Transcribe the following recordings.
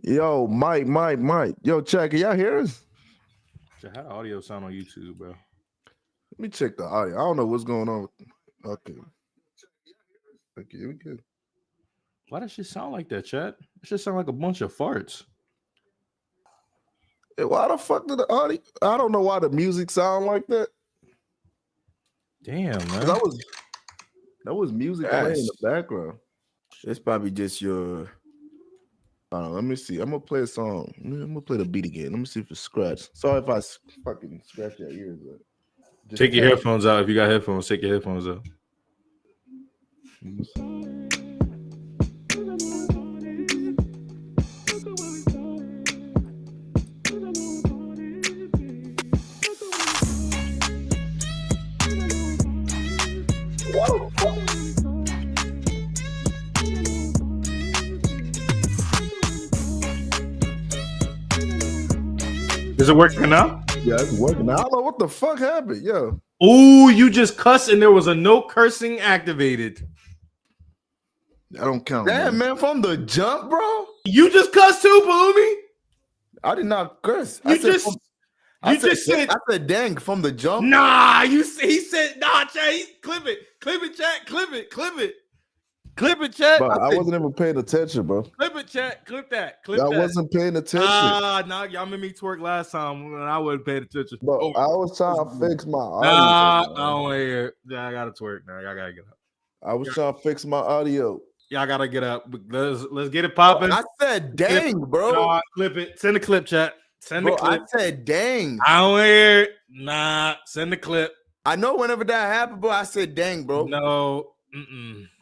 Yo, Mike. Yo, check. Can y'all hear us? How the audio sound on YouTube, bro? Let me check the audio. I don't know what's going on. Okay, we good. Why does shit sound like that, chat? It should sound like a bunch of farts. Hey, why the fuck did the audio? I don't know why the music sound like that. Damn, man. That was music playing in the background. It's probably just your. Let me see. I'm gonna play a song. I'm gonna play the beat again. Let me see if it's scratched. Sorry if I fucking scratch your ears. But take your headphones out. If you got headphones, take your headphones out. Is it working now? Yeah, it's working. I don't know what the fuck happened. Yo. Ooh, you just cussed and there was a no cursing activated. I don't count. Damn, man, from the jump, bro. You just cussed too, Palumi. I did not curse. I said dang from the jump. Nah, he said nah, chat. Clip it, chat. Clip it, chat. Bro, I wasn't even paying attention, bro. Clip it, chat. Clip that. I wasn't paying attention. Nah, y'all made me twerk last time when I wasn't paying attention. Bro, I was trying to fix my audio. Nah, I don't want to hear it. Yeah, I gotta twerk now. Y'all gotta get up. I was trying to fix my audio. Y'all gotta get up. Let's get it popping. I said dang, bro. Nah, clip it. Send the clip, chat. Send the clip. I said dang. I don't hear it. Nah, send the clip. I know whenever that happened, bro, I said dang, bro. No.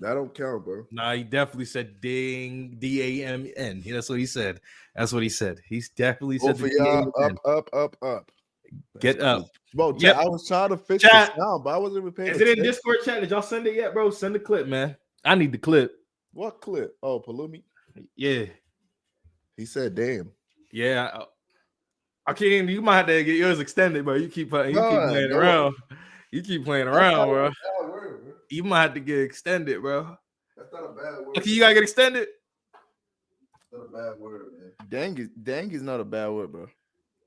That don't count, bro. Nah, he definitely said ding, D-A-M-N. That's what he said. He's definitely said for y'all up. Get up. Bro, chat, I was trying to fix the sound, but I wasn't even paying attention. Is it in Discord chat? Did y'all send it yet, bro? Send the clip, man. I need the clip. What clip? Oh, Palumi? Yeah. He said damn. Yeah. I can't. You might have to get yours extended, bro. You keep playing around. You keep playing around, bro. You might have to get extended, bro. That's not a bad word. Okay, you gotta get extended. That's not a bad word, man. Dang is not a bad word, bro.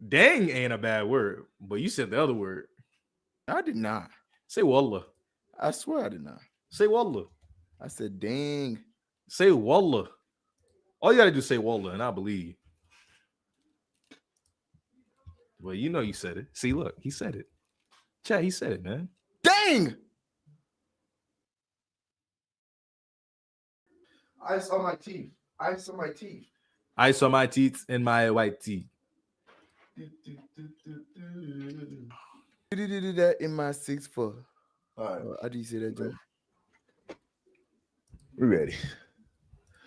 Dang ain't a bad word, but you said the other word. I did not. Say wallah. I swear I did not. Say wallah. I said dang. Say wallah. All you gotta do is say wallah, and I believe. Well, you know you said it. See, look, he said it. Chat, he said it, man. Dang. Ice on my teeth. I saw my teeth in my white teeth. That in my 6'4". All right. How do you say that, Joe? We ready.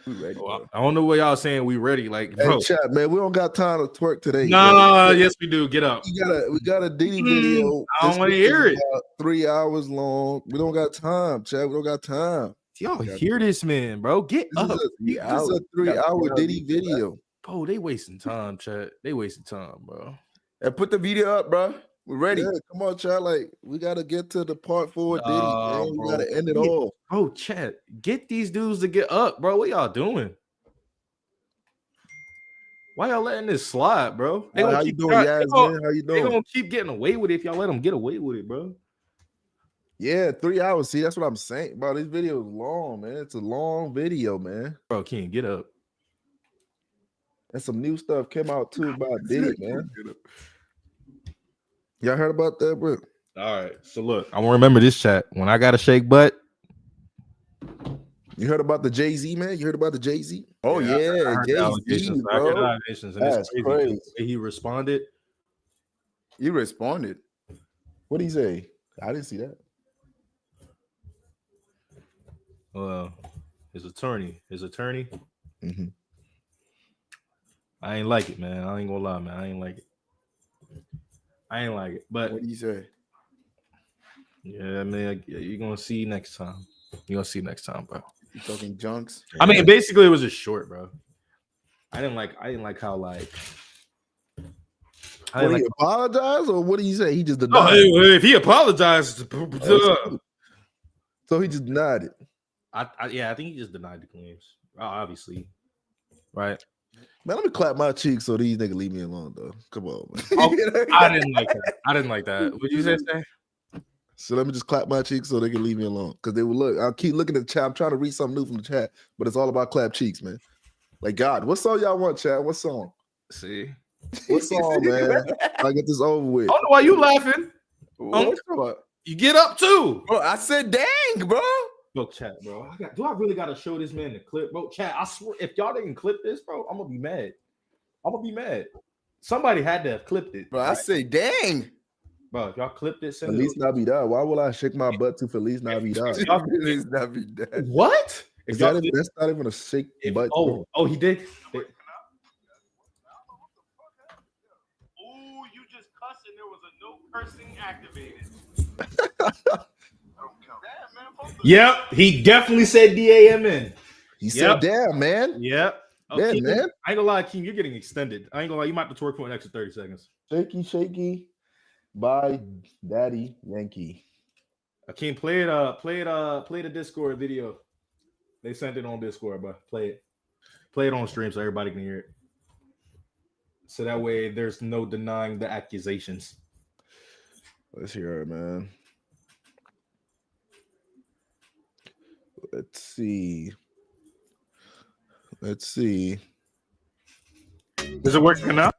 Oh, I don't know what y'all saying. We ready, like, bro. Hey, chat, man, we don't got time to twerk today. Nah, yes, we do. Get up. We got a Diddy video. I don't want to hear it. 3 hours long. We don't got time, chat. We don't got time. Y'all hear this, man, bro? Get up. This is a 3-hour Diddy video. Bro, they wasting time, chat. They wasting time, bro. Hey, put the video up, bro. We're ready. Yeah, come on, chat. Like, we gotta get to the part 4 Diddy, man. We gotta end it all. Bro, chat. Get these dudes to get up, bro. What y'all doing? Why y'all letting this slide, bro? How you doing, Yasmin? How you doing? They gonna keep getting away with it if y'all let them get away with it, bro. Yeah, 3 hours. See, that's what I'm saying. Bro, this video is long, man. It's a long video, man. Bro, King, get up. And some new stuff came out too about Diddy, man. Y'all heard about that, bro? All right. So look, I want to remember this, chat. When I got to shake butt. You heard about the Jay-Z, man? You heard about the Jay-Z? Oh, yeah. Jay-Z, bro. That's crazy. He responded. He responded. What did he say? I didn't see that. His attorney. Mm-hmm. I ain't like it, man. I ain't gonna lie, man. I ain't like it. But what do you say? Yeah, man. You're gonna see next time. You're gonna see next time, bro. You talking junks? I mean, basically, it was just short, bro. I didn't like how like. Did he apologize or what did he say? He just denied. If he apologized, so he just denied it. I think he just denied the claims. Obviously, right? Man, let me clap my cheeks so these niggas leave me alone, though. Come on, man. I didn't like that. I didn't like that. What you say? So let me just clap my cheeks so they can leave me alone. Because they will look. I'll keep looking at the chat. I'm trying to read something new from the chat, but it's all about clap cheeks, man. Like, God, what song y'all want, chat? What song? See? What song, man? I get this over with. I don't know why you laughing. What? You get up too. Bro, I said dang, bro. Bro, chat, bro. Do I really gotta show this man the clip, bro? Chat, I swear, if y'all didn't clip this, bro, I'm gonna be mad. Somebody had to have clipped it, bro. Right? I say dang, bro. If y'all clipped it, Feliz Navidad. Why will I shake my butt to Feliz Navidad? Feliz Navidad. What? That's not even a shake butt. Oh, he did. You just cussed and there was a no cursing activated. Yep, he definitely said DAMN. He said, "Damn, man." Yep. Yeah, King, man. I ain't gonna lie, King. You're getting extended. I ain't gonna lie. You might have to twerk for an extra 30 seconds. Shaky, shaky, by Daddy Yankee. King, play the Discord video. They sent it on Discord, but play it on stream so everybody can hear it. So that way, there's no denying the accusations. Let's hear it, man. Let's see. Is it working now?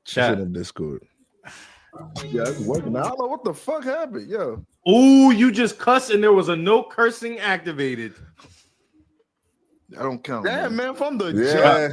Chat in Discord. Yeah, it's working. I don't know what the fuck happened, yo. Ooh, you just cussed and there was a no cursing activated. I don't count. Damn, man, from the Damn,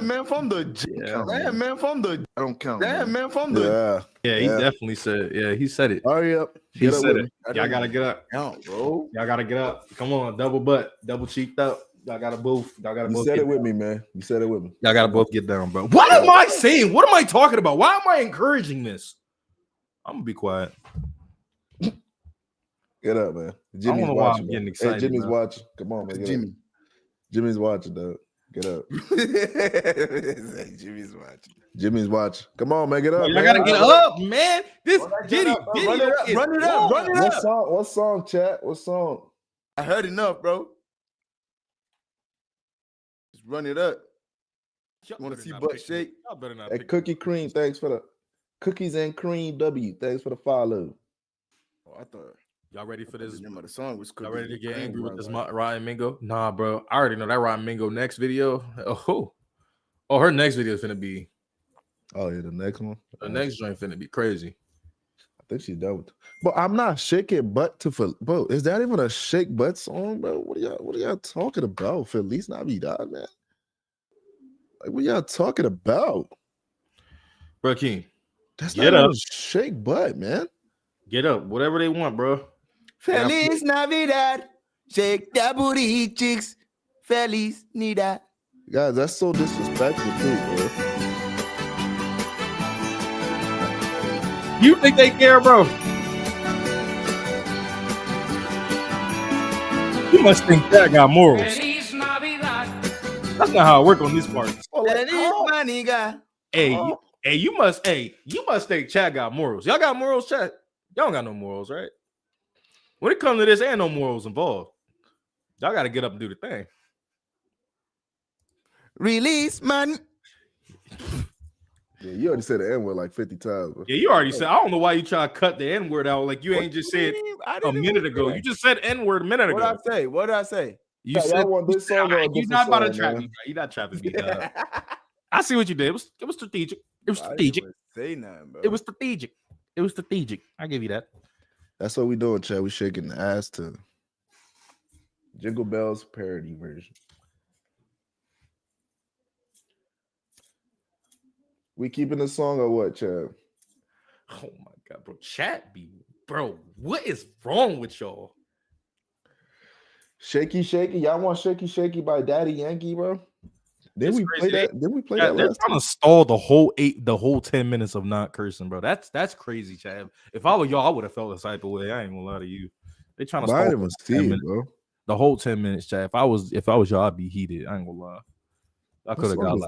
man, from the Damn, man, from the I don't count. Damn, man, from the he definitely said. Yeah, he said it. Hurry up. He said it. Y'all gotta get up. Count, bro. Y'all gotta get up. Come on, double butt, double cheeked up. Y'all gotta both. You said it with me, man. You said it with me. Y'all gotta both get down, bro. What am I saying? What am I talking about? Why am I encouraging this? I'm gonna be quiet. Get up, man. Jimmy's watching. I'm getting excited. Hey, Jimmy's watching. Come on, man. Jimmy's watching, dog. Get up. Jimmy's watching. Come on, man. Get up. I gotta get up, man. This Diddy. Run it up. What song, chat? What song? I heard enough, bro. Just run it up. Want to see butt shake? Hey, Cookie Cream, thanks for the cookies and cream. W, thanks for the follow. Oh, I thought. Y'all ready for this? The song was y'all ready to get angry with this Ryan Mingo? Nah, bro. I already know that Ryan Mingo next video. Oh, her next video is finna be. Oh yeah, the next one. The next joint finna be crazy. I think she's done with. But I'm not shaking butt to bro. Is that even a shake butt song, bro? What are y'all talking about? Feliz Navidad, man. Like, what y'all talking about, bro? King, that's not a shake butt, man. Get up, whatever they want, bro. Feliz Navidad, shake that booty cheeks. Feliz Navidad. Guys, that's so disrespectful too, bro. You think they care, bro? You must think that got morals. That's not how I work on these parts. Hey, you must think Chad got morals. Y'all got morals, Chad? Y'all don't got no morals, right? When it comes to this, ain't no morals involved. Y'all got to get up and do the thing. Release money. Yeah, you already said the N-word like 50 times. Bro. Yeah, you already said. I don't know why you try to cut the N-word out like you ain't just said a minute ago. You just said N-word a minute ago. What did I say? You said this song. You're not about to trap me. You're not trapping me. I see what you did. It was strategic. It was strategic. Say nothing, bro. It was strategic. It was strategic. I give you that. That's what we doing, Chad. We shaking the ass to Jingle Bells parody version. We keeping the song or what, Chad? Oh my God, bro. Chat bro. What is wrong with y'all? Shaky Shaky. Y'all want Shaky Shaky by Daddy Yankee, bro? Did we play that? Did we play that they're last trying to stall the whole 10 minutes of not cursing, bro. That's crazy, Chad. If I were y'all, I would have felt a type of way. I ain't gonna lie to you. They trying to stall bro. The whole 10 minutes, Chad. If I was y'all, I'd be heated. I ain't gonna lie. I could have got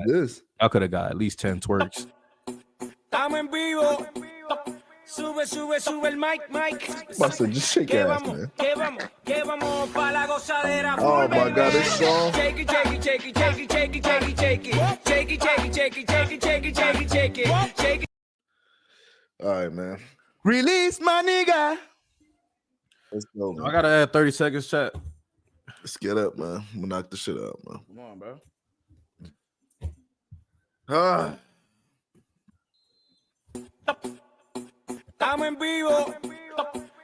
I could have got at least 10 twerks. Sube, sube, sube el mic, mic. Buster, just shake Que ass, vamos, man. que vamos pa' la gozadera full, Oh my baby. God, this song. Shake it, shake it, shake it, shake it, shake it, shake it, shake it. Shake it, shake it, shake it, shake it, shake it, shake it, shake it. Shake it. All right, man. Release my nigga. Let's go, man. I gotta add 30 seconds, chat. Let's get up, man. We'll knock this shit out, man. Come on, bro. Ah. Estamos en vivo.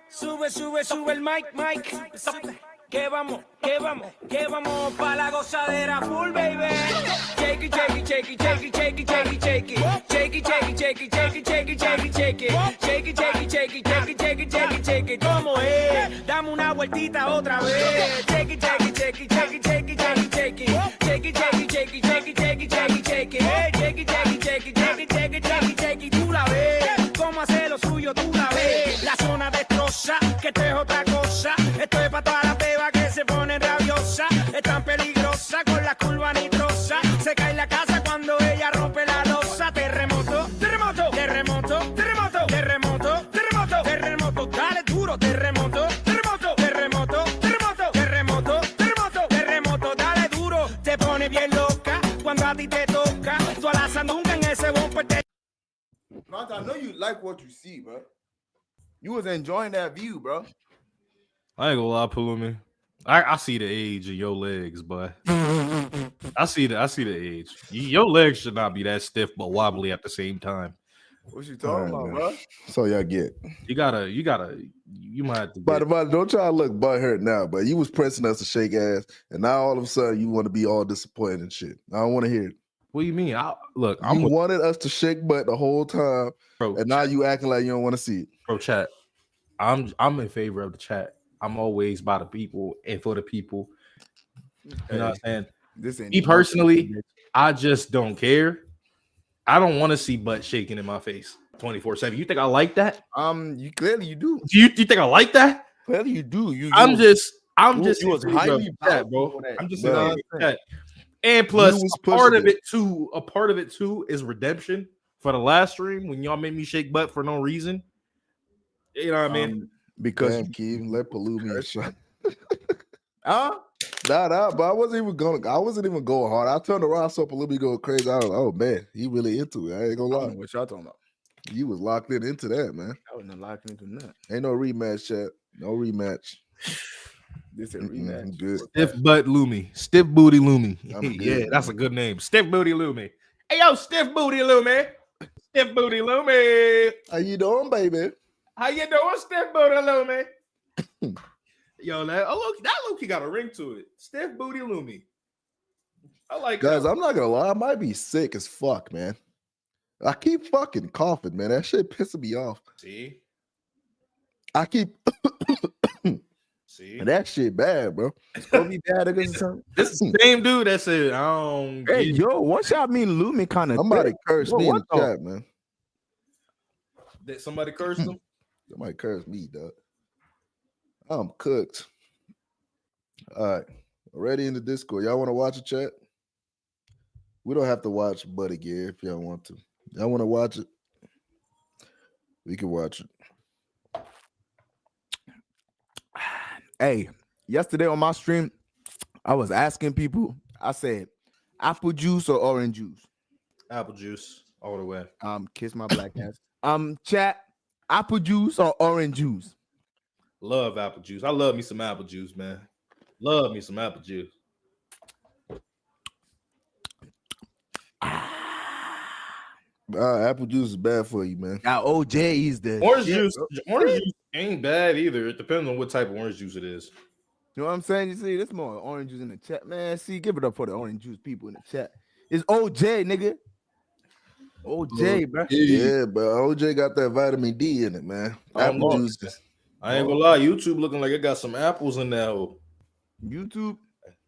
Sube, sube, sube el mic, mic. Que vamos, que vamos, que vamos pa' la gozadera full, baby. Shake it, shake it, shake it, shake it, shake it, shake it, shake it. Shake it, shake it, shake it, shake it, shake it, shake it, shake it. Shake it, shake it, shake it, shake it, shake it, shake it, shake it. ¿Cómo es? Dame una vueltita otra vez. Shake it, shake it, shake it, shake it, shake it, shake it, shake it. Shake it, shake it, shake it, shake it, shake it, shake it, shake it. Shake it, shake it, shake it, shake it, shake it, shake it, shake it. Tú la ves. Cómo hace lo suyo, tú la ves. La zona destroza, que esto es otra cosa. Esto es para todas las bebas que se ponen rabiosas. Es tan peligrosa con la curva nitrosa. Se cae la casa cuando ella rompe la losa. Terremoto, terremoto, terremoto, terremoto, terremoto, terremoto, terremoto. Dale duro, terremoto, terremoto, terremoto, terremoto, terremoto, terremoto, terremoto. Dale duro, te pone bien loca cuando a ti te toca. Tú a la sandunga en ese bumper te... Monta, I know you like what you see, bro. You was enjoying that view, bro. I ain't gonna lie, Palumi. I see the age of your legs, but I see the age. Your legs should not be that stiff but wobbly at the same time. What you talking All right, about, man. bro? So y'all get. You might have to By get, the way, don't try to look butthurt now, but you was pressing us to shake ass, and now all of a sudden you want to be all disappointed and shit. I don't want to hear it. what do you mean? You wanted us to shake butt the whole time, bro, and now you acting like you don't want to see it. bro, chat. I'm in favor of the chat. I'm always by the people and for the people. You know what I'm saying? This ain't Me personally, I just don't care. I don't want to see butt shaking in my face 24/7. You think I like that? you clearly you do. Do you think I like that? Clearly you do. I'm just you was in favor of highly the chat, vouching bro. for that. I'm just Bro. in favor of that. And plus, You was a part pushing of it too. A part of it too is redemption for the last stream when y'all made me shake butt for no reason. You know what I mean? Because Damn, Keith, let Palumi a shot. huh? Nah, but I wasn't even going hard. I turned around, saw Palumi go crazy. I was like, oh man, he really into it. I ain't gonna I lie. don't know what y'all talking about. You was locked into that, man. I wasn't locking into nothing. Ain't no rematch, chat. No rematch. This is a I'm rematch. good. Stiff butt Lumi. Stiff booty Lumi. I'm Yeah, good, that's a man. good name. Stiff booty Lumi. Hey, yo, stiff booty Lumi. Stiff booty Lumi. How you doing, baby? How you doing, stiff booty Lumi? Yo, that Loki got a ring to it. Stiff booty Lumi. I like Guys, that. I'm not gonna lie, I might be sick as fuck, man. I keep fucking coughing, man. That shit pissing me off. See? I keep See? that shit bad, bro. It's gonna be bad against something. This is the same dude that said, I don't Hey, get yo, what y'all mean Lumi kind of Somebody cursed me in the what chat, man. that somebody cursed him. Somebody cursed me, dog. I'm cooked. All right. Already in the Discord. Y'all want to watch a chat? We don't have to watch Buddy Gear if y'all want to. Y'all want to watch it? We can watch it. Hey, yesterday on my stream, I was asking people, I said, apple juice or orange juice? Apple juice all the way. Kiss my black ass. Chat, apple juice or orange juice? Love apple juice. I love me some apple juice, man. Love me some apple juice. Apple juice is bad for you, man. Now OJ is the Orange shit, juice. bro. Orange juice ain't bad either. It depends on what type of orange juice it is. You know what I'm saying? You see, there's more orange juice in the chat, man. See, give it up for the orange juice people in the chat. It's OJ, nigga. OJ, bro. Yeah, but OJ got that vitamin D in it, man. Apple know. juice. I ain't gonna lie. YouTube looking like it got some apples in there. YouTube.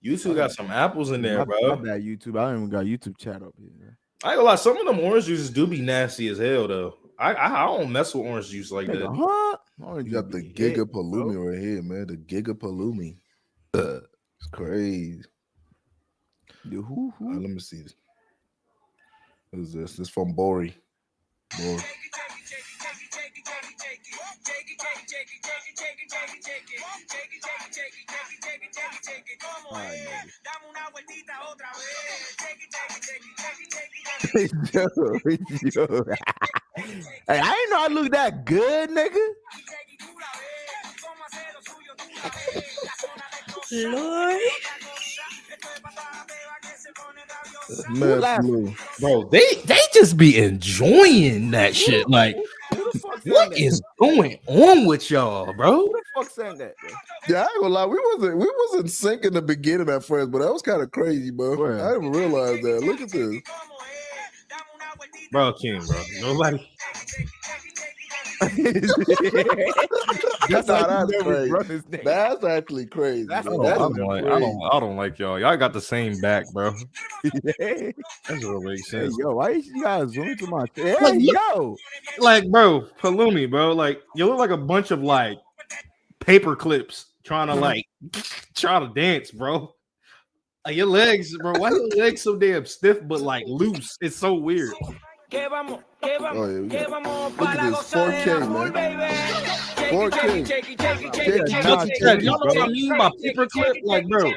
YouTube got some apples in there, My bro. bad, YouTube. I don't even got YouTube chat up here. Man. I ain't gonna lie. Some of them orange juices do be nasty as hell, though. I don't mess with orange juice like that. Huh? Orange You got juice the be hit, Giga bro. Palumi right here, man. The Giga Palumi. It's crazy. The who? Let me see this. What is this? This is from Bori. Bori. Yo. Hey, I didn't know I look that good, nigga. Lord. Man, laughed? Blue. Bro, they just be enjoying that shit. Like, Who the fuck what that? is going on with y'all, bro? Who the fuck saying that, bro? Yeah, I ain't gonna lie. We wasn't syncing in the beginning at first, but that was kind of crazy, bro. Where? I didn't realize that. Look at this. Bro, King, bro. Nobody. That's Nah, how that's you know crazy. we brother's name. That's actually crazy. That's bro. what That's I don't like y'all. Y'all got the same back, bro. Hey, That's what makes sense. yo, why you guys zoom into my hey, Like, yo? Like, bro, Palumi, bro. Like, you look like a bunch of like paper clips trying to dance, bro. Like your legs, bro. Why your legs so damn stiff but like loose? It's so weird. Oh, yeah, look at this 4K, man. 4K. Y'all know what I mean by paper clip? Like, bro.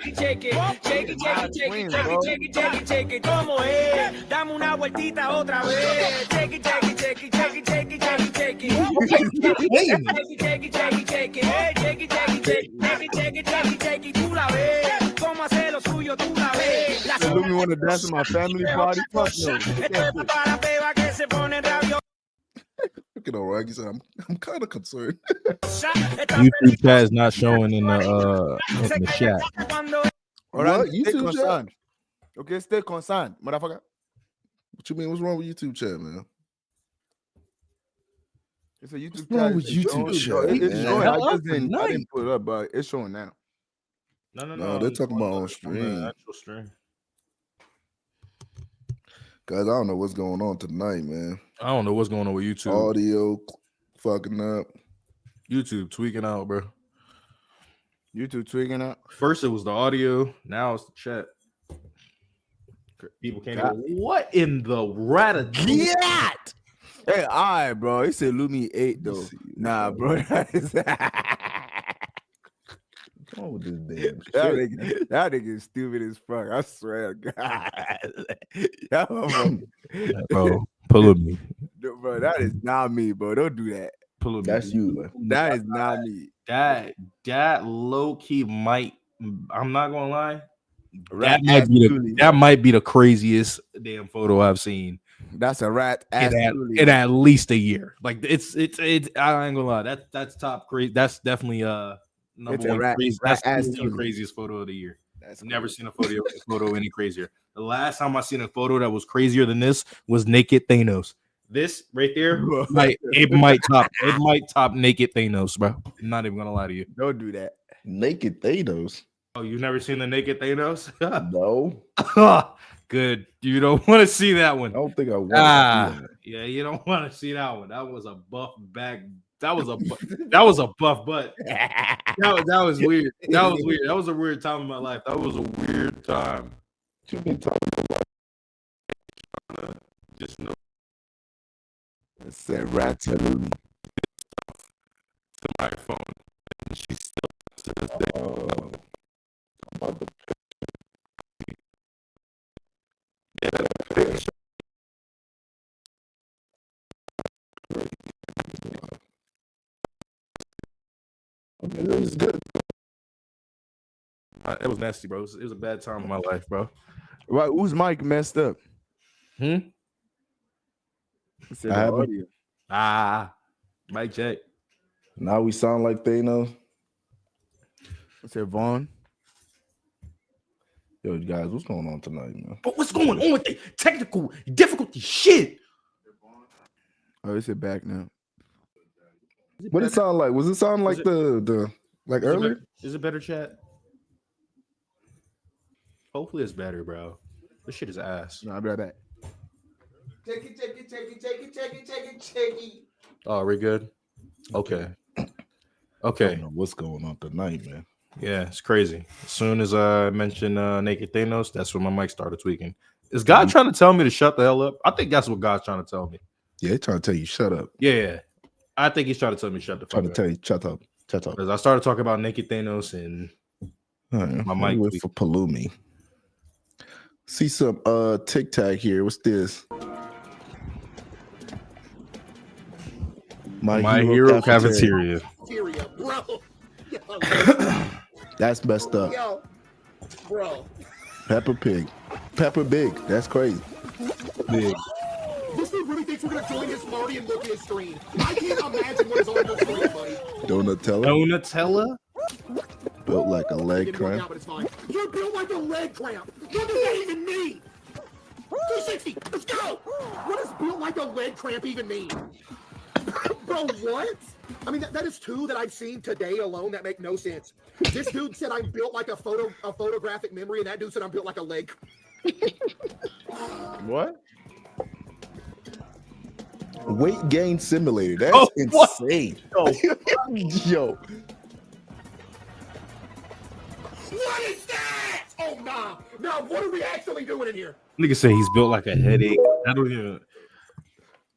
Lumi want to dance at my family party? Fuck no. Look at O'Reilly. He said, I'm kind of concerned. YouTube chat is not showing in the chat. All right, What? stay YouTube chat? concerned. Okay, stay concerned, motherfucker. What you mean? What's wrong with YouTube chat, man? It's a YouTube What's wrong chat. with It's YouTube showing. chat, It's man? showing. Hell I up for night. didn't put it up, but it's showing now. No, they're talking about on stream. Actual stream. Guys, I don't know what's going on tonight, man. I don't know what's going on with YouTube. Audio fucking up. YouTube tweaking out, bro. YouTube tweaking out. First it was the audio, now it's the chat. People can't go, what in the rat? Hey, all right, bro. He said Lumi 8 though. Nah, bro. Come on with this damn That shit. that nigga is stupid as fuck. I swear to God. Bro, pull of me. Bro, that is not me, bro. Don't do that. Pull of me. That's you, man. That is not me. That low key might. I'm not gonna lie. Rat That might be the craziest damn photo I've seen That's a rat ass in at least a year. Like it's. I ain't gonna lie. That's top crazy. That's definitely number It's a one rat- crazy. rat That's ass easily the Tuli. craziest photo of the year. That's I've never crazy. seen a photo any crazier. The last time I seen a photo that was crazier than this was naked Thanos. This right there, it might top naked Thanos, bro. I'm not even gonna lie to you. Don't do that. Naked Thanos. Oh, you've never seen the naked Thanos? No, Good. You don't want to see that one. I don't think I want to see that. Yeah, you don't want to see that one. That was a buff back. That was a buff butt. That was weird. That was weird. That was a weird time in my life. That was a weird time. You been talking about Just know It's a rat to Lumi. my phone, and she's still to this day. about the Okay, this is good. It was nasty, bro. It was a bad time in my life, bro. Right, whose mic messed up? Hmm? It said I the haven't. audio. Mic check. Now we sound like Thanos. It said Vaughn. Yo, guys, what's going on tonight, man? But what's going on with the technical difficulty shit? Oh, it's back now. What it sound like? Was it sound like the like earlier? Is it better, chat? Hopefully it's better, bro. This shit is ass. No, I'll be right back. Take it. Oh, we good? Okay. I Okay. don't know what's going on tonight, man. Yeah, it's crazy. As soon as I mentioned Naked Thanos, that's when my mic started tweaking. Is God trying to tell me to shut the hell up? I think that's what God's trying to tell me. Yeah, they trying to tell you shut up. Yeah. I think he's trying to tell me shut the Trying fuck to up. tell you, shut up. Because I started talking about naked Thanos and my mic wait tweaked. for Palumi. See some Tic Tac here. What's this? My Hero Cafeteria. Bro. Yo, That's messed up. yo, bro. Peppa Pig. Peppa Big. That's crazy. Big. This dude really thinks we're gonna join his party and look at his screen. I can't imagine what is on your screen, buddy. Donatella. Donatella? Built like a It leg didn't work out, cramp. but it's fine. You're built like a leg cramp. What does that even mean? 260. Let's go. What does built like a leg cramp even mean? Bro, what? I mean, that is two that I've seen today alone that make no sense. This dude said I'm built like a photographic memory, and that dude said I'm built like a leg. What? Weight gain simulator. That's insane. Yo. What is that? Oh, nah. Nah, what are we actually doing in here? Nigga say he's built like a headache. I don't even.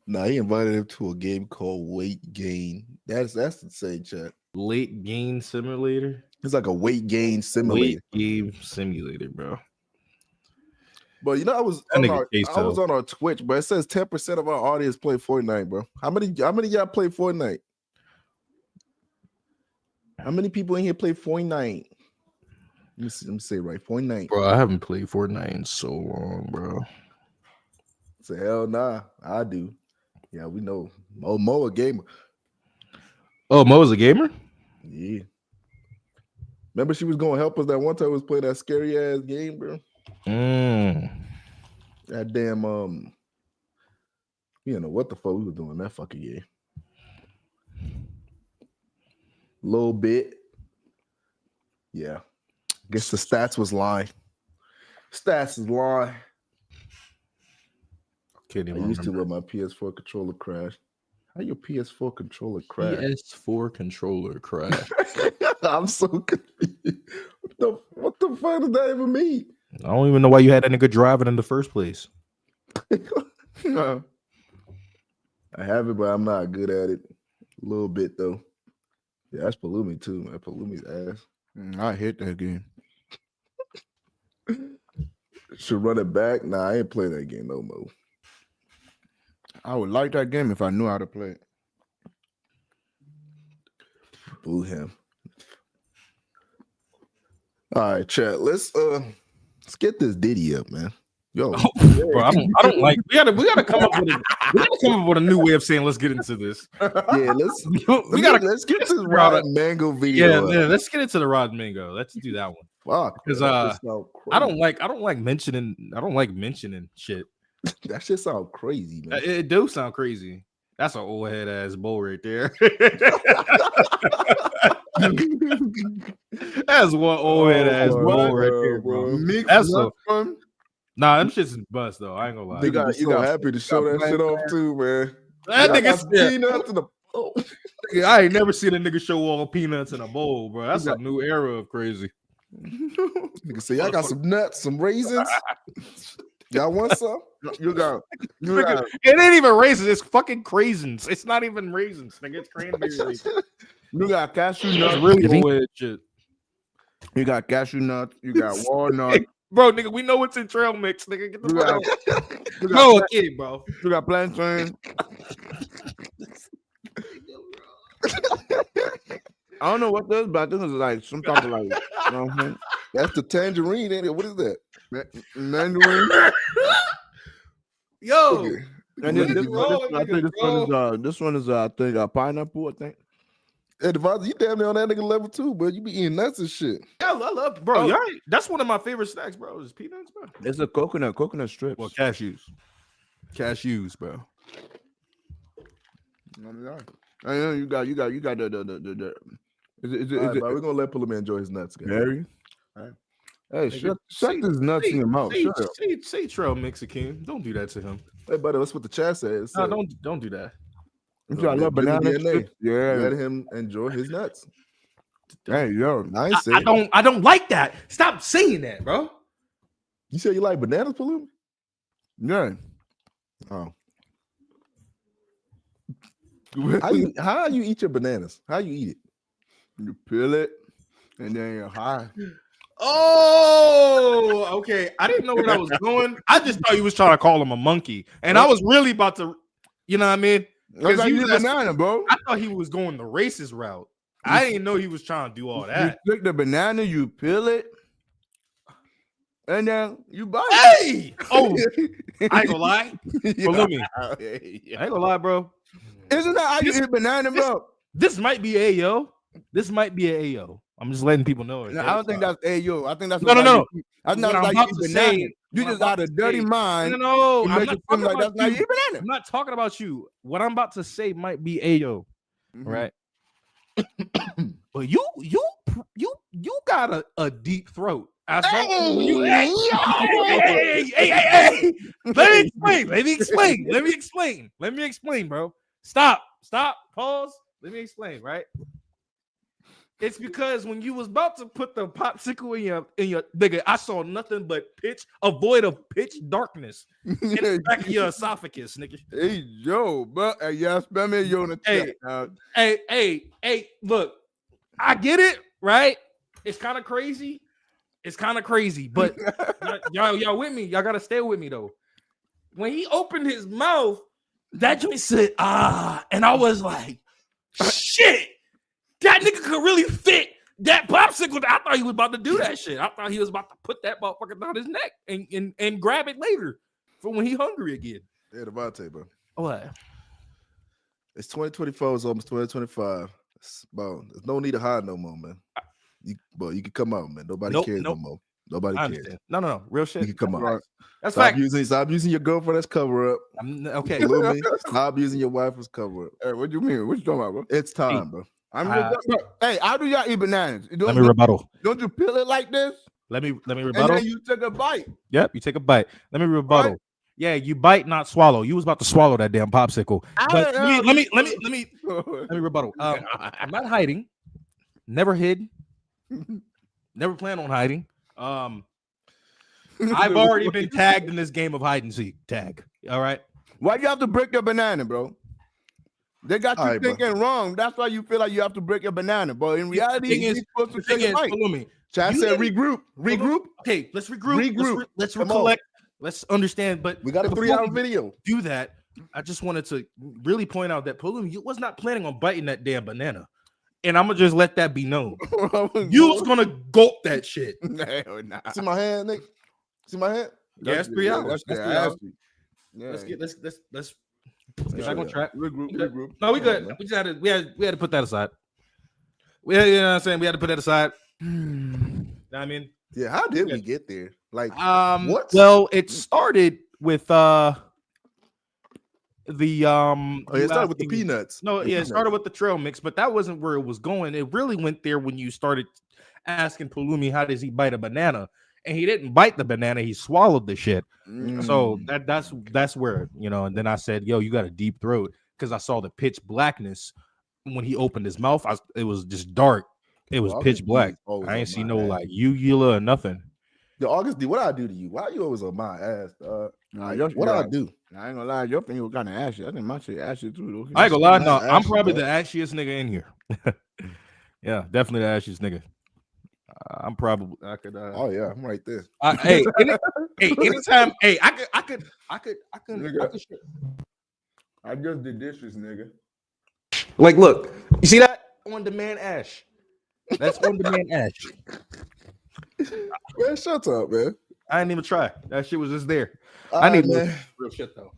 Nah, he invited him to a game called Weight Gain. That's insane, chat. Late game simulator. It's like a weight gain simulator. Weight game simulator, bro. But you know, I was on our Twitch, but it says 10% of our audience play Fortnite, bro. How many of y'all play Fortnite? How many people in here play Fortnite? Let me say it right. Fortnite. Bro, I haven't played Fortnite in so long, bro. Say hell nah. I do. Yeah, we know. Mo a gamer. Oh, Mo's a gamer? Yeah. Remember she was gonna help us that one time we was playing that scary ass game, bro. That damn you know what the fuck we were doing that fucking game. Little bit. Yeah. Guess the stats was lying. Stats is lying. I used to let my PS4 controller crash. How your PS4 controller crash? PS4 controller crash. I'm so confused. What the fuck does that even mean? I don't even know why you had that nigga driving in the first place. I have it, but I'm not good at it. A little bit though. Yeah, that's Palumi too, man. Palumi's ass. I hate that game. Should run it back. Nah, I ain't playing that game no more. I would like that game if I knew how to play it. Boo him. All right, chat. Let's get this Diddy up, man. Yo, Bro, I don't like. We gotta come up with a new way of saying let's get into this. Yeah, let's get to the Rod Rod Mango video. Yeah, let's get into the Rod Mango. Let's do that one. Fuck, Because I don't like mentioning shit. That shit sound crazy, man. It do sound crazy. That's an old head ass bull right there. That's one old head ass bull right there, bro. That's them shits is bust though. I ain't gonna lie. You got happy to show that shit off too, man. That nigga peanuts in the bowl. I ain't never seen a nigga show all peanuts in a bowl, bro. That's a new era of crazy. Nigga say, I got some nuts, some raisins. Y'all want some? You got It ain't even raisins. It's fucking craisins. It's not even raisins. Nigga, it's cranberry raisins. you got cashew That's nuts. really old head shit. You got cashew nuts. You got walnut. Bro, nigga, we know what's in trail mix, nigga. Get the You fuck got, out. you got, No, okay, bro. you got plantain. I don't know what this is, but this is like some type of like, you know what I'm saying? That's the tangerine, ain't it? What is that? Mandarin. Yo, Okay. And then this one is I think a pineapple. I think. Hey, Devontae, you damn near on that nigga level too, but you be eating nuts and shit. I love, bro. Y'all, that's one of my favorite snacks, bro. Is peanuts, bro. It's a coconut strips. Well, cashews, bro. I know you got the. Is it We're gonna let Palumi enjoy his nuts, guys. berry? Hey, shut this nuts in your mouth. Shut up. Say trail Mexican. Don't do that to him. Hey, buddy, that's what the chat says. No, don't do that. I love banana DNA. chips. Yeah. Let him enjoy his nuts. Hey, yo. I ain't saying. I don't like that. Stop saying that, bro. You say you like bananas, Palumi? Yeah. Oh. How you eat your bananas? How you eat it? You peel it, and then you're high. Oh, okay. I didn't know where that was going. I just thought he was trying to call him a monkey, and I was really about to, you know what I mean? That's how he you was eat asking- banana, bro. I thought he was going the racist route. I didn't know he was trying to do all that. You take the banana, you peel it, and then you bite it. Hey! Oh, I ain't gonna lie. Well, me. I ain't gonna lie, bro. Isn't that how you eat banana, bro? This might be Ayo. This might be a Ayo. I'm just letting people know. No, I don't think that's Ayo. I think that's No. I think What that's I'm like about you to eat banana. say- You what I'm just about got a to dirty say- mind. No, You I'm make not it seem talking like about that's not you. you banana. I'm not talking about you. What I'm about to say might be Ayo, right? But you got a deep throat. I saw you. Hey. Let me explain, bro. Stop. Pause. Let me explain, right? It's because when you was about to put the popsicle in your nigga, I saw nothing but a void of pitch darkness in the back of your esophagus, nigga. Hey, yo, bro. Hey, yeah, spam me yo in the chat. dog. Hey, look, I get it, right? It's kind of crazy. But y'all with me? Y'all gotta stay with me though. When he opened his mouth, that joint said, and I was like, shit, that nigga could really fit that popsicle. I thought he was about to do that shit. I thought he was about to put that motherfucker down his neck and grab it later for when he hungry again. Yeah, Devontae, bro. What? It's 2024. It's almost 2025. Bro, there's no need to hide no more, man. You can come out, man. Nobody cares no more. Nobody I cares. understand. No, real shit. You can come out. That's Stop fact. using your girlfriend as cover up. Okay. You know me? Stop using your wife as cover up. Hey, what you mean? What you talking about, bro? It's time, bro. Hey, how do y'all eat bananas? Let me rebuttal. Don't you peel it like this? Let me And rebuttal. then you take a bite. Yep, you take a bite. Let me rebuttal. Right. Yeah, you bite, not swallow. You was about to swallow that damn popsicle. But let me rebuttal. I'm not hiding. Never hid. Never plan on hiding. I've already been tagged in this game of hide and seek. Tag. All right. Why you have to break your banana, bro? They got you All right, bro. thinking wrong. That's why you feel like you have to break your banana, but in reality, you're supposed to The thing take a is, bite. follow me. Chat You said didn't- regroup. Okay, let's regroup. Let's Come on. recollect. Let's understand. But We got a before 3-hour we video. do that, I just wanted to really point out that Palumi, you was not planning on biting that damn banana. And I'm gonna just let that be known. You was gonna gulp that shit. Hell nah. See my hand, Nick? See my hand? Yeah, that's 3 hours. That's 3 hours. Yeah. Let's get back Yeah. on track. Regroup. No, we good. man. We just had to put that aside. You know what I'm saying? We had to put that aside. Know what I mean, Yeah, how did we get there? Like, what? Well, it started with the it started with the peanuts. No, The yeah, it peanuts. started with the trail mix, but that wasn't where it was going. It really went there when you started asking Palumi how does he bite a banana, and he didn't bite the banana, he swallowed the shit. So that's where, you know. And then I said, "Yo, you got a deep throat," because I saw the pitch blackness when he opened his mouth. It was just dark. It was August pitch D black. is always I on ain't see my no ass. like uvula or nothing. Yo, August D, what I do to you? Why you always on my ass? Nah, What I do? I ain't gonna lie, your thing was kind of ashy. I think my shit ashy too. Though. I ain't gonna lie, no, not I'm ashy, probably bro. the ashiest nigga in here. Yeah, definitely the ashiest nigga. I'm probably I could. Oh yeah, I'm right there. Anytime. Hey, I could. I just did dishes, nigga. Like, look, you see that on demand ash? That's on demand ash. Man, shut up, man. I didn't even try. That shit was just there. All I need right, man. real shit though.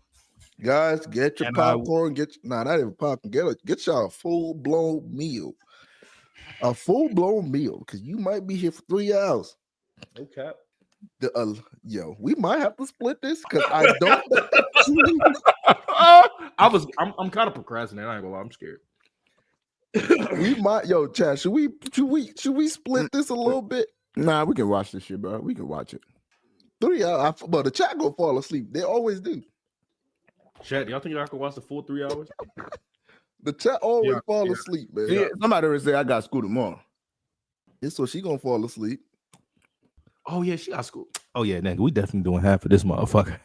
Guys, get your And popcorn. Not even popcorn. Get y'all a full blown meal. A full blown meal, because you might be here for 3 hours. Okay. We might have to split this because I don't. I'm kind of procrastinating. I ain't gonna lie. I'm scared. We might, Chad. Should we split this a little bit? Nah, we can watch this shit, bro. We can watch it. 3 hours, but the chat gonna fall asleep. They always do. Chat, y'all think y'all can watch the full 3 hours? The chat always fall asleep, man. Yeah, somebody would say I got school tomorrow. It's so she gonna fall asleep. Oh yeah, she got school. Oh yeah, nigga, we definitely doing half of this motherfucker.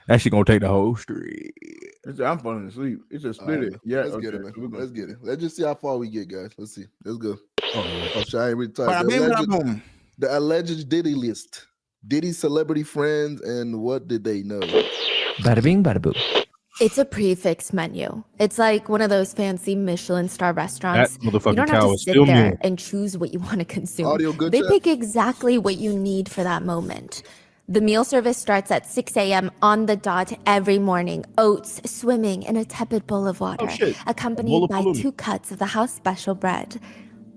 That shit gonna take the whole street. I'm falling asleep. It's just All split right, it. Yeah, let's get okay. it, man. We're gonna- Let's get it. Let's just see how far we get, guys. Let's see. Let's go. Oh, Oh, shit, I ain't really Bada tired. bing, bada boom. The alleged Diddy list. Diddy's celebrity friends and what did they know? bada bing, bada boo. It's a prefix menu. It's like one of those fancy Michelin star That restaurants. You motherfucking don't have cow to is sit still there mute. and choose what you want to consume. Audio good, They chat? pick exactly what you need for that moment. The meal service starts at 6 a.m. on the dot every morning. Oats swimming in a tepid bowl of water, shit. accompanied bowl of by polony. 2 cuts of the house special bread.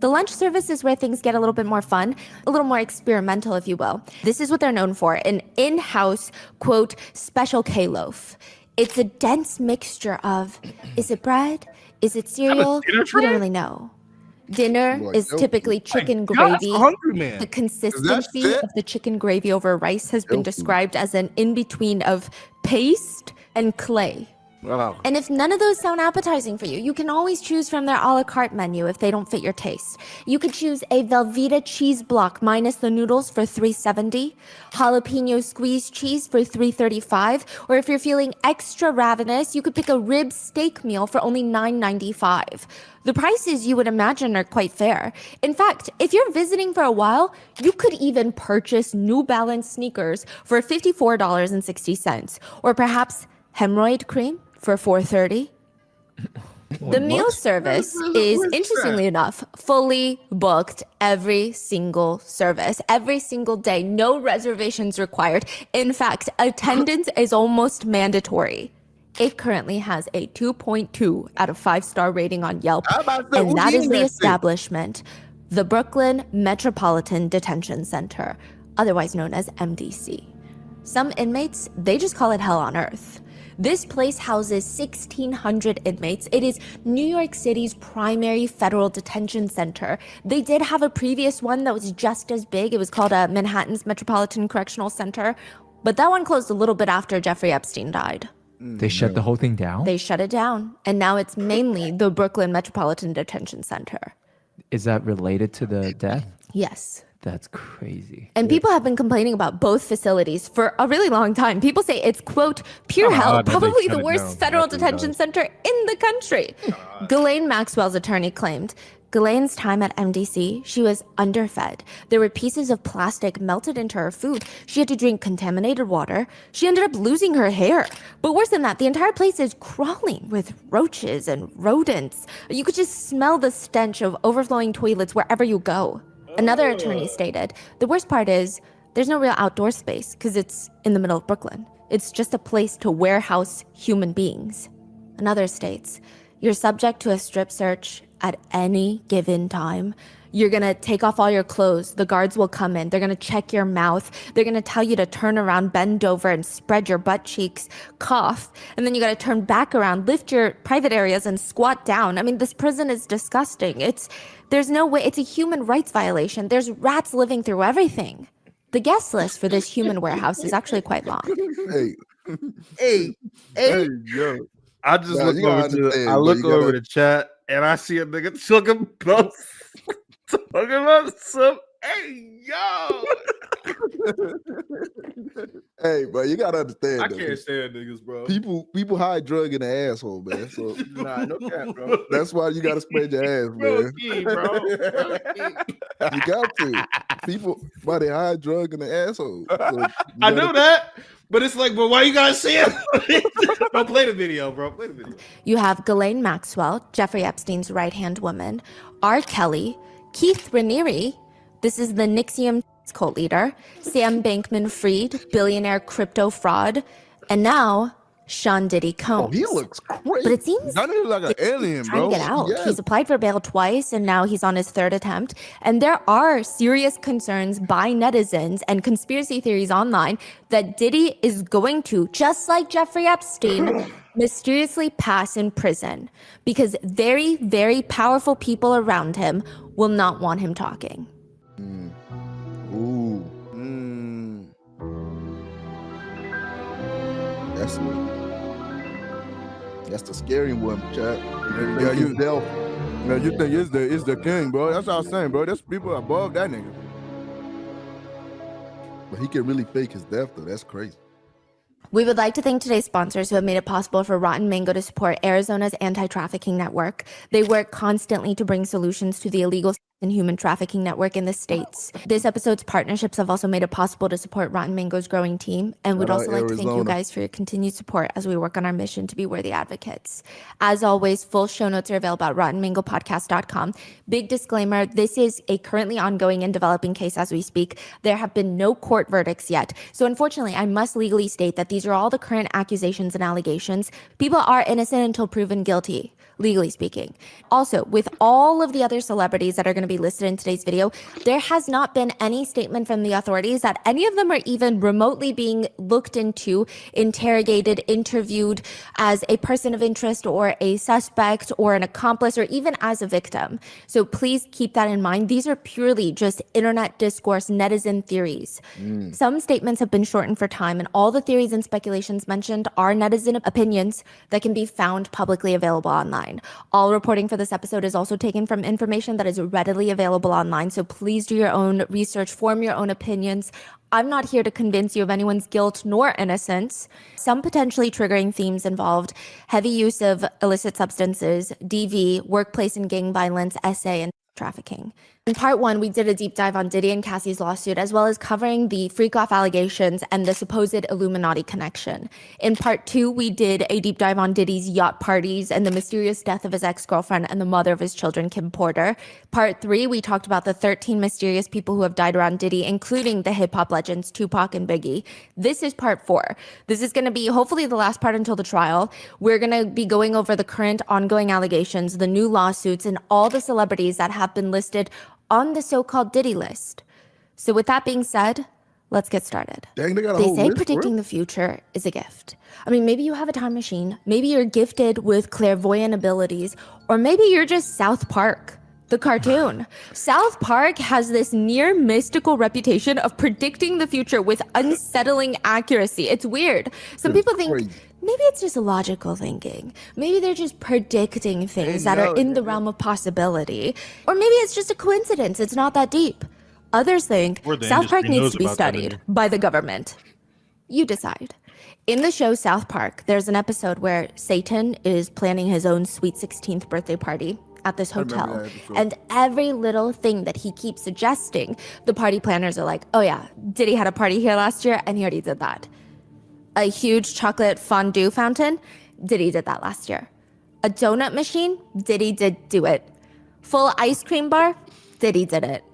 The lunch service is where things get a little bit more fun, a little more experimental, if you will. This is what they're known for, an in-house, quote, special K-loaf. It's a dense mixture of, is it bread? Is it cereal? dinner We tray? don't really know. Dinner Like, is nope. typically chicken God, that's gravy. a hungry man. The consistency it? of the chicken gravy over rice has been Healthy. described as an in-between of paste and clay. Wow. And if none of those sound appetizing for you, you can always choose from their a la carte menu if they don't fit your taste. You could choose a Velveeta cheese block minus the noodles for $3.70, jalapeno squeeze cheese for $3.35, or if you're feeling extra ravenous, you could pick a rib steak meal for only $9.95. The prices you would imagine are quite fair. In fact, if you're visiting for a while, you could even purchase New Balance sneakers for $54.60, or perhaps hemorrhoid cream for $4.30. The meal service is, interestingly enough, fully booked every single service, every single day, no reservations required. In fact, attendance is almost mandatory. It currently has a 2.2 out of 5-star rating on Yelp, How about that? and Who's that is eating the that shit? establishment, the Brooklyn Metropolitan Detention Center, otherwise known as MDC. Some inmates, they just call it hell on earth. This place houses 1,600 inmates. It is New York City's primary federal detention center. They did have a previous one that was just as big. It was called Manhattan's Metropolitan Correctional Center, but that one closed a little bit after Jeffrey Epstein died. They shut the whole thing down? They shut it down, and now it's mainly the Brooklyn Metropolitan Detention Center. Is that related to the death? Yes. That's crazy. And people have been complaining about both facilities for a really long time. People say it's, quote, pure hell, that they probably shut the it worst down federal after he detention died. center in the country. Ghislaine Maxwell's attorney claimed Ghislaine's time at MDC, she was underfed. There were pieces of plastic melted into her food. She had to drink contaminated water. She ended up losing her hair. But worse than that, the entire place is crawling with roaches and rodents. You could just smell the stench of overflowing toilets wherever you go. Another attorney stated, the worst part is there's no real outdoor space because it's in the middle of Brooklyn. It's just a place to warehouse human beings. Another states, you're subject to a strip search at any given time. You're gonna take off all your clothes. The guards will come in. They're gonna check your mouth. They're gonna tell you to turn around, bend over, and spread your butt cheeks, cough. And then you gotta turn back around, lift your private areas, and squat down. I mean, this prison is disgusting. There's no way. It's a human rights violation. There's rats living through everything. The guest list for this human warehouse is actually quite long. Hey, Hey, yo. I just Nah, look you gotta over to understand, I bro, look you gotta- over the chat and I see a nigga talking about some. Hey yo, hey, bro, you gotta understand. I though, can't stand niggas, bro. People hide drug in the asshole, man. So Nah, no cap, bro. that's why you gotta spread your ass, Real man. key, bro. Real key. You got to. People, why they hide drug in the asshole? So you I gotta- know that, but it's like, but why you guys say it? Don't play the video, bro. Play the video. You have Ghislaine Maxwell, Jeffrey Epstein's right-hand woman, R. Kelly, Keith Raniere, this is the NXIVM cult leader, Sam Bankman-Fried, billionaire crypto fraud, and now Sean Diddy Oh, Combs. he looks crazy. But it seems That nigga like an alien, trying bro. to get out. Yes. He's applied for bail twice, and now he's on his 3rd attempt. And there are serious concerns by netizens and conspiracy theories online that Diddy is going to, just like Jeffrey Epstein, mysteriously pass in prison because very, very powerful people around him will not want him talking. Ooh, Mm. that's the scary one, chat. Yeah, you Man, you think it's the king, bro? That's what I was saying, bro. There's people above that nigga. But he can really fake his death though. That's crazy. We would like to thank today's sponsors who have made it possible for Rotten Mango to support Arizona's anti-trafficking network. They work constantly to bring solutions to the illegal and human trafficking network in the States. This episode's partnerships have also made it possible to support Rotten Mango's growing team, and we'd Shout out also like to thank you Arizona. guys for your continued support as we work on our mission to be worthy advocates. As always, full show notes are available at rottenmangopodcast.com. Big disclaimer, this is a currently ongoing and developing case as we speak. There have been no court verdicts yet. So unfortunately, I must legally state that these are all the current accusations and allegations. People are innocent until proven guilty, legally speaking. Also, with all of the other celebrities that are going to be listed in today's video, there has not been any statement from the authorities that any of them are even remotely being looked into, interrogated, interviewed as a person of interest or a suspect or an accomplice or even as a victim. So please keep that in mind. These are purely just internet discourse, netizen theories. Some statements have been shortened for time, and all the theories and speculations mentioned are netizen opinions that can be found publicly available online. All reporting for this episode is also taken from information that is readily available online, so please do your own research, form your own opinions. I'm not here to convince you of anyone's guilt nor innocence. Some potentially triggering themes involved heavy use of illicit substances, DV, workplace and gang violence, SA, and trafficking. In part one, we did a deep dive on Diddy and Cassie's lawsuit, as well as covering the freak-off allegations and the supposed Illuminati connection. In part two, we did a deep dive on Diddy's yacht parties and the mysterious death of his ex-girlfriend and the mother of his children, Kim Porter. Part three, we talked about the 13 mysterious people who have died around Diddy, including the hip-hop legends Tupac and Biggie. This is part four. This is going to be hopefully the last part until the trial. We're going to be going over the current ongoing allegations, the new lawsuits, and all the celebrities that have been listed on the so-called Diddy list. So with that being said, let's get started. Dang, they got a They whole say list, bro. predicting the future is a gift. I mean, maybe you have a time machine, maybe you're gifted with clairvoyant abilities, or maybe you're just South Park, the cartoon. South Park has this near mystical reputation of predicting the future with unsettling accuracy. It's weird. Some people think crazy. maybe it's just logical thinking. Maybe they're just predicting things that are in the realm of possibility. Or maybe it's just a coincidence. It's not that deep. Others think Or the South Park industry needs knows to be about that, studied maybe. by the government. You decide. In the show South Park, there's an episode where Satan is planning his own sweet 16th birthday party at this remember hotel. that episode. And every little thing that he keeps suggesting, the party planners are like, oh yeah, Diddy had a party here last year and he already did that. A huge chocolate fondue fountain, Diddy did that last year. A donut machine, Diddy did do it. Full ice cream bar, Diddy did it.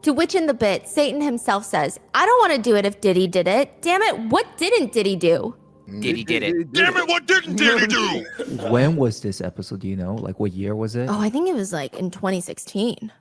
To which in the bit, Satan himself says, I don't want to do it if Diddy did it. Damn it, what didn't Diddy do? Diddy did it. Damn it, what didn't Diddy do? When was this episode? Do you know? Like, what year was it? Oh, I think it was like in 2016.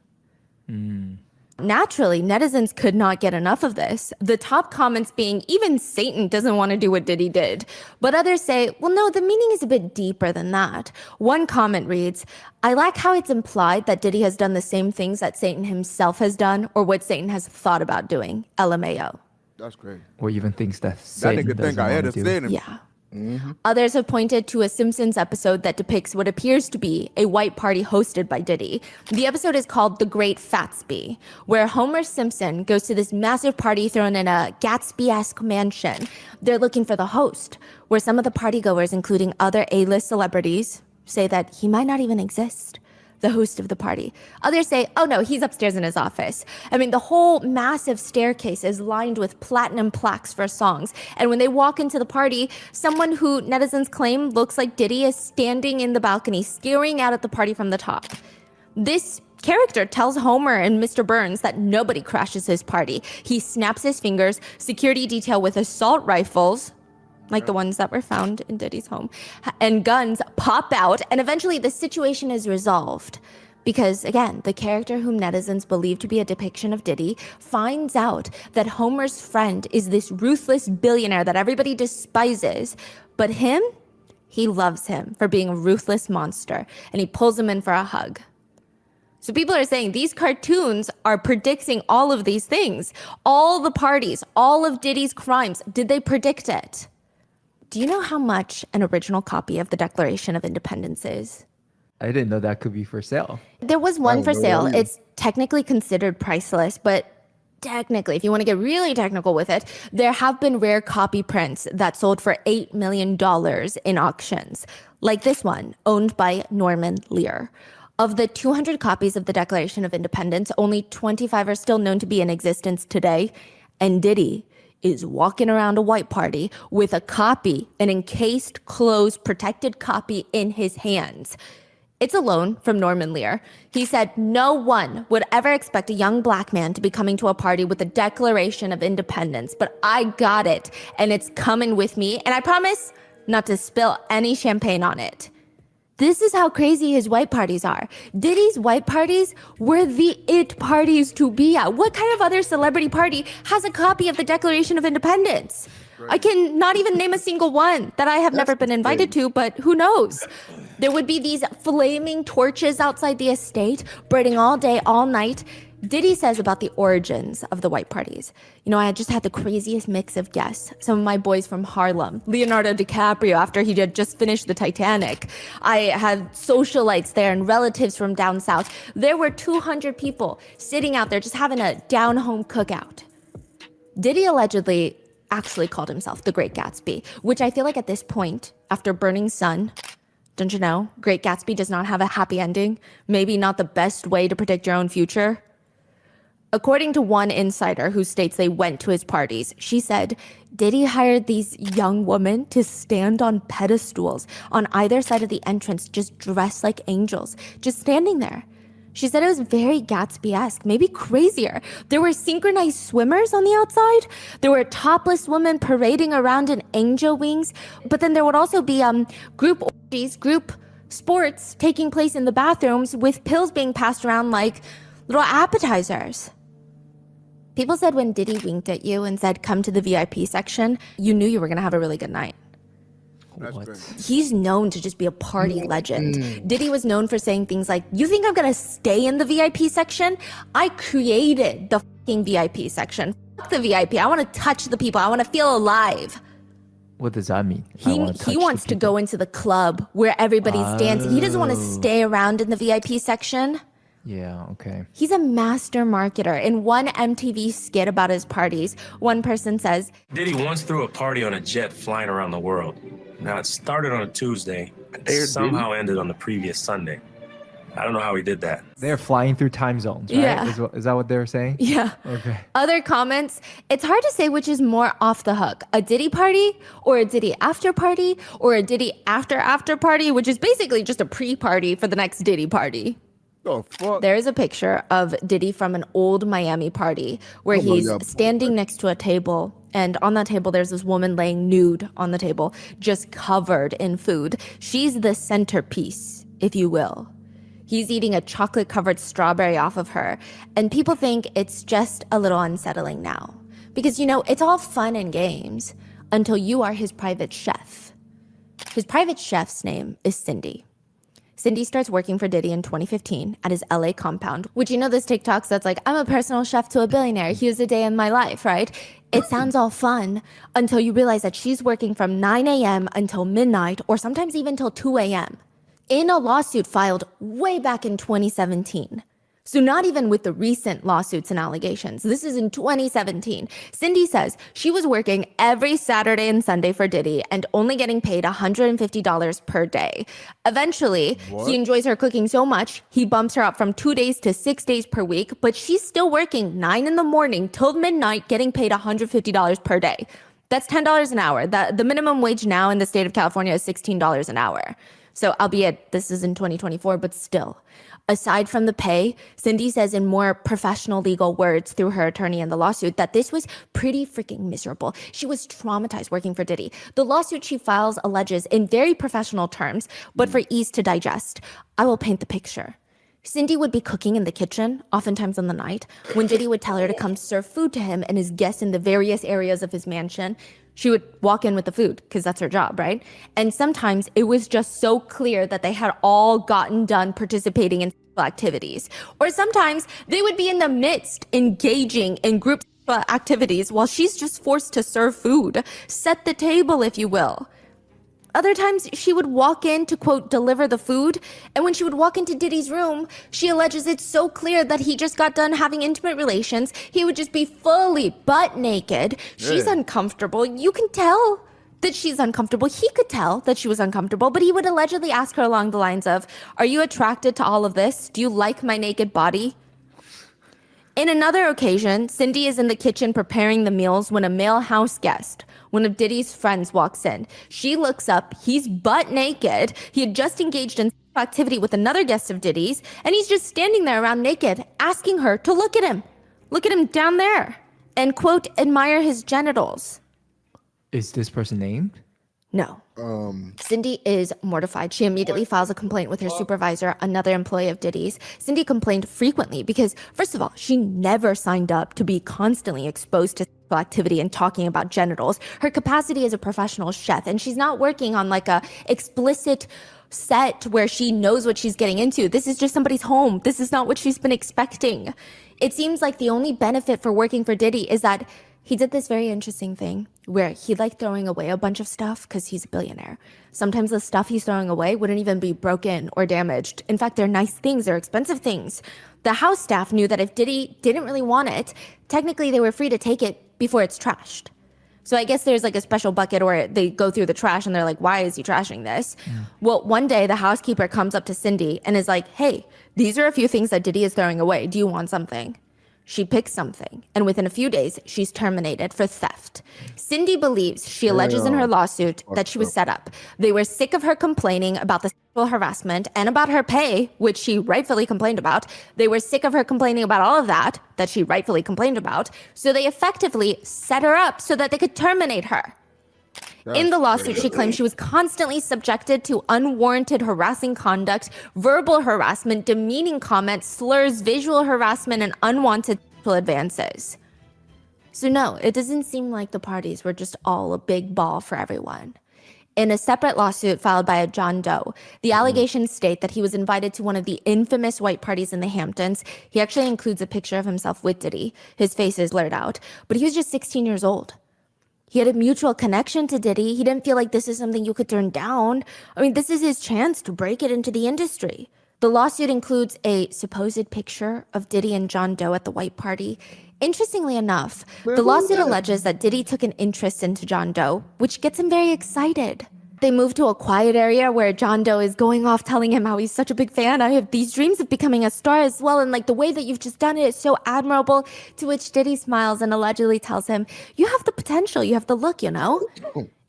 Naturally, netizens could not get enough of this. The top comments being, even Satan doesn't want to do what Diddy did. But others say, well, no, the meaning is a bit deeper than that. One comment reads, I like how it's implied that Diddy has done the same things that Satan himself has done or what Satan has thought about doing. LMAO. That's crazy. Or even things that That Satan nigga think doesn't I had wanna a do. sin. Yeah. Others have pointed to a Simpsons episode that depicts what appears to be a white party hosted by Diddy. The episode is called The Great Fatsby, where Homer Simpson goes to this massive party thrown in a Gatsby-esque mansion. They're looking for the host, where some of the partygoers, including other A-list celebrities, say that he might not even exist. The host of the party. Others say, oh no, he's upstairs in his office. I mean, the whole massive staircase is lined with platinum plaques for songs. And when they walk into the party, someone who netizens claim looks like Diddy is standing in the balcony, staring out at the party from the top. This character tells Homer and Mr. Burns that nobody crashes his party. He snaps his fingers, security detail with assault rifles, like the ones that were found in Diddy's home, and guns pop out, and eventually the situation is resolved. Because, again, the character whom netizens believe to be a depiction of Diddy finds out that Homer's friend is this ruthless billionaire that everybody despises, but him, he loves him for being a ruthless monster, and he pulls him in for a hug. So people are saying these cartoons are predicting all of these things. All the parties, all of Diddy's crimes, did they predict it? Do you know how much an original copy of the Declaration of Independence is? I didn't know that could be for sale. There was one don't for know sale. that either. It's technically considered priceless, but technically, if you want to get really technical with it, there have been rare copy prints that sold for $8 million in auctions, like this one, owned by Norman Lear. Of the 200 copies of the Declaration of Independence, only 25 are still known to be in existence today, and Diddy is walking around a white party with a copy, an encased, closed, protected copy in his hands. It's a loan from Norman Lear. He said no one would ever expect a young black man to be coming to a party with the Declaration of Independence, but I got it, and it's coming with me, and I promise not to spill any champagne on it. This is how crazy his white parties are. Diddy's white parties were the it parties to be at. What kind of other celebrity party has a copy of the Declaration of Independence? I can not even name a single one that I have never been invited to, but who knows? There would be these flaming torches outside the estate, burning all day, all night. Diddy says about the origins of the white parties. You know, I had just had the craziest mix of guests. Some of my boys from Harlem, Leonardo DiCaprio after he had just finished the Titanic. I had socialites there and relatives from down south. There were 200 people sitting out there just having a down-home cookout. Diddy allegedly actually called himself the Great Gatsby, which I feel like at this point, after Burning Sun, don't you know, Great Gatsby does not have a happy ending. Maybe not the best way to predict your own future. According to one insider who states they went to his parties, she said, Diddy hired these young women to stand on pedestals on either side of the entrance, just dressed like angels, just standing there. She said it was very Gatsby-esque, maybe crazier. There were synchronized swimmers on the outside. There were topless women parading around in angel wings. But then there would also be group orgies, group sports taking place in the bathrooms with pills being passed around like little appetizers. People said when Diddy winked at you and said, come to the VIP section, you knew you were going to have a really good night. What? He's known to just be a party legend. Diddy was known for saying things like, you think I'm going to stay in the VIP section? I created the fucking VIP section. Fuck the VIP. I want to touch the people. I want to feel alive. What does that mean? He wants to go into the club where everybody's dancing. He doesn't want to stay around in the VIP section. Yeah, okay. He's a master marketer. In one MTV skit about his parties, one person says, Diddy once threw a party on a jet flying around the world. Now, it started on a Tuesday and somehow ended on the previous Sunday. I don't know how he did that. They're flying through time zones, right? Yeah. Is that what they're saying? Yeah. Okay. Other comments, it's hard to say which is more off the hook. A Diddy party or a Diddy after party or a Diddy after party, which is basically just a pre-party for the next Diddy party. Oh, fuck. There is a picture of Diddy from an old Miami party where he's standing next to a table. And on that table, there's this woman laying nude on the table, just covered in food. She's the centerpiece, if you will. He's eating a chocolate-covered strawberry off of her. And people think it's just a little unsettling now. Because, you know, it's all fun and games until you are his private chef. His private chef's name is Cindy. Cindy starts working for Diddy in 2015 at his LA compound, which, you know, this TikToks that's like, I'm a personal chef to a billionaire. Here's a day in my life, right? It sounds all fun until you realize that she's working from 9 a.m. until midnight or sometimes even till 2 a.m. in a lawsuit filed way back in 2017. So not even with the recent lawsuits and allegations. This is in 2017. Cindy says she was working every Saturday and Sunday for Diddy and only getting paid $150 per day. Eventually, he enjoys her cooking so much, he bumps her up from 2 days to 6 days per week, but she's still working 9 in the morning till midnight, getting paid $150 per day. That's $10 an hour. The minimum wage now in the state of California is $16 an hour. So albeit this is in 2024, but still. Aside from the pay, Cindy says in more professional legal words through her attorney in the lawsuit that this was pretty freaking miserable. She was traumatized working for Diddy. The lawsuit she files alleges in very professional terms, but for ease to digest, I will paint the picture. Cindy would be cooking in the kitchen, oftentimes in the night, when Diddy would tell her to come serve food to him and his guests in the various areas of his mansion. She would walk in with the food because that's her job, right? And sometimes it was just so clear that they had all gotten done participating in sexual activities. Or sometimes they would be in the midst engaging in group activities while she's just forced to serve food, set the table, if you will. Other times, she would walk in to, quote, deliver the food. And when she would walk into Diddy's room, she alleges it's so clear that he just got done having intimate relations. He would just be fully butt naked. She's uncomfortable. You can tell that she's uncomfortable. He could tell that she was uncomfortable, but he would allegedly ask her along the lines of, are you attracted to all of this? Do you like my naked body? In another occasion, Cindy is in the kitchen preparing the meals when a male house guest, one of Diddy's friends, walks in. She looks up. He's butt naked. He had just engaged in sexual activity with another guest of Diddy's, and he's just standing there around naked, asking her to look at him. Look at him down there and, quote, admire his genitals. Is this person named? No. Cindy is mortified. She immediately files a complaint with her supervisor, another employee of Diddy's. Cindy complained frequently because, first of all, she never signed up to be constantly exposed to sexual activity and talking about genitals. Her capacity as a professional chef, and she's not working on like a explicit set where she knows what she's getting into. This is just somebody's home. This is not what she's been expecting. It seems like the only benefit for working for Diddy is that he did this very interesting thing where he liked throwing away a bunch of stuff because he's a billionaire. Sometimes the stuff he's throwing away wouldn't even be broken or damaged. In fact, they're nice things, they're expensive things. The house staff knew that if Diddy didn't really want it, technically they were free to take it before it's trashed. So I guess there's like a special bucket or they go through the trash and they're like, why is he trashing this? Well, one day the housekeeper comes up to Cindy and is like, hey, these are a few things that Diddy is throwing away. Do you want something? She picks something, and within a few days, she's terminated for theft. Cindy believes, she alleges in her lawsuit, that she was set up. They were sick of her complaining about the sexual harassment and about her pay, which she rightfully complained about. They were sick of her complaining about all of that she rightfully complained about. So they effectively set her up so that they could terminate her. In the lawsuit, she claims she was constantly subjected to unwarranted harassing conduct, verbal harassment, demeaning comments, slurs, visual harassment, and unwanted sexual advances. So no, it doesn't seem like the parties were just all a big ball for everyone. In a separate lawsuit filed by a John Doe, the allegations state that he was invited to one of the infamous white parties in the Hamptons. He actually includes a picture of himself with Diddy. His face is blurred out, but he was just 16 years old. He had a mutual connection to Diddy. He didn't feel like this is something you could turn down. I mean, this is his chance to break it into the industry. The lawsuit includes a supposed picture of Diddy and John Doe at the white party. Interestingly enough, the lawsuit alleges that Diddy took an interest into John Doe, which gets him very excited. They move to a quiet area where John Doe is going off telling him how he's such a big fan. I have these dreams of becoming a star as well. And like the way that you've just done it is so admirable. To which Diddy smiles and allegedly tells him, you have the potential. You have the look, you know?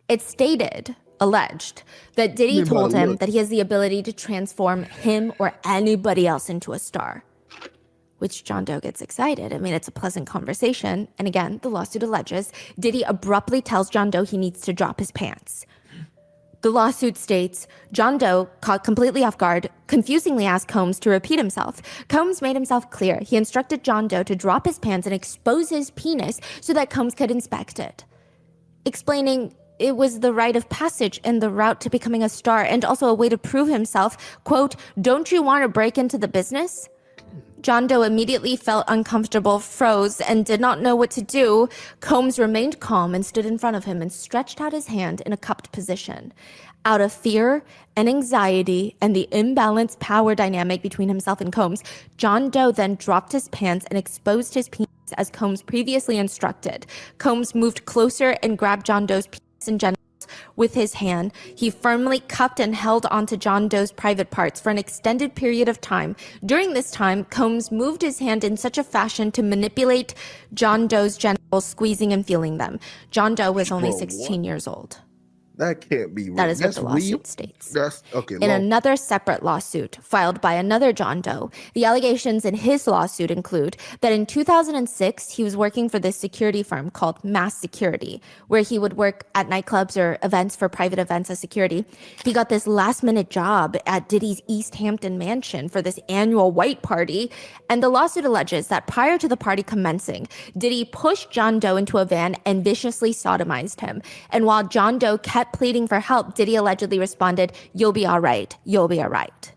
It's stated, alleged, that Diddy told him that he has the ability to transform him or anybody else into a star. Which John Doe gets excited. I mean, it's a pleasant conversation. And again, the lawsuit alleges Diddy abruptly tells John Doe he needs to drop his pants. The lawsuit states, John Doe, caught completely off guard, confusingly asked Combs to repeat himself. Combs made himself clear. He instructed John Doe to drop his pants and expose his penis so that Combs could inspect it, explaining it was the rite of passage and the route to becoming a star and also a way to prove himself. Quote, don't you want to break into the business? John Doe immediately felt uncomfortable, froze, and did not know what to do. Combs remained calm and stood in front of him and stretched out his hand in a cupped position. Out of fear and anxiety and the imbalanced power dynamic between himself and Combs, John Doe then dropped his pants and exposed his penis as Combs previously instructed. Combs moved closer and grabbed John Doe's penis and genitals with his hand. He firmly cupped and held onto John Doe's private parts for an extended period of time. During this time, Combs moved his hand in such a fashion to manipulate John Doe's genitals, squeezing and feeling them. John Doe was only 16 years old. That can't be real. That is That's what the lawsuit real? states. That's okay. In another separate lawsuit filed by another John Doe, the allegations in his lawsuit include that in 2006, he was working for this security firm called Mass Security, where he would work at nightclubs or events for private events as security. He got this last-minute job at Diddy's East Hampton mansion for this annual white party, and the lawsuit alleges that prior to the party commencing, Diddy pushed John Doe into a van and viciously sodomized him. And while John Doe kept pleading for help, Diddy allegedly responded, "You'll be all right. You'll be all right."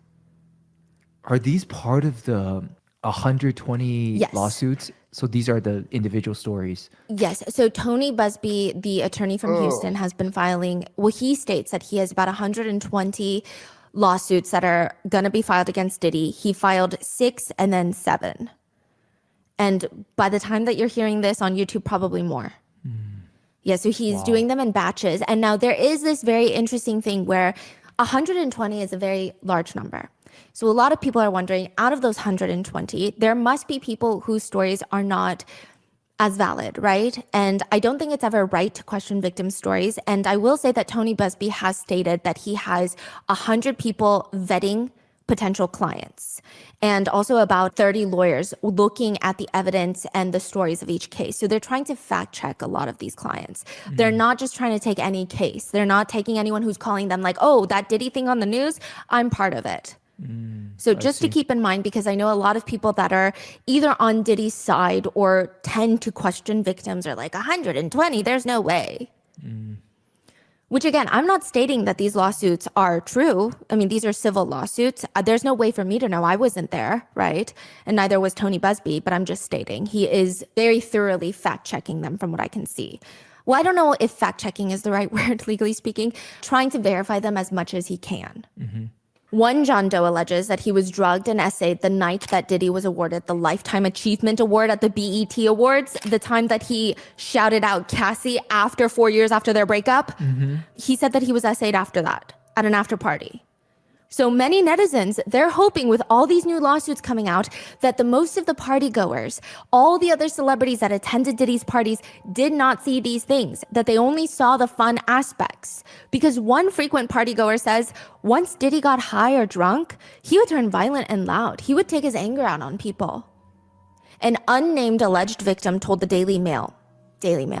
Are these part of the 120 Yes. lawsuits. So these are the individual stories. Yes. So Tony Busby, the attorney from Houston, has been filing, well, he states that he has about 120 lawsuits that are going to be filed against Diddy. He filed 6 and then 7. And by the time that you're hearing this on YouTube, probably more. Yeah, so he's doing them in batches. And now there is this very interesting thing where 120 is a very large number. So a lot of people are wondering, out of those 120, there must be people whose stories are not as valid, right? And I don't think it's ever right to question victim stories. And I will say that Tony Busby has stated that he has 100 people vetting potential clients and also about 30 lawyers looking at the evidence and the stories of each case. So they're trying to fact check a lot of these clients. They're not just trying to take any case. They're not taking anyone who's calling them like, oh, that Diddy thing on the news, I'm part of it. So just to keep in mind, because I know a lot of people that are either on Diddy's side or tend to question victims are like 120, there's no way. Which again, I'm not stating that these lawsuits are true. I mean, these are civil lawsuits. There's no way for me to know. I wasn't there, right? And neither was Tony Busby, but I'm just stating he is very thoroughly fact checking them from what I can see. Well, I don't know if fact checking is the right word, legally speaking, trying to verify them as much as he can. One John Doe alleges that he was drugged and essayed the night that Diddy was awarded the Lifetime Achievement Award at the BET Awards, the time that he shouted out Cassie after 4 years after their breakup. He said that he was essayed after that at an after party. So many netizens, they're hoping with all these new lawsuits coming out that the most of the party goers, all the other celebrities that attended Diddy's parties did not see these things, that they only saw the fun aspects. Because one frequent party goer says, once Diddy got high or drunk, he would turn violent and loud. He would take his anger out on people. An unnamed alleged victim told the Daily Mail,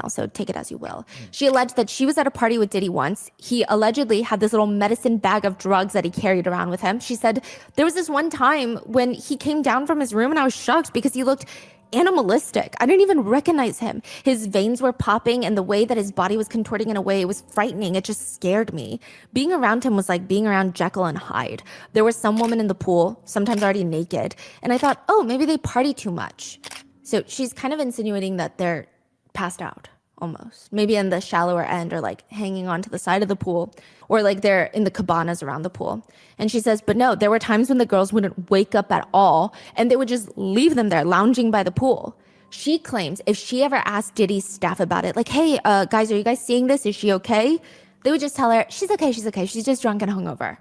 so take it as you will. She alleged that she was at a party with Diddy once. He allegedly had this little medicine bag of drugs that he carried around with him. She said, there was this one time when he came down from his room and I was shocked because he looked animalistic. I didn't even recognize him. His veins were popping and the way that his body was contorting in a way, it was frightening. It just scared me. Being around him was like being around Jekyll and Hyde. There was some woman in the pool, sometimes already naked. And I thought, oh, maybe they party too much. So she's kind of insinuating that they're passed out almost, maybe in the shallower end or like hanging onto the side of the pool or like they're in the cabanas around the pool. And she says, but no, there were times when the girls wouldn't wake up at all and they would just leave them there lounging by the pool. She claims if she ever asked Diddy's staff about it, like, hey, guys, are you guys seeing this? Is she okay? They would just tell her, she's okay. She's just drunk and hungover.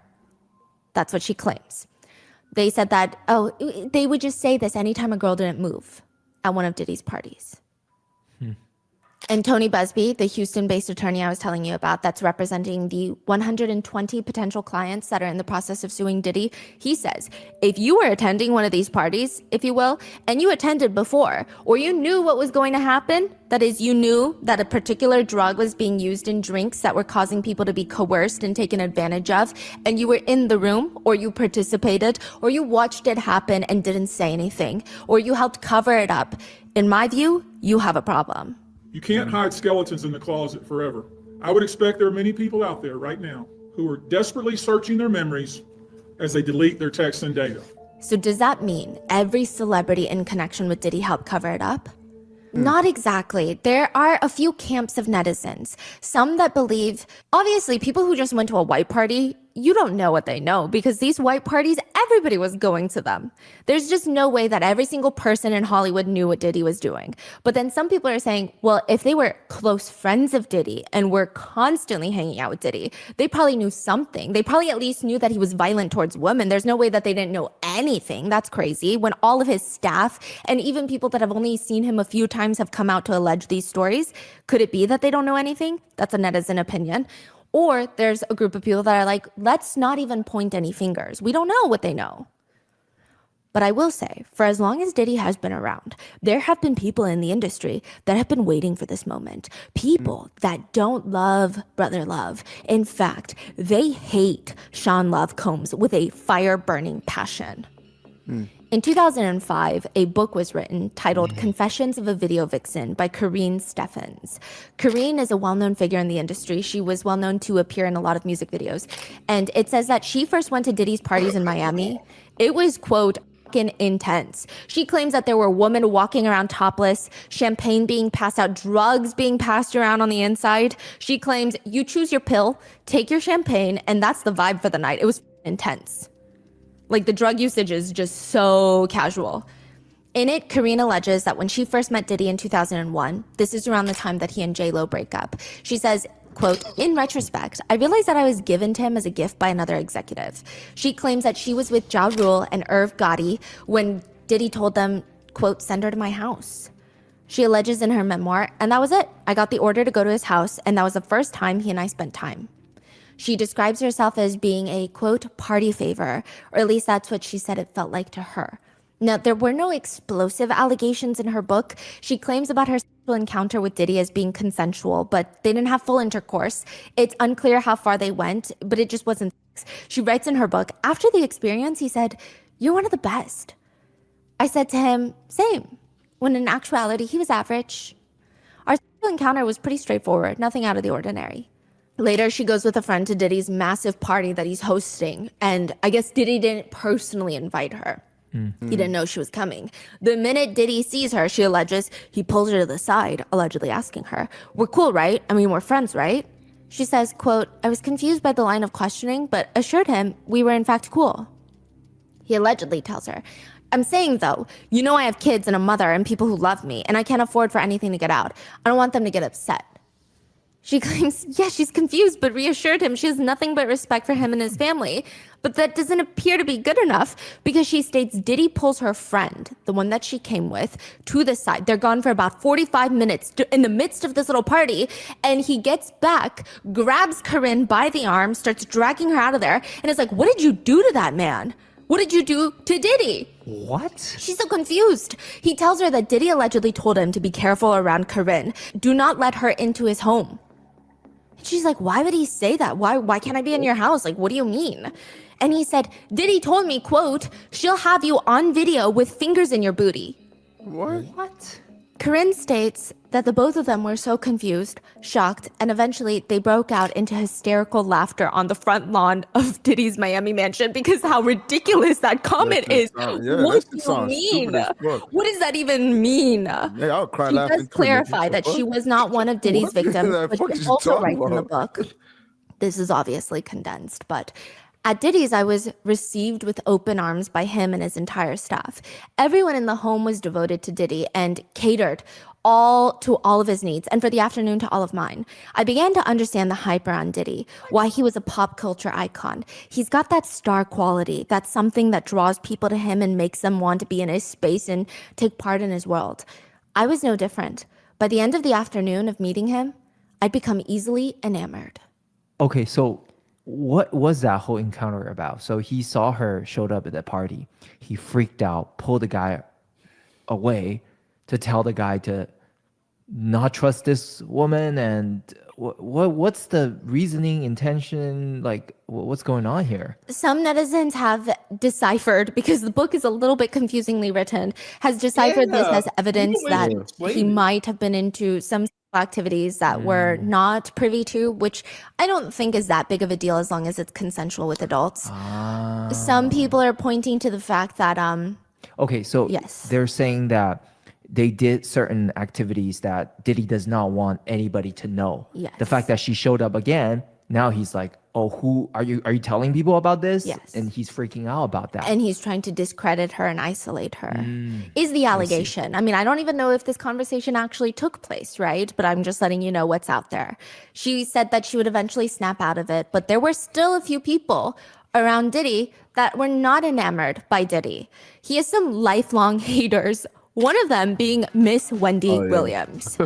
That's what she claims. They said that, they would just say this anytime a girl didn't move at one of Diddy's parties. And Tony Busby, the Houston-based attorney I was telling you about that's representing the 120 potential clients that are in the process of suing Diddy, he says, if you were attending one of these parties, if you will, and you attended before, or you knew what was going to happen, that is, you knew that a particular drug was being used in drinks that were causing people to be coerced and taken advantage of, and you were in the room, or you participated, or you watched it happen and didn't say anything, or you helped cover it up, in my view, you have a problem. You can't hide skeletons in the closet forever. I would expect there are many people out there right now who are desperately searching their memories as they delete their texts and data. So does that mean every celebrity in connection with Diddy helped cover it up? Not exactly. There are a few camps of netizens. Some that believe, obviously, people who just went to a white party, you don't know what they know because these white parties, everybody was going to them. There's just no way that every single person in Hollywood knew what Diddy was doing. But then some people are saying, well, if they were close friends of Diddy and were constantly hanging out with Diddy, they probably knew something. They probably at least knew that he was violent towards women. There's no way that they didn't know anything. That's crazy. When all of his staff and even people that have only seen him a few times have come out to allege these stories, could it be that they don't know anything? That's a netizen opinion. Or there's a group of people that are like, let's not even point any fingers. We don't know what they know. But I will say, for as long as Diddy has been around, there have been people in the industry that have been waiting for this moment. People that don't love Brother Love. In fact, they hate Sean Love Combs with a fire-burning passion. In 2005, a book was written titled Confessions of a Video Vixen by Kareen Steffens. Kareen is a well-known figure in the industry. She was well-known to appear in a lot of music videos. And it says that she first went to Diddy's parties in Miami. It was, quote, fucking intense. She claims that there were women walking around topless, champagne being passed out, drugs being passed around on the inside. She claims you choose your pill, take your champagne, and that's the vibe for the night. It was intense. Like, the drug usage is just so casual. In it, Kareen alleges that when she first met Diddy in 2001, this is around the time that he and J-Lo break up. She says, quote, in retrospect, I realized that I was given to him as a gift by another executive. She claims that she was with Ja Rule and Irv Gotti when Diddy told them, quote, send her to my house. She alleges in her memoir, and that was it. I got the order to go to his house, and that was the first time he and I spent time. She describes herself as being a, quote, party favor, or at least that's what she said it felt like to her. Now, there were no explosive allegations in her book. She claims about her sexual encounter with Diddy as being consensual, but they didn't have full intercourse. It's unclear how far they went, but it just wasn't sex. She writes in her book, after the experience, he said, you're one of the best. I said to him, same, when in actuality, he was average. Our sexual encounter was pretty straightforward, nothing out of the ordinary. Later, she goes with a friend to Diddy's massive party that he's hosting, and I guess Diddy didn't personally invite her. He didn't know she was coming. The minute Diddy sees her, she alleges, he pulls her to the side, allegedly asking her, we're cool, right? I mean, we're friends, right? She says, quote, I was confused by the line of questioning, but assured him we were in fact cool. He allegedly tells her, I'm saying though, you know I have kids and a mother and people who love me, and I can't afford for anything to get out. I don't want them to get upset. She claims, yeah, she's confused, but reassured him she has nothing but respect for him and his family. But that doesn't appear to be good enough because she states Diddy pulls her friend, the one that she came with, to the side. They're gone for about 45 minutes in the midst of this little party. And he gets back, grabs Corinne by the arm, starts dragging her out of there, and is like, what did you do to that man? What did you do to Diddy? What? She's so confused. He tells her that Diddy allegedly told him to be careful around Corinne. Do not let her into his home. She's like, why would he say that? Why can't I be in your house? Like, what do you mean? And he said, Diddy told me, quote, she'll have you on video with fingers in your booty. What? Corinne states that the both of them were so confused, shocked, and eventually they broke out into hysterical laughter on the front lawn of Diddy's Miami mansion because how ridiculous that comment is. What do you mean? What does that even mean? Yeah, I'll cry She laughing does too, clarify nigga. that What? she was not one of Diddy's What? victims, The but fuck she is you also talking writes in the about? book. This is obviously condensed, but at Diddy's, I was received with open arms by him and his entire staff. Everyone in the home was devoted to Diddy and catered to all of his needs, and for the afternoon to all of mine. I began to understand the hype around Diddy, why he was a pop culture icon. He's got that star quality, that's something that draws people to him and makes them want to be in his space and take part in his world. I was no different. By the end of the afternoon of meeting him, I'd become easily enamored. Okay, so what was that whole encounter about? So he saw her, showed up at the party. He freaked out, pulled the guy away to tell the guy to not trust this woman. And what's the reasoning, intention? Like, what's going on here? Some netizens have deciphered, because the book is a little bit confusingly written, has deciphered this as evidence that he might have been into some activities that we're not privy to, which I don't think is that big of a deal as long as it's consensual with adults. Some people are pointing to the fact that okay, so yes, they're saying that they did certain activities that Diddy does not want anybody to know. Yes. The fact that she showed up again, now he's like, oh, who are you telling people about this? Yes. And he's freaking out about that. and he's trying to discredit her and isolate her, is the allegation. I mean, I don't even know if this conversation actually took place, right? But I'm just letting you know what's out there. She said that she would eventually snap out of it, but there were still a few people around Diddy that were not enamored by Diddy. He has some lifelong haters, one of them being Miss Wendy Williams.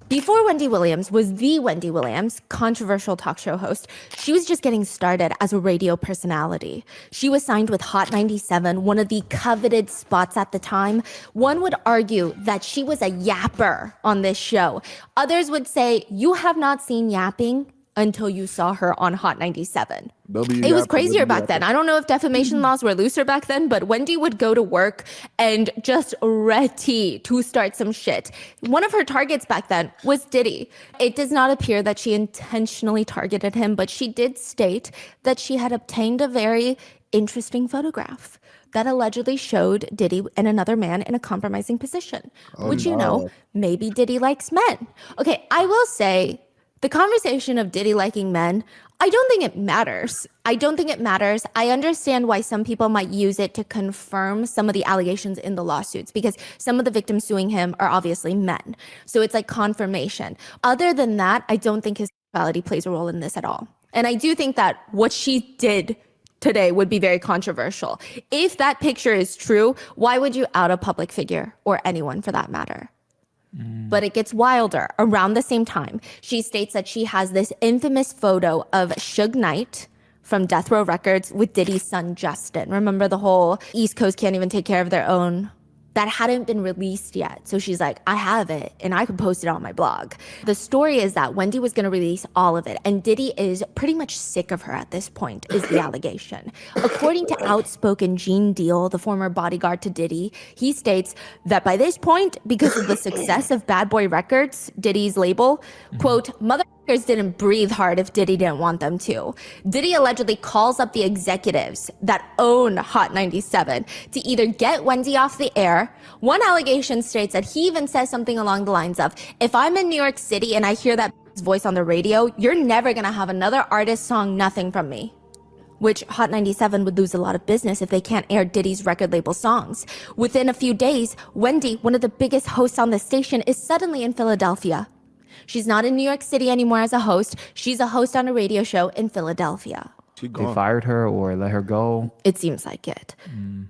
Before Wendy Williams was the Wendy Williams, controversial talk show host, she was just getting started as a radio personality. She was signed with Hot 97, one of the coveted spots at the time. One would argue that she was a yapper on this show. Others would say, you have not seen yapping until you saw her on Hot 97. It was crazier back then. I don't know if defamation laws were looser back then, but Wendy would go to work and just ready to start some shit. One of her targets back then was Diddy. It does not appear that she intentionally targeted him, but she did state that she had obtained a very interesting photograph. that allegedly showed Diddy and another man in a compromising position, which, you know, maybe Diddy likes men. Okay, I will say the conversation of Diddy liking men, I don't think it matters. I don't think it matters. I understand why some people might use it to confirm some of the allegations in the lawsuits, because some of the victims suing him are obviously men. So it's like confirmation. Other than that, I don't think his sexuality plays a role in this at all. And I do think that what she did today would be very controversial. If that picture is true, why would you out a public figure, or anyone for that matter? But it gets wilder. Around the same time, she states that she has this infamous photo of Suge Knight from Death Row Records with Diddy's son, Justin. Remember the whole East Coast can't even take care of their own? That hadn't been released yet. So she's like, I have it and I could post it on my blog. The story is that Wendy was gonna release all of it, and Diddy is pretty much sick of her at this point, is the allegation. According to outspoken Gene Deal, the former bodyguard to Diddy, he states that by this point, because of the success of Bad Boy Records, Diddy's label, quote, motherfuckers didn't breathe hard if Diddy didn't want them to. Diddy allegedly calls up the executives that own Hot 97 to either get Wendy off the air. One allegation states that he even says something along the lines of, if I'm in New York City and I hear that voice on the radio, you're never gonna have another artist song nothing from me. Which Hot 97 would lose a lot of business if they can't air Diddy's record label songs. Within a few days, Wendy, one of the biggest hosts on the station, is suddenly in Philadelphia. She's not in New York City anymore as a host. She's a host on a radio show in Philadelphia. They fired her or let her go? It seems like it.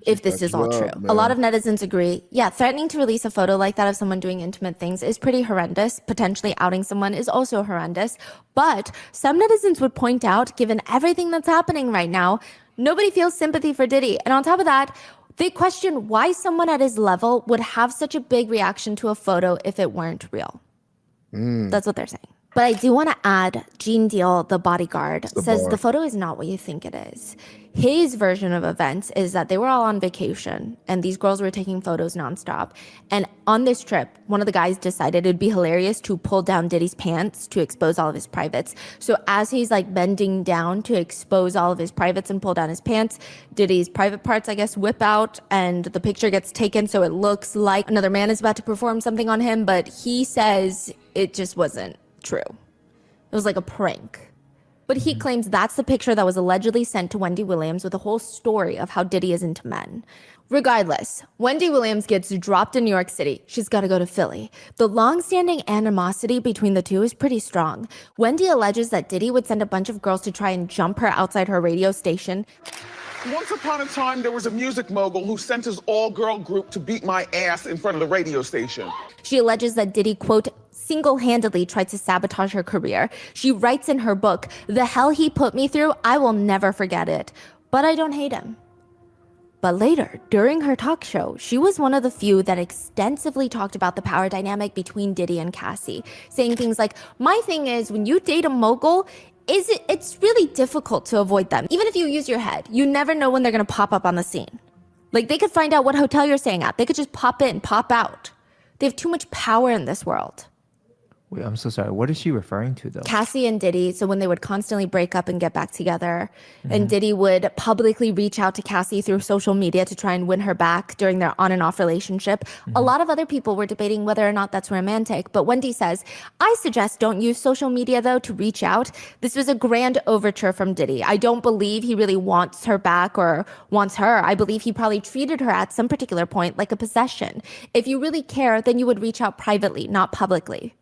If this is all true. A lot of netizens agree. Yeah, threatening to release a photo like that of someone doing intimate things is pretty horrendous. Potentially outing someone is also horrendous. But some netizens would point out, given everything that's happening right now, nobody feels sympathy for Diddy. And on top of that, they question why someone at his level would have such a big reaction to a photo if it weren't real. That's what they're saying. But I do want to add, Gene Deal, the bodyguard, says the photo is not what you think it is. His version of events is that they were all on vacation and these girls were taking photos nonstop. And on this trip, one of the guys decided it'd be hilarious to pull down Diddy's pants to expose all of his privates. So as he's like bending down to expose all of his privates and pull down his pants, Diddy's private parts, I guess, whip out and the picture gets taken so it looks like another man is about to perform something on him. But he says it just wasn't true. It was like a prank. But he claims that's the picture that was allegedly sent to Wendy Williams with a whole story of how Diddy is into men. Regardless, Wendy Williams gets dropped in New York City. She's got to go to Philly. The long-standing animosity between the two is pretty strong. Wendy alleges that Diddy would send a bunch of girls to try and jump her outside her radio station. Once upon a time, there was a music mogul who sent his all-girl group to beat my ass in front of the radio station. She alleges that Diddy, quote, single-handedly tried to sabotage her career. She writes in her book, the hell he put me through, I will never forget it. But I don't hate him. But later, during her talk show, she was one of the few that extensively talked about the power dynamic between Diddy and Cassie, saying things like, my thing is, when you date a mogul, it's really difficult to avoid them. Even if you use your head, you never know when they're gonna pop up on the scene. Like, they could find out what hotel you're staying at. They could just pop in, pop out. They have too much power in this world. Wait, I'm so sorry. What is she referring to, though? Cassie and Diddy, so when they would constantly break up and get back together, and Diddy would publicly reach out to Cassie through social media to try and win her back during their on and off relationship. A lot of other people were debating whether or not that's romantic, but Wendy says, I suggest don't use social media, though, to reach out. This was a grand overture from Diddy. I don't believe he really wants her back or wants her. I believe he probably treated her at some particular point like a possession. If you really care, then you would reach out privately, not publicly.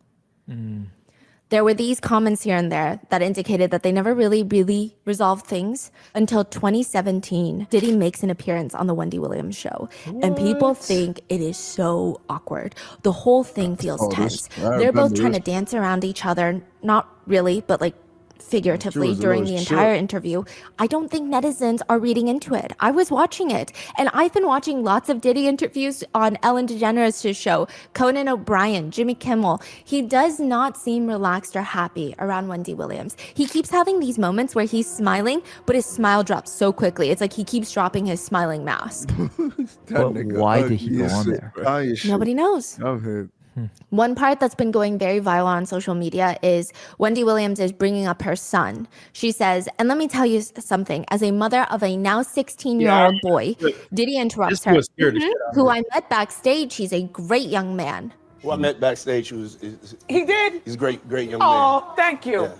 There were these comments here and there that indicated that they never really resolved things until 2017. Diddy makes an appearance on the Wendy Williams show. And people think it is so awkward. The whole thing feels tense. They're both trying to dance around each other. Not really, but like figuratively during the entire interview. I don't think netizens are reading into it. I was watching it, and I've been watching lots of Diddy interviews on Ellen DeGeneres' show, Conan O'Brien, Jimmy Kimmel. He does not seem relaxed or happy around Wendy Williams. He keeps having these moments where he's smiling, but his smile drops so quickly. It's like he keeps dropping his smiling mask. But why did he go on there? Nobody knows. One part that's been going very viral on social media is Wendy Williams is bringing up her son. She says, and let me tell you something, as a mother of a now 16-year-old boy, Diddy interrupts This her, was scared the shit out of who me. I met backstage. He's a great young man. Who I met backstage, He did? he's a great young man. Oh, thank you.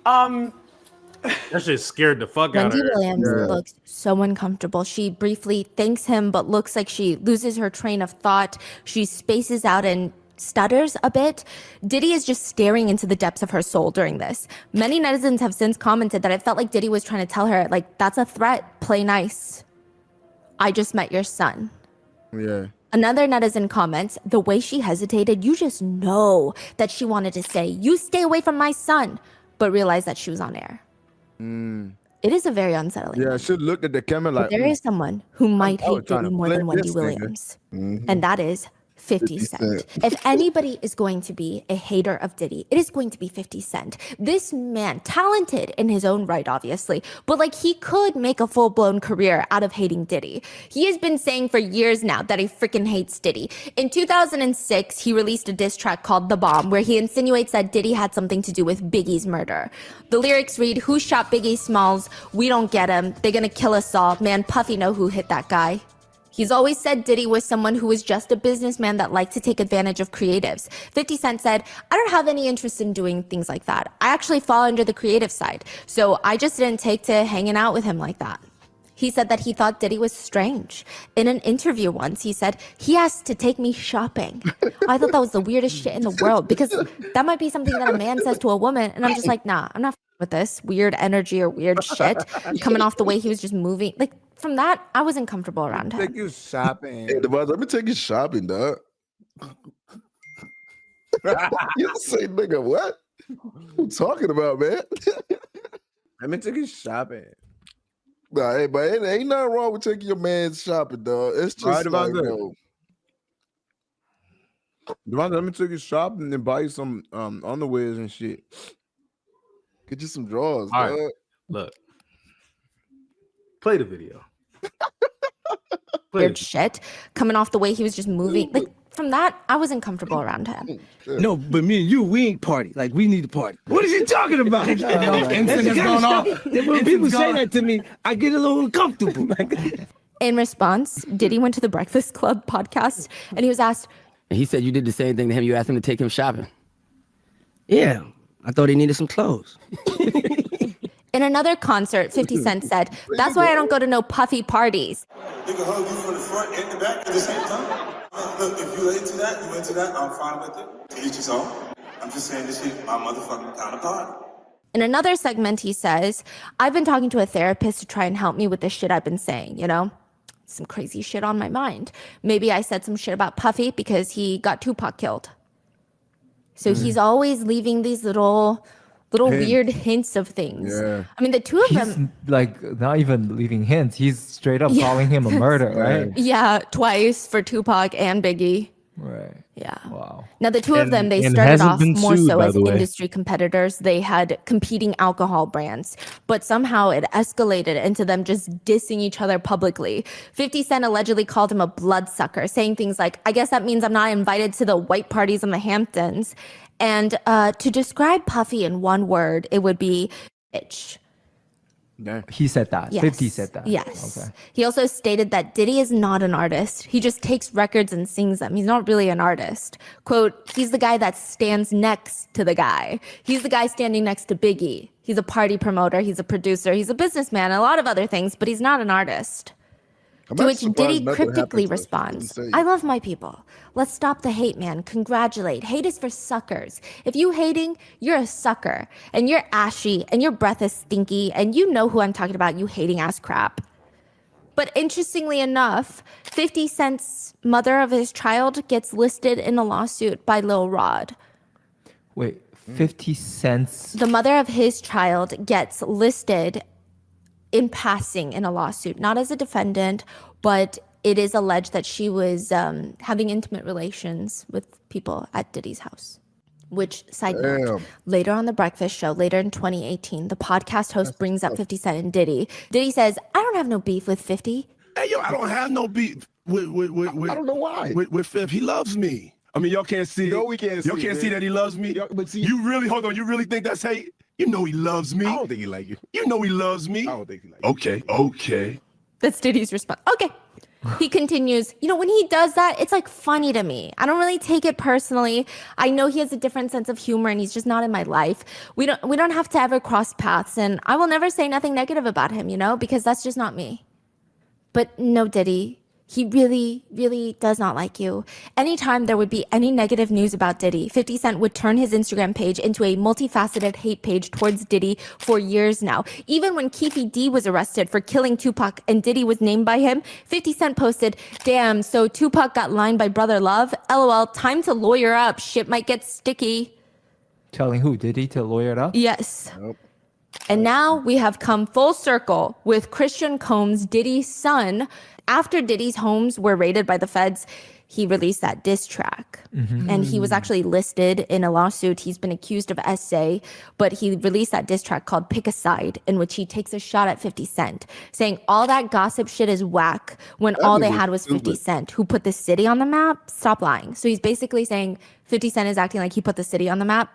That shit scared the fuck out of Wendy her. Williams looks so uncomfortable. She briefly thanks him, but looks like she loses her train of thought. She spaces out and stutters a bit. Diddy is just staring into the depths of her soul during this. Many netizens have since commented that it felt like Diddy was trying to tell her, like, that's a threat, play nice. I just met your son. Yeah. Another netizen comments, the way she hesitated, you just know that she wanted to say, you stay away from my son, but realized that she was on air. It is a very unsettling. Yeah, I should look at the camera But like. there is someone who might I was hate trying Diddy to more than flip Wendy this nigga. Williams. And that is 50 Cent. If anybody is going to be a hater of Diddy, it is going to be 50 Cent. This man, talented in his own right, obviously, but like he could make a full-blown career out of hating Diddy. He has been saying for years now that he freaking hates Diddy. In 2006, he released a diss track called The Bomb, where he insinuates that Diddy had something to do with Biggie's murder. The lyrics read, who shot Biggie Smalls? We don't get him. They're gonna kill us all. Man, Puffy know who hit that guy. He's always said Diddy was someone who was just a businessman that liked to take advantage of creatives. 50 Cent said, I don't have any interest in doing things like that. I actually fall under the creative side. So I just didn't take to hanging out with him like that. He said that he thought Diddy was strange. In an interview once, he said, he has to take me shopping. I thought that was the weirdest shit in the world because that might be something that a man says to a woman. And I'm just like, nah, I'm not with this weird energy or weird shit coming off the way he was just moving. Like from that, I wasn't comfortable around him. Take you shopping. Hey, Devon, let me take you shopping, dog. You say, nigga, what? What you talking about, man? Let me take you shopping. Nah, hey, but ain't nothing wrong with taking your man shopping, dog. It's just Right about like, that. yo, Devonta, let me take you shopping and buy you some underwears and shit. get you some drawers, All dog. right. Look. Play the video. Weird shit coming off the way he was just moving. Like from that, I wasn't comfortable around him. No, but me and you, we ain't party. Like, we need to party. What are you talking about? That's the kind of stuff that when people say that to me, I get a little uncomfortable. In response, Diddy went to the Breakfast Club podcast and he was asked, And he said you did the same thing to him. You asked him to take him shopping. Yeah, I thought he needed some clothes. in another concert, 50 Cent said, that's why I don't go to no puffy parties. They can hug you from the front and the back at the same time. Look, if you're into that, I'm fine with it. To each his own. I'm just saying this shit my motherfucking kind of party. In another segment, he says, I've been talking to a therapist to try and help me with the shit I've been saying, you know? Some crazy shit on my mind. Maybe I said some shit about Puffy because he got Tupac killed. So he's always leaving these little weird hints of things. Yeah. I mean, the two of He's them, like not even leaving hints. He's straight up calling him a murder, right? yeah, twice for Tupac and Biggie. Right. Yeah. Wow. Now, the two of them, they and started hasn't off been more sued, so by as the way. industry competitors. They had competing alcohol brands, but somehow it escalated into them just dissing each other publicly. 50 Cent allegedly called him a bloodsucker, saying things like, I guess that means I'm not invited to the white parties in the Hamptons. And to describe Puffy in one word, it would be bitch. He said that. Yes. 50 said that. Yes. Okay. He also stated that Diddy is not an artist. He just takes records and sings them. He's not really an artist. Quote, he's the guy that stands next to the guy. He's the guy standing next to Biggie. He's a party promoter. He's a producer. He's a businessman, a lot of other things, but he's not an artist. To which Diddy cryptically responds, I love my people. Let's stop the hate, man. Congratulate. Hate is for suckers. If you hating, you're a sucker. And you're ashy, and your breath is stinky, and you know who I'm talking about, you hating ass crap. But interestingly enough, 50 Cent's mother of his child gets listed in a lawsuit by Lil Rod. Wait, 50 cents. The mother of his child gets listed in passing in a lawsuit, not as a defendant, but it is alleged that she was having intimate relations with people at Diddy's house. Which, side note, later on the Breakfast Show, later in 2018, the podcast host brings up 50 Cent and Diddy. Diddy says, I don't have no beef with 50. Hey, yo, I don't have no beef with I don't know why. With 50. He loves me. I mean, y'all can't see. No, we can't see. Y'all can't it, see man. that he loves me. But see, You really hold on. You really think that's hate? You know he loves me. I don't think he like you. You know he loves me. I don't think he like you. Okay. That's Diddy's response. Okay. He continues, when he does that, it's like funny to me. I don't really take it personally. I know he has a different sense of humor and he's just not in my life. We don't have to ever cross paths, and I will never say nothing negative about him, because that's just not me. But no, Diddy, he really, really does not like you. Anytime there would be any negative news about Diddy, 50 Cent would turn his Instagram page into a multifaceted hate page towards Diddy for years now. Even when Keefe D was arrested for killing Tupac and Diddy was named by him, 50 Cent posted, "Damn, so Tupac got lined by Brother Love? LOL, time to lawyer up. Shit might get sticky." Telling who? Diddy to lawyer it up? Yes. Nope. And now we have come full circle with Christian Combs, Diddy's son. After Diddy's homes were raided by the feds, he released that diss track. And he was actually listed in a lawsuit. He's been accused of SA, but he released that diss track called Pick a Side, in which he takes a shot at 50 Cent, saying all that gossip shit is whack when all they had was 50 Cent, who put the city on the map. Stop lying. So he's basically saying 50 Cent is acting like he put the city on the map.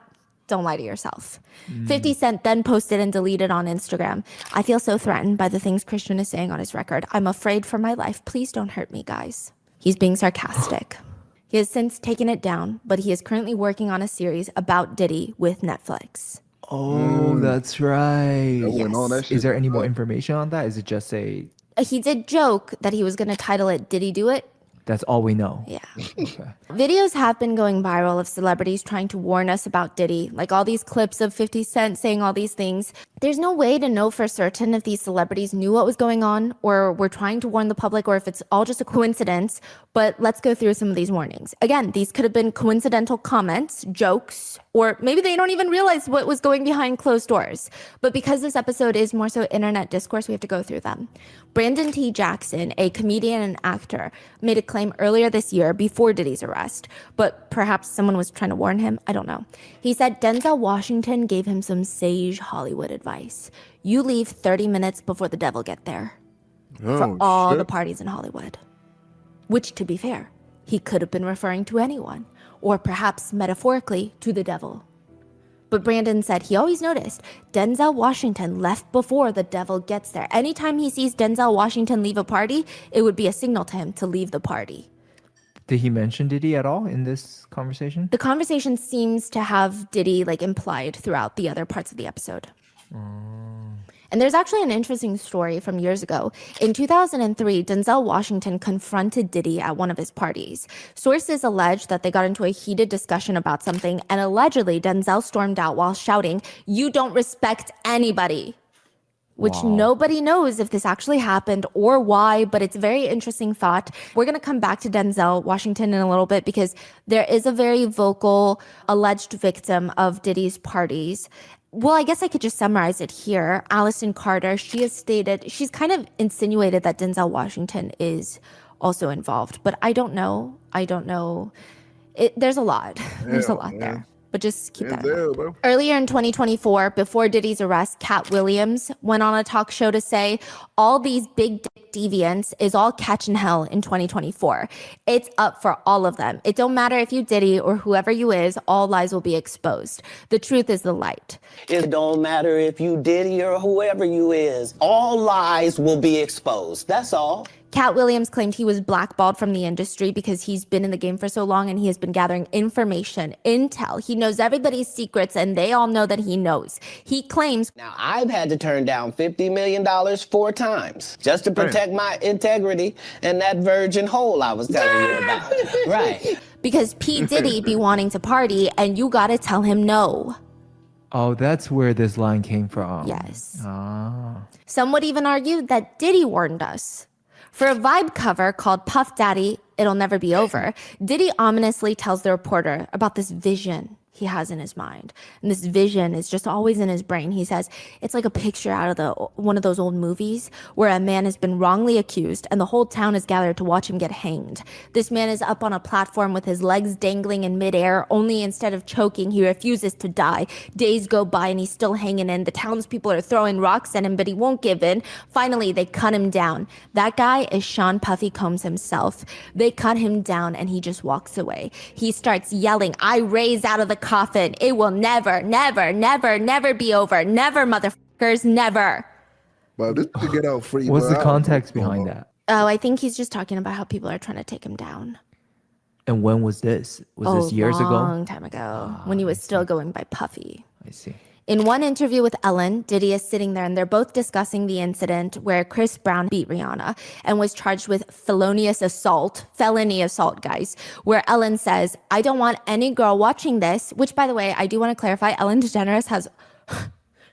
Don't lie to yourself. 50 Cent then posted and deleted on Instagram, "I feel so threatened by the things Christian is saying on his record. I'm afraid for my life. Please don't hurt me, guys." He's being sarcastic. He has since taken it down, but he is currently working on a series about Diddy with Netflix. Oh, that's right. When all that shit Is there any more information on that? Is it just He did joke that he was going to title it Diddy Do It? that's all we know? Yeah. Okay. Videos have been going viral of celebrities trying to warn us about Diddy, like all these clips of 50 Cent saying all these things. There's no way to know for certain if these celebrities knew what was going on or were trying to warn the public or if it's all just a coincidence, but let's go through some of these warnings. Again, these could have been coincidental comments, jokes, or maybe they don't even realize what was going behind closed doors. But because this episode is more so internet discourse, we have to go through them. Brandon T. Jackson, a comedian and actor, made a claim earlier this year before Diddy's arrest, but perhaps someone was trying to warn him. I don't know. He said Denzel Washington gave him some sage Hollywood advice. You leave 30 minutes before the devil get there. For all the parties in Hollywood. Which, to be fair, he could have been referring to anyone, or perhaps metaphorically to the devil. But Brandon said he always noticed Denzel Washington left before the devil gets there. Anytime he sees Denzel Washington leave a party, it would be a signal to him to leave the party. Did he mention Diddy at all in this conversation? The conversation seems to have Diddy implied throughout the other parts of the episode. And there's actually an interesting story from years ago. In 2003, Denzel Washington confronted Diddy at one of his parties. Sources allege that they got into a heated discussion about something, and allegedly Denzel stormed out while shouting, "You don't respect anybody." Which nobody knows if this actually happened or why, but it's a very interesting thought. We're going to come back to Denzel Washington in a little bit because there is a very vocal alleged victim of Diddy's parties. Well, I guess I could just summarize it here. Allison Carter, she has stated, she's kind of insinuated that Denzel Washington is also involved, but I don't know. There's a lot. There's a lot there. But just keep that in mind. Earlier in 2024, before Diddy's arrest, Cat Williams went on a talk show to say all these big dick deviants is all catching hell in 2024. It's up for all of them. It don't matter if you Diddy or whoever you is, all lies will be exposed. The truth is the light. It don't matter if you Diddy or whoever you is, all lies will be exposed. That's all. Cat Williams claimed he was blackballed from the industry because he's been in the game for so long and he has been gathering information, intel. He knows everybody's secrets and they all know that he knows. He claims, now I've had to turn down $50 million 4 times just to protect my integrity and that virgin hole I was telling you about. Right. Because P. Diddy be wanting to party and you gotta tell him no. Oh, that's where this line came from. Yes. Ah. Some would even argue that Diddy warned us. For a Vibe cover called Puff Daddy, It'll Never Be Over, Diddy ominously tells the reporter about this vision he has in his mind. And this vision is just always in his brain. He says it's like a picture out of one of those old movies where a man has been wrongly accused and the whole town is gathered to watch him get hanged. This man is up on a platform with his legs dangling in midair, only instead of choking, he refuses to die. Days go by and he's still hanging in. The townspeople are throwing rocks at him, but he won't give in. Finally, they cut him down. That guy is Sean Puffy Combs himself. They cut him down and he just walks away. He starts yelling, I raise out of the coffin. It will never, never, never, never be over. Never, motherfuckers, never. Well, this could get out free. What's bro. the I don't know context what's going behind on. that? Oh, I think he's just talking about how people are trying to take him down. And when was this? Was this years ago? Long time ago, when he was still going by Puffy. I see. In one interview with Ellen, Diddy is sitting there and they're both discussing the incident where Chris Brown beat Rihanna and was charged with felony assault, guys, where Ellen says, I don't want any girl watching this, which, by the way, I do want to clarify, Ellen DeGeneres has...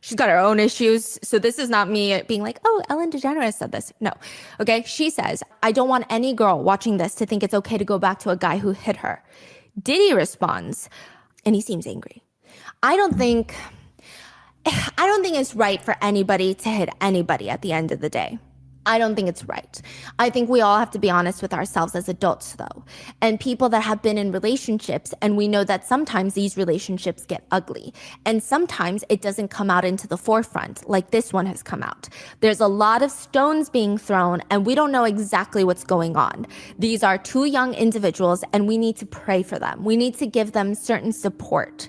She's got her own issues. So this is not me being like, oh, Ellen DeGeneres said this. No. Okay. She says, I don't want any girl watching this to think it's okay to go back to a guy who hit her. Diddy responds, and he seems angry. I don't think it's right for anybody to hit anybody at the end of the day. I don't think it's right. I think we all have to be honest with ourselves as adults, though. And people that have been in relationships, and we know that sometimes these relationships get ugly. And sometimes it doesn't come out into the forefront, like this one has come out. There's a lot of stones being thrown, and we don't know exactly what's going on. These are two young individuals, and we need to pray for them. We need to give them certain support.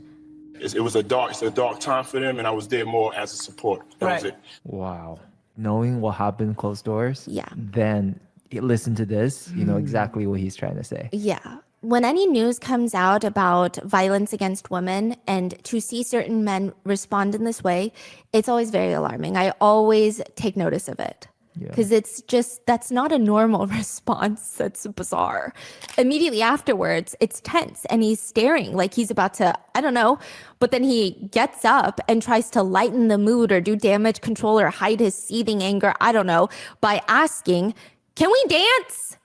It was a dark time for them, and I was there more as a support. That was it. Wow. Knowing what happened closed doors, yeah. Then you listen to this, you know exactly what he's trying to say. Yeah. When any news comes out about violence against women and to see certain men respond in this way, it's always very alarming. I always take notice of it. Because it's just, that's not a normal response. That's bizarre. Immediately afterwards, it's tense and he's staring like he's about to, I don't know, but then he gets up and tries to lighten the mood or do damage control or hide his seething anger, I don't know, by asking, can we dance?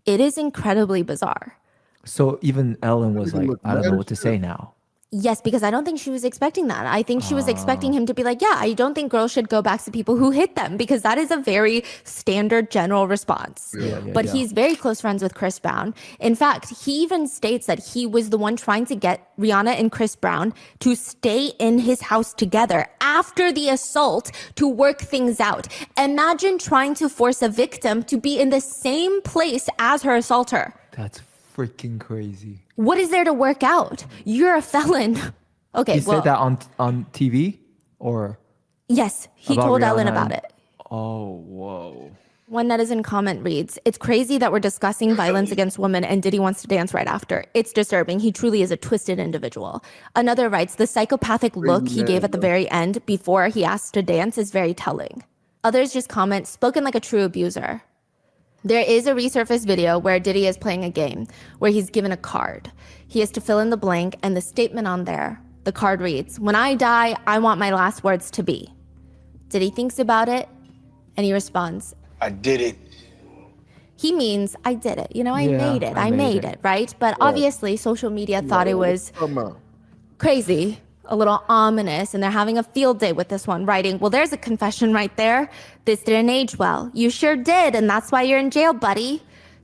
It is incredibly bizarre. So even Ellen was like, I don't know what to say now. Yes, because I don't think she was expecting that. I think she was expecting him to be like, yeah, I don't think girls should go back to people who hit them, because that is a very standard general response. But he's very close friends with Chris Brown. In fact, he even states that he was the one trying to get Rihanna and Chris Brown to stay in his house together after the assault to work things out. Imagine trying to force a victim to be in the same place as her assaulter. That's freaking crazy. What is there to work out? You're a felon. Okay, He said that on TV or? Yes, he told Ellen about it. Oh, whoa. One netizen comment reads, it's crazy that we're discussing violence against women and Diddy wants to dance right after. It's disturbing. He truly is a twisted individual. Another writes, the psychopathic look he gave at the very end before he asked to dance is very telling. Others just comment, spoken like a true abuser. There is a resurfaced video where Diddy is playing a game where he's given a card. He has to fill in the blank, and the statement on there, the card reads, when I die, I want my last words to be. Diddy thinks about it, and he responds, I did it. He means, I did it. You know, I made it. I made it, right? But obviously, social media thought it was crazy, a little ominous, and they're having a field day with this one, writing, well, there's a confession right there. This didn't age well. You sure did, and that's why you're in jail, buddy.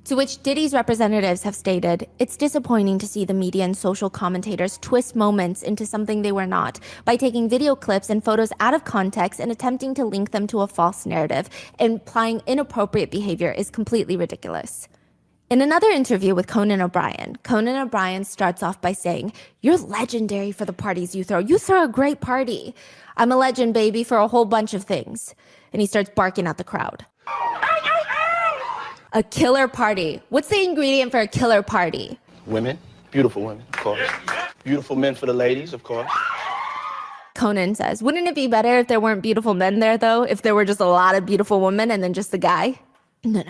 To which Diddy's representatives have stated, it's disappointing to see the media and social commentators twist moments into something they were not by taking video clips and photos out of context and attempting to link them to a false narrative. Implying inappropriate behavior is completely ridiculous. In another interview with Conan O'Brien starts off by saying, you're legendary for the parties you throw. You throw a great party. I'm a legend, baby, for a whole bunch of things. And he starts barking at the crowd. A killer party. What's the ingredient for a killer party? Women, beautiful women, of course. Beautiful men for the ladies, of course. Conan says, wouldn't it be better if there weren't beautiful men there, though? If there were just a lot of beautiful women and then just the guy? No.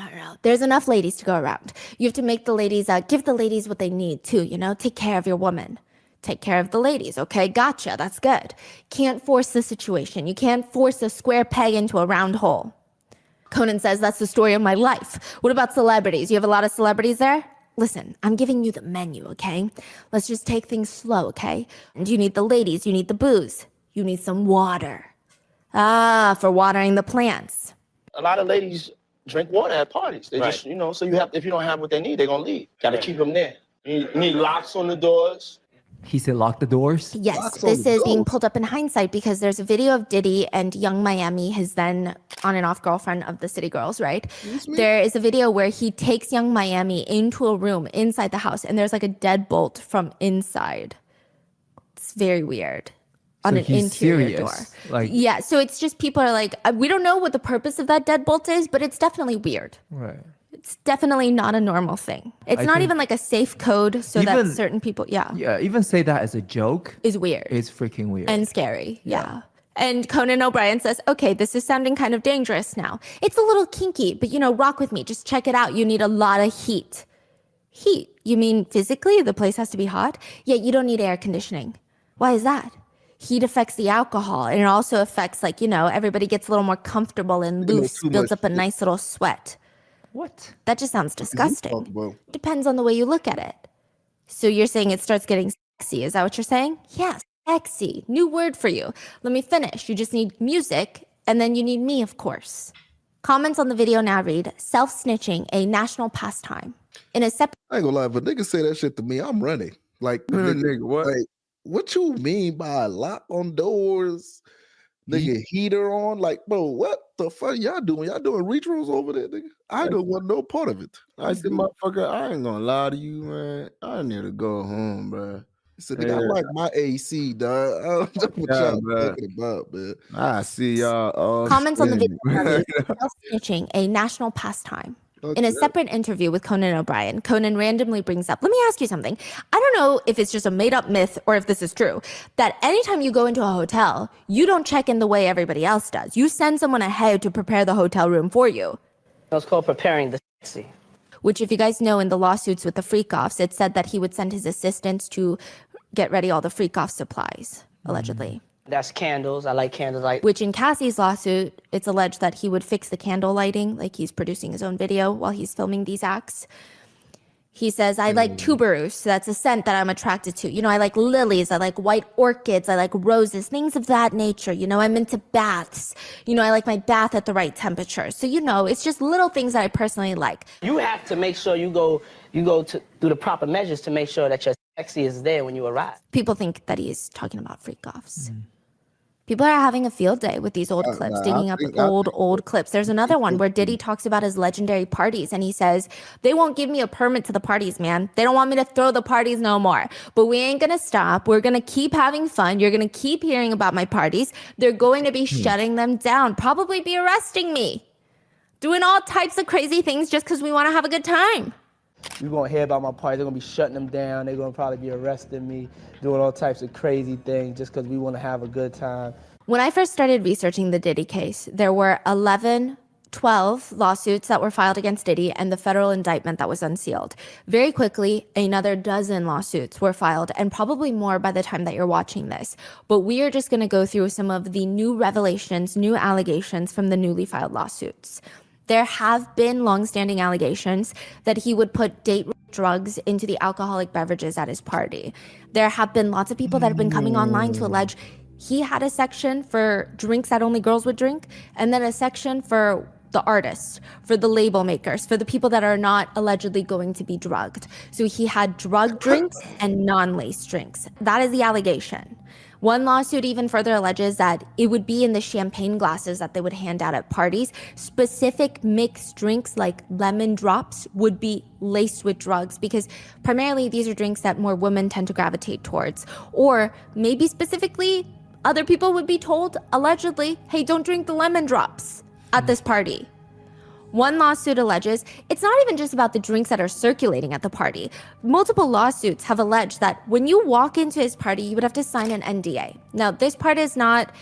There's enough ladies to go around. You have to make the ladies, give the ladies what they need too, you know? Take care of your woman. Take care of the ladies, okay? Gotcha, that's good. Can't force the situation. You can't force a square peg into a round hole. Conan says, that's the story of my life. What about celebrities? You have a lot of celebrities there? Listen, I'm giving you the menu, okay? Let's just take things slow, okay? And you need the ladies, you need the booze, you need some water. Ah, for watering the plants. A lot of ladies drink water at parties. They just, so you have, if you don't have what they need, they're gonna leave. Gotta keep them there. You need locks on the doors. He said lock the doors? Yes, this is being pulled up in hindsight because there's a video of Diddy and Young Miami, his then on and off girlfriend of the City Girls, right? There is a video where he takes Young Miami into a room inside the house and there's like a deadbolt from inside. It's very weird. On So an he's interior serious, door. like- Yeah, so it's just people are like, we don't know what the purpose of that deadbolt is, but it's definitely weird. Right. It's definitely not a normal thing. It's I not think- even like a safe code so that Even- certain people, Yeah, even say that as a joke is weird. It's freaking weird. And scary, yeah. And Conan O'Brien says, okay, this is sounding kind of dangerous now. It's a little kinky, but rock with me. Just check it out. You need a lot of heat. Heat? You mean physically? The place has to be hot? Yeah, you don't need air conditioning. Why is that? Heat affects the alcohol, and it also affects, everybody gets a little more comfortable and loose, builds up a nice little sweat. What? That just sounds disgusting. Depends on the way you look at it. So you're saying it starts getting sexy. Is that what you're saying? Yes, sexy. New word for you. Let me finish. You just need music, and then you need me, of course. Comments on the video now read, self-snitching, a national pastime. In a separate... I ain't gonna lie, if a nigga say that shit to me, I'm running. Like, nigga, what? Like, what you mean by a lock on doors? Nigga, heater on? Like, bro, what the fuck y'all doing? Y'all doing rituals over there, nigga? I don't want no part of it. I said, motherfucker, I ain't gonna lie to you, man. I need to go home, bro. So, nigga, I like my AC, dog. I don't know what y'all talking about, man. I see y'all all Comments on the spinning. video, self-snitching, a national pastime. In a separate interview with Conan O'Brien, Conan randomly brings up, let me ask you something. I don't know if it's just a made-up myth or if this is true, that anytime you go into a hotel, you don't check in the way everybody else does. You send someone ahead to prepare the hotel room for you. It's called preparing the sexy. Which, if you guys know, in the lawsuits with the freak-offs, it said that he would send his assistants to get ready all the freak-off supplies, allegedly. That's candles. I like candles. Which in Cassie's lawsuit, it's alleged that he would fix the candle lighting, like he's producing his own video while he's filming these acts. He says, I like tuberose. That's a scent that I'm attracted to. I like lilies. I like white orchids. I like roses, things of that nature. I'm into baths. I like my bath at the right temperature. So, it's just little things that I personally like. You have to make sure you go through the proper measures to make sure that your sexy is there when you arrive. People think that he's talking about freak-offs. People are having a field day with these old clips, digging up old clips. There's another one where Diddy talks about his legendary parties, and he says, they won't give me a permit to the parties, man. They don't want me to throw the parties no more. But we ain't gonna stop. We're gonna keep having fun. You're gonna keep hearing about my parties. They're going to be shutting them down, probably be arresting me. Doing all types of crazy things just because we want to have a good time. You're gonna hear about my party. They're gonna be shutting them down. They're gonna probably be arresting me, doing all types of crazy things just because we want to have a good time. When I first started researching the Diddy case, there were 12 lawsuits that were filed against Diddy and the federal indictment that was unsealed. Very quickly, another dozen lawsuits were filed, and probably more by the time that you're watching this. But we are just gonna go through some of the new revelations, new allegations from the newly filed lawsuits. There have been longstanding allegations that he would put date drugs into the alcoholic beverages at his party. There have been lots of people that have been coming online to allege he had a section for drinks that only girls would drink, and then a section for the artists, for the label makers, for the people that are not allegedly going to be drugged. So he had drug drinks and non-laced drinks. That is the allegation. One lawsuit even further alleges that it would be in the champagne glasses that they would hand out at parties. Specific mixed drinks like lemon drops would be laced with drugs because primarily these are drinks that more women tend to gravitate towards. Or maybe specifically, other people would be told, allegedly, hey, don't drink the lemon drops at this party. One lawsuit alleges it's not even just about the drinks that are circulating at the party. Multiple lawsuits have alleged that when you walk into his party, you would have to sign an NDA. Now, this part is not,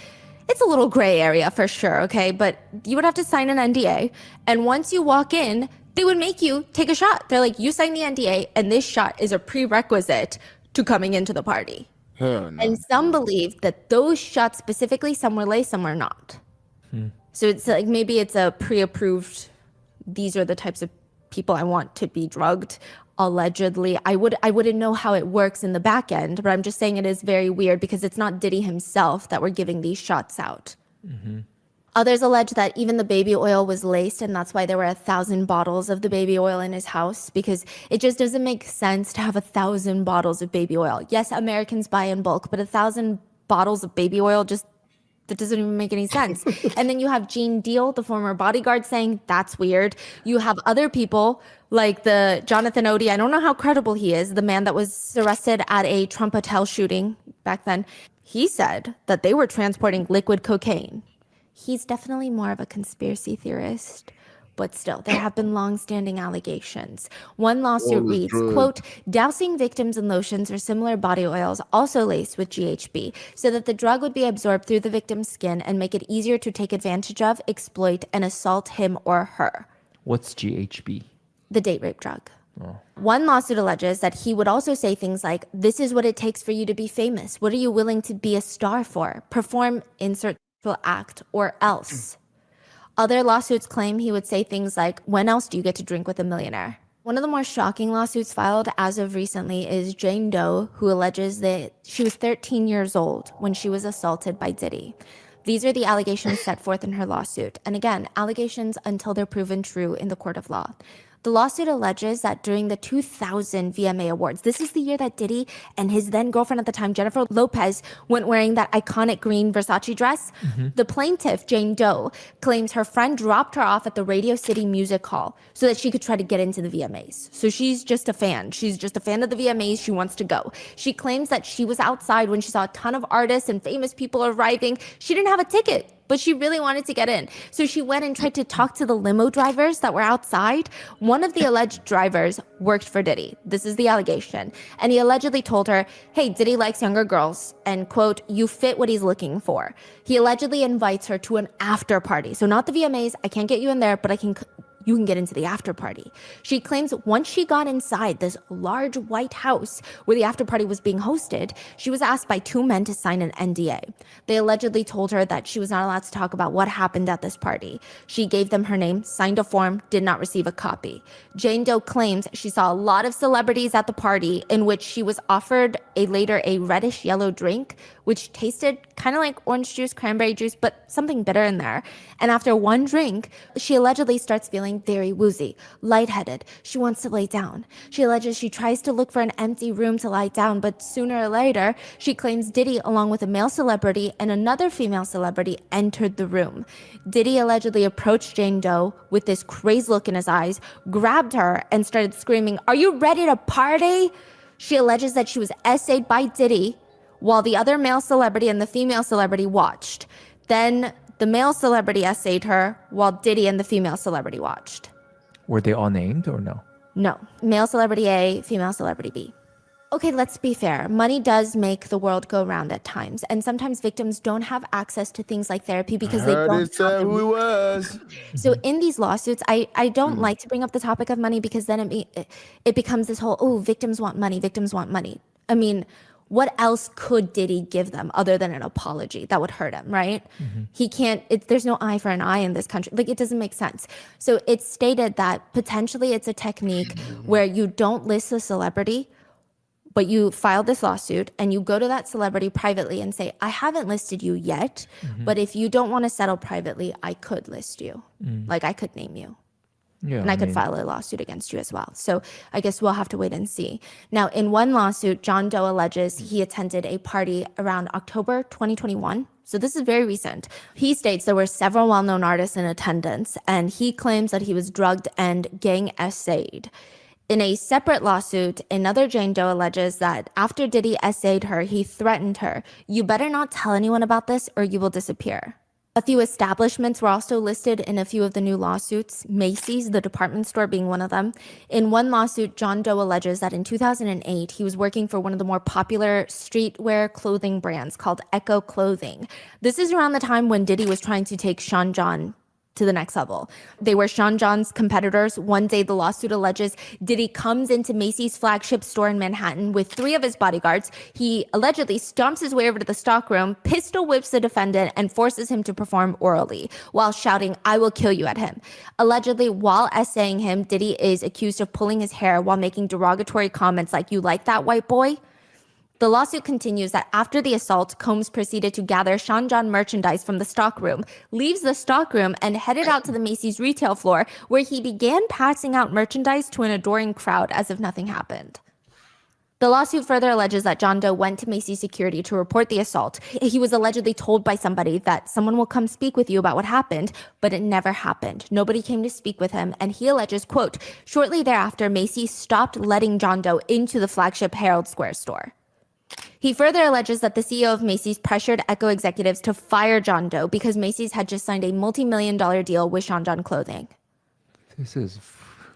it's a little gray area for sure, okay? But you would have to sign an NDA. And once you walk in, they would make you take a shot. They're like, you sign the NDA, and this shot is a prerequisite to coming into the party. Hell no. And some believe that those shots specifically, some were laced, some were not. So it's like maybe it's a pre-approved, these are the types of people I want to be drugged. allegedly. I wouldn't know how it works in the back end, but I'm just saying it is very weird because it's not Diddy himself that were giving these shots out. Others allege that even the baby oil was laced, and that's why there were 1,000 bottles of the baby oil in his house, because it just doesn't make sense to have 1,000 bottles of baby oil. Yes, Americans buy in bulk, but 1,000 bottles of baby oil that doesn't even make any sense. And then you have Gene Deal, the former bodyguard, saying that's weird. You have other people like the Jonathan Odie. I don't know how credible he is, the man that was arrested at a Trump hotel shooting back then. He said that they were transporting liquid cocaine. He's definitely more of a conspiracy theorist, but still, there have been long-standing allegations. One lawsuit reads, quote, dousing victims in lotions or similar body oils also laced with GHB so that the drug would be absorbed through the victim's skin and make it easier to take advantage of, exploit, and assault him or her. What's GHB? The date rape drug. One lawsuit alleges that he would also say things like, this is what it takes for you to be famous. What are you willing to be a star for? Perform insert act or else. Other lawsuits claim he would say things like, when else do you get to drink with a millionaire? One of the more shocking lawsuits filed as of recently is Jane Doe, who alleges that she was 13 years old when she was assaulted by Diddy. These are the allegations set forth in her lawsuit. And again, allegations until they're proven true in the court of law. The lawsuit alleges that during the 2000 VMA Awards, this is the year that Diddy and his then girlfriend at the time, Jennifer Lopez, went wearing that iconic green Versace dress. The plaintiff, Jane Doe, claims her friend dropped her off at the Radio City Music Hall so that she could try to get into the VMAs. So she's just a fan. She's just a fan of the VMAs. She wants to go. She claims that she was outside when she saw a ton of artists and famous people arriving. She didn't have a ticket, but she really wanted to get in. So she went and tried to talk to the limo drivers that were outside. One of the alleged drivers worked for Diddy. This is the allegation. And he allegedly told her, hey, Diddy likes younger girls, and quote, you fit what he's looking for. He allegedly invites her to an after party. So not the VMAs, I can't get you in there, but you can get into the after party. She claims once she got inside this large white house where the after party was being hosted, she was asked by two men to sign an NDA. They allegedly told her that she was not allowed to talk about what happened at this party. She gave them her name, signed a form, did not receive a copy. Jane Doe claims she saw a lot of celebrities at the party in which she was offered later a reddish yellow drink, which tasted kind of like orange juice, cranberry juice, but something bitter in there. And after one drink, she allegedly starts feeling very woozy, lightheaded. She wants to lay down. She alleges she tries to look for an empty room to lie down, but sooner or later, she claims Diddy, along with a male celebrity and another female celebrity, entered the room. Diddy allegedly approached Jane Doe with this crazed look in his eyes, grabbed her, and started screaming, "Are you ready to party?" She alleges that she was essayed by Diddy while the other male celebrity and the female celebrity watched. Then the male celebrity essayed her while Diddy and the female celebrity watched. Were they all named or no? No. Male celebrity A, female celebrity B. Okay, let's be fair. Money does make the world go round at times. And sometimes victims don't have access to things like therapy because they don't have who it was. So in these lawsuits, I don't like to bring up the topic of money because then it becomes this whole, oh, victims want money, victims want money. I mean, what else could Diddy give them other than an apology? That would hurt him, right? He can't, there's no eye for an eye in this country. Like, it doesn't make sense. So it's stated that potentially it's a technique where you don't list the celebrity, but you file this lawsuit and you go to that celebrity privately and say, I haven't listed you yet, but if you don't want to settle privately, I could list you. Like, I could name you. Yeah, And I could file a lawsuit against you as well. So I guess we'll have to wait and see. Now, in one lawsuit, John Doe alleges he attended a party around October 2021. So this is very recent. He states there were several well-known artists in attendance, and he claims that he was drugged and gang essayed. In a separate lawsuit, another Jane Doe alleges that after Diddy essayed her, he threatened her, "You better not tell anyone about this or you will disappear." A few establishments were also listed in a few of the new lawsuits, Macy's, the department store, being one of them. In one lawsuit, John Doe alleges that in 2008, he was working for one of the more popular streetwear clothing brands called Echo Clothing. This is around the time when Diddy was trying to take Sean John to the next level. They were Sean John's competitors. One day, the lawsuit alleges Diddy comes into Macy's flagship store in Manhattan with 3 of his bodyguards. He allegedly stomps his way over to the stockroom, pistol whips the defendant, and forces him to perform orally while shouting, "I will kill you" at him. Allegedly, while essaying him, Diddy is accused of pulling his hair while making derogatory comments like, "You like that, white boy?" The lawsuit continues that after the assault, Combs proceeded to gather Sean John merchandise from the stockroom, leaves the stockroom, and headed out to the Macy's retail floor, where he began passing out merchandise to an adoring crowd as if nothing happened. The lawsuit further alleges that John Doe went to Macy's security to report the assault. He was allegedly told by somebody that someone will come speak with you about what happened, but it never happened. Nobody came to speak with him, and he alleges, quote, shortly thereafter, Macy's stopped letting John Doe into the flagship Herald Square store. He further alleges that the CEO of Macy's pressured Echo executives to fire John Doe because Macy's had just signed a multi-million-dollar deal with Sean John Clothing. This is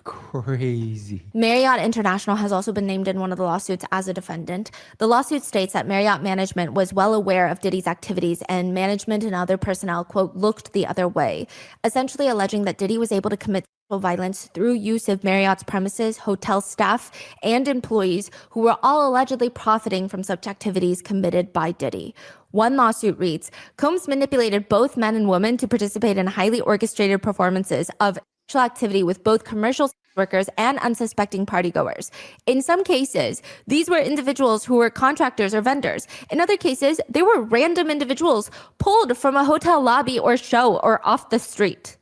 crazy. Marriott International has also been named in one of the lawsuits as a defendant. The lawsuit states that Marriott management was well aware of Diddy's activities, and management and other personnel, quote, looked the other way, essentially alleging that Diddy was able to commit sexual violence through use of Marriott's premises, hotel staff, and employees who were all allegedly profiting from such activities committed by Diddy. One lawsuit reads, Combs manipulated both men and women to participate in highly orchestrated performances of sexual activity with both commercial workers and unsuspecting partygoers. In some cases, these were individuals who were contractors or vendors. In other cases, they were random individuals pulled from a hotel lobby or show or off the street.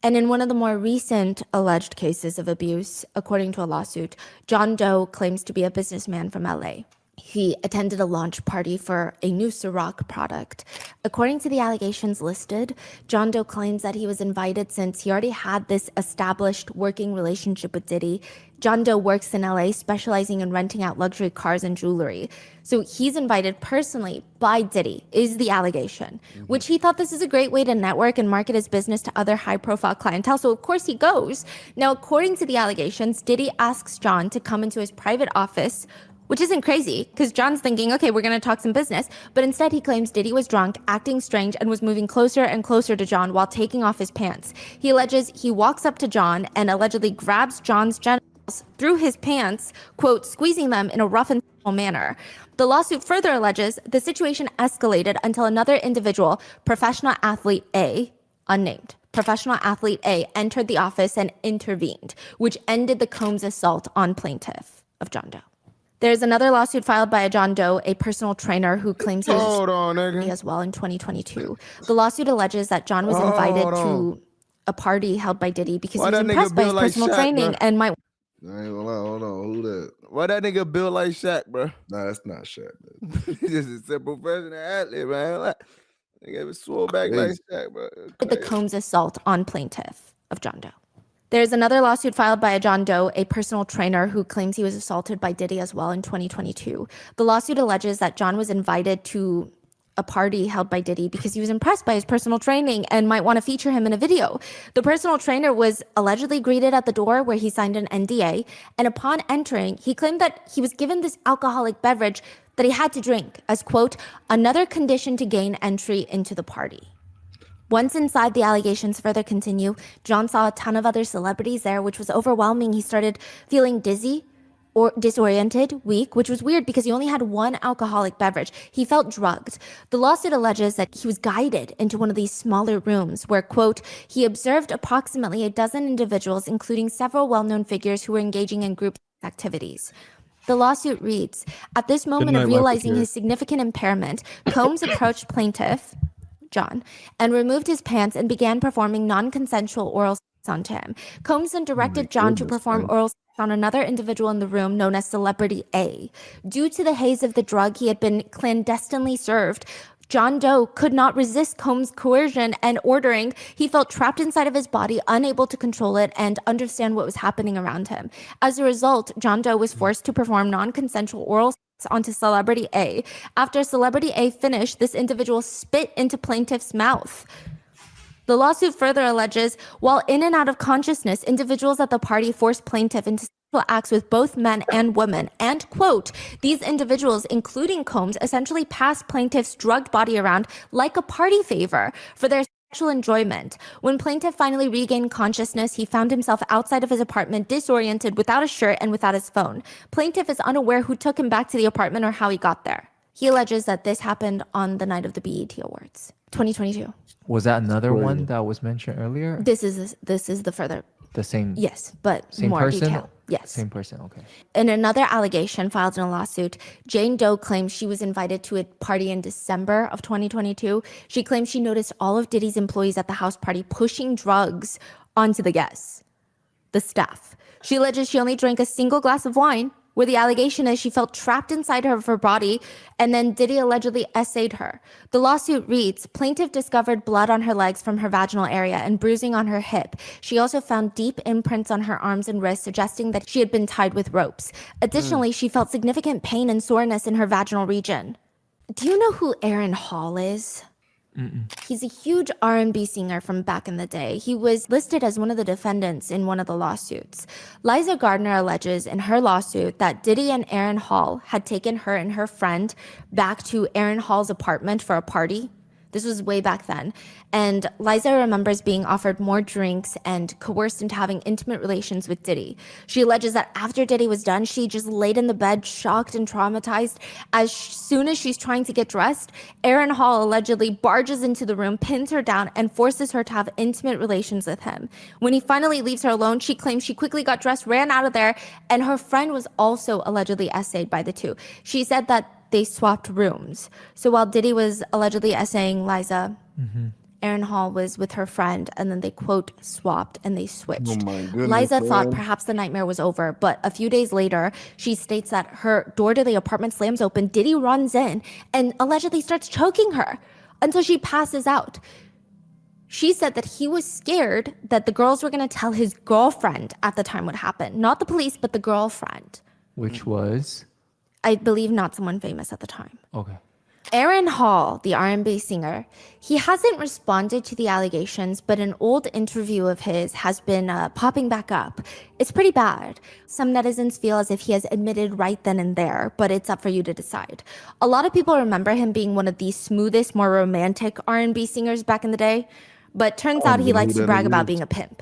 And in one of the more recent alleged cases of abuse, according to a lawsuit, John Doe claims to be a businessman from LA. He attended a launch party for a new Ciroc product. According to the allegations listed, John Doe claims that he was invited since he already had this established working relationship with Diddy. John Doe works in LA, specializing in renting out luxury cars and jewelry. So he's invited personally by Diddy, is the allegation, which he thought this is a great way to network and market his business to other high-profile clientele. So of course he goes. Now, according to the allegations, Diddy asks John to come into his private office, which isn't crazy, because John's thinking, okay, we're going to talk some business. But instead, he claims Diddy was drunk, acting strange, and was moving closer and closer to John while taking off his pants. He alleges he walks up to John and allegedly grabs John's genitals through his pants, quote, squeezing them in a rough and sexual manner. The lawsuit further alleges the situation escalated until another individual, professional athlete A, unnamed, professional athlete A, entered the office and intervened, which ended the Combs assault on plaintiff of John Doe. There's another lawsuit filed by a John Doe, a personal trainer who claims he was as well in 2022. The lawsuit alleges that John was invited to a party held by Diddy because he was impressed by his personal training and might. I ain't gonna lie, hold on, who that? Why that nigga built like Shaq, bro? Nah, that's not Shaq, man. He's just a simple person athlete, man. Like, nigga was swole back like Shaq, bro. The Combs assault on plaintiff of John Doe. There's another lawsuit filed by a John Doe, a personal trainer who claims he was assaulted by Diddy as well in 2022. The lawsuit alleges that John was invited to a party held by Diddy because he was impressed by his personal training and might want to feature him in a video. The personal trainer was allegedly greeted at the door where he signed an NDA, and upon entering, he claimed that he was given this alcoholic beverage that he had to drink as, quote, another condition to gain entry into the party. Once inside, the allegations further continue. John saw a ton of other celebrities there, which was overwhelming. He started feeling dizzy or disoriented, weak, which was weird because he only had one alcoholic beverage. He felt drugged. The lawsuit alleges that he was guided into one of these smaller rooms where, quote, he observed approximately a dozen individuals, including several well-known figures who were engaging in group activities. The lawsuit reads, at this moment of realizing his significant impairment, Combs approached plaintiff, John, and removed his pants and began performing non-consensual oral sex on him. Combs then directed John to perform oral sex on another individual in the room known as Celebrity A. Due to the haze of the drug he had been clandestinely served, John Doe could not resist Combs' coercion and ordering. He felt trapped inside of his body, unable to control it and understand what was happening around him. As a result, John Doe was forced to perform non-consensual oral sex onto Celebrity A. After Celebrity A finished, this individual spit into plaintiff's mouth. The lawsuit further alleges, while in and out of consciousness, individuals at the party forced plaintiff into sexual acts with both men and women. And, quote, these individuals, including Combs, essentially passed plaintiff's drugged body around like a party favor for their sexual enjoyment. When plaintiff finally regained consciousness, he found himself outside of his apartment, disoriented, without a shirt and without his phone. Plaintiff is unaware who took him back to the apartment or how he got there. He alleges that this happened on the night of the BET Awards, 2022. Was that another one that was mentioned earlier? This is the further. The same. Yes, but same more person? detail. Yes. Same person. Okay. In another allegation filed in a lawsuit, Jane Doe claims she was invited to a party in December of 2022. She claims she noticed all of Diddy's employees at the house party pushing drugs onto the guests, the staff. She alleges she only drank a single glass of wine, where the allegation is she felt trapped inside of her body, and then Diddy allegedly essayed her. The lawsuit reads, plaintiff discovered blood on her legs from her vaginal area and bruising on her hip. She also found deep imprints on her arms and wrists, suggesting that she had been tied with ropes. Additionally, she felt significant pain and soreness in her vaginal region. Do you know who Aaron Hall is? He's a huge R&B singer from back in the day. He was listed as one of the defendants in one of the lawsuits. Liza Gardner alleges in her lawsuit that Diddy and Aaron Hall had taken her and her friend back to Aaron Hall's apartment for a party. This was way back then. And Liza remembers being offered more drinks and coerced into having intimate relations with Diddy. She alleges that after Diddy was done, she just laid in the bed, shocked and traumatized. As soon as she's trying to get dressed, Aaron Hall allegedly barges into the room, pins her down, and forces her to have intimate relations with him. When he finally leaves her alone, she claims she quickly got dressed, ran out of there, and her friend was also allegedly essayed by the two. She said that they swapped rooms. So while Diddy was allegedly essaying Liza, Aaron Hall was with her friend, and then they, quote, swapped and they switched. Oh my goodness, Liza thought man. perhaps the nightmare was over, but a few days later, she states that her door to the apartment slams open, Diddy runs in and allegedly starts choking her until she passes out. She said that he was scared that the girls were going to tell his girlfriend at the time what happened. Not the police, but the girlfriend. Which was? I believe not someone famous at the time. Okay. Aaron Hall, the R&B singer, he hasn't responded to the allegations, but an old interview of his has been popping back up. It's pretty bad. Some netizens feel as if he has admitted right then and there, but it's up for you to decide. A lot of people remember him being one of the smoothest, more romantic R&B singers back in the day, but turns out he likes to brag about being a pimp.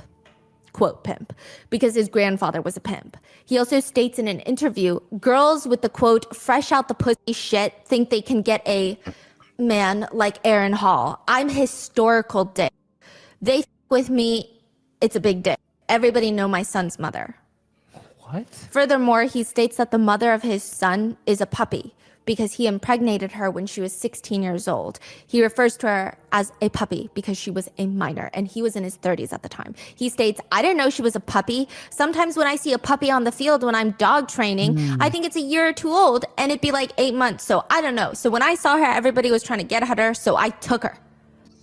Quote, pimp, because his grandfather was a pimp. He also states in an interview, girls with the, quote, fresh out the pussy shit think they can get a man like Aaron Hall. I'm historical dick. They f with me, it's a big dick. Everybody know my son's mother. What? Furthermore, he states that the mother of his son is a puppy because he impregnated her when she was 16 years old. He refers to her as a puppy because she was a minor, and he was in his 30s at the time. He states, I didn't know she was a puppy. Sometimes when I see a puppy on the field when I'm dog training, I think it's a year or two old, and it'd be like 8 months, so I don't know. So when I saw her, everybody was trying to get at her, so I took her.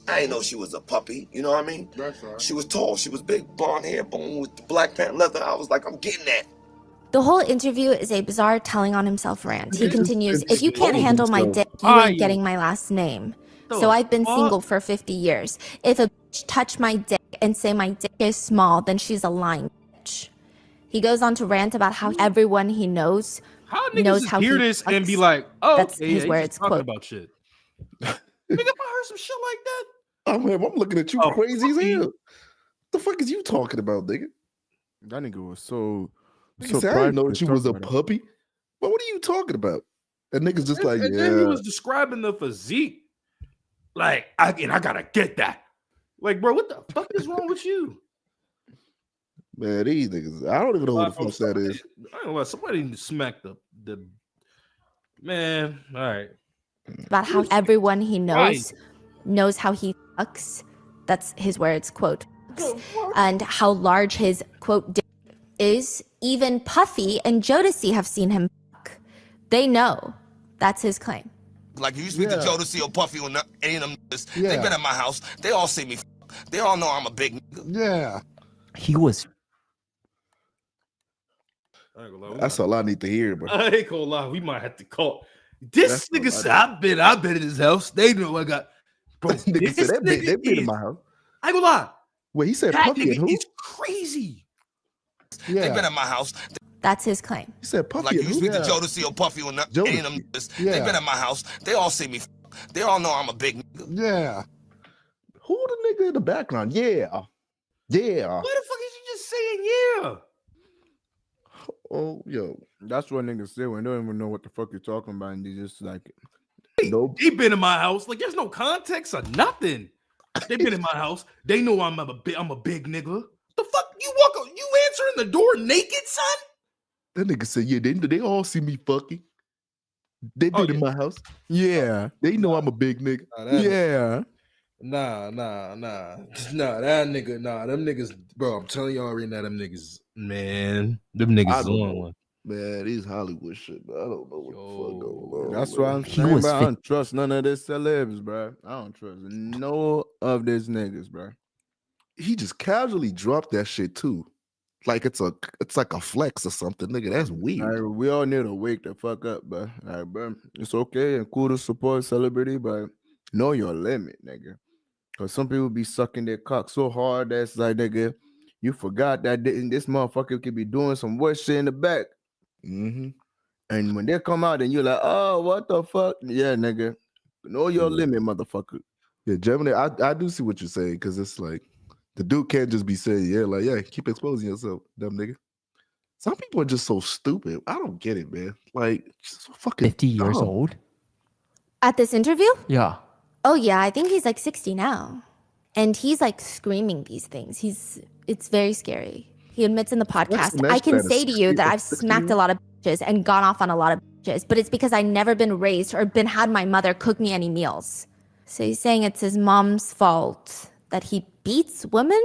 I didn't know she was a puppy, you know what I mean? That's right. She was tall, she was big, blonde hair, bone with the black patent leather. I was like, I'm getting that. The whole interview is a bizarre telling on himself rant. He continues, if you can't handle my dick, you ain't getting my last name. So I've been single for 50 years. If a bitch touch my dick and say my dick is small, then she's a lying bitch. He goes on to rant about how everyone he knows knows how hear he this and be fucks. like, oh, That's okay, his yeah, words, talking quote. about shit. Nigga, if I heard some shit like that. I'm looking at you crazy as hell. What the fuck is you talking about, nigga? That nigga was so. Nigga said, I didn't know she was a puppy. But what are you talking about? That nigga's just like, and then he was describing the physique. Like, I gotta get that. Like, bro, what the fuck is wrong with you? Man, these niggas, I don't even know who the fuck that is. I don't know, somebody need to smack the man. All right. About how everyone he knows how he fucks. That's his words, quote. And how large his, quote, dick is. Even Puffy and Jodeci have seen him fuck. They know. That's his claim. Like, if you speak to Jodeci or Puffy or any of them niggas, they been at my house. They all see me. They all know I'm a big nigga. Yeah. He was. That's all I need to hear, bro. I ain't gonna lie, we might have to call. This nigga said, I've been in his house. They know I got. Bro, Nigga said they've been in my house. I ain't gonna lie. Wait, he said That Puffy and nigga who? is crazy. Yeah. They been at my house. That's his claim. He said Puffy Like, and if you who? speak to Jodeci or Puffy or any of them niggas, they been at my house. They all see me. They all know I'm a big nigga. Yeah. Who the nigga in the background? Yeah. Why the fuck is you just saying yeah? Oh, yo. That's what niggas say when they don't even know what the fuck you're talking about, and they just like, They been in my house. Like, there's no context or nothing. They been in my house. They know I'm a big nigga. The fuck you answering the door naked, son? That nigga said, yeah, they all see me fucking. They been in my house. Yeah. They know I'm a big nigga. Yeah. Nah, that nigga, them niggas, bro. I'm telling y'all right now, them niggas, man, them I niggas don't on know. one. Man, these Hollywood shit, man. I don't know what the fuck going on. That's man. why I'm saying, bro. I don't trust none of this celebs, bro. I don't trust no of these niggas, bro. He just casually dropped that shit too. Like it's like a flex or something, nigga. That's weird. Like, we all need to wake the fuck up, bro. Like, bro, it's okay and cool to support celebrity, but know your limit, nigga. Cause some people be sucking their cock so hard that's like, nigga, you forgot that this motherfucker could be doing some worse shit in the back. Mm-hmm. And when they come out and you're like, oh, what the fuck? Yeah, nigga. Know your limit, motherfucker. Yeah, Gemini, I do see what you're saying, because it's like the dude can't just be saying, yeah, like, yeah, keep exposing yourself, dumb nigga. Some people are just so stupid. I don't get it, man. Like, just so fucking 50 years dumb. old? At this interview? Yeah. Oh yeah, I think he's like 60 now. And he's like screaming these things. It's very scary. He admits in the podcast, I can say to you that I've smacked a lot of bitches and gone off on a lot of bitches, but it's because I never been raised or had my mother cook me any meals. So he's saying it's his mom's fault that he beats women?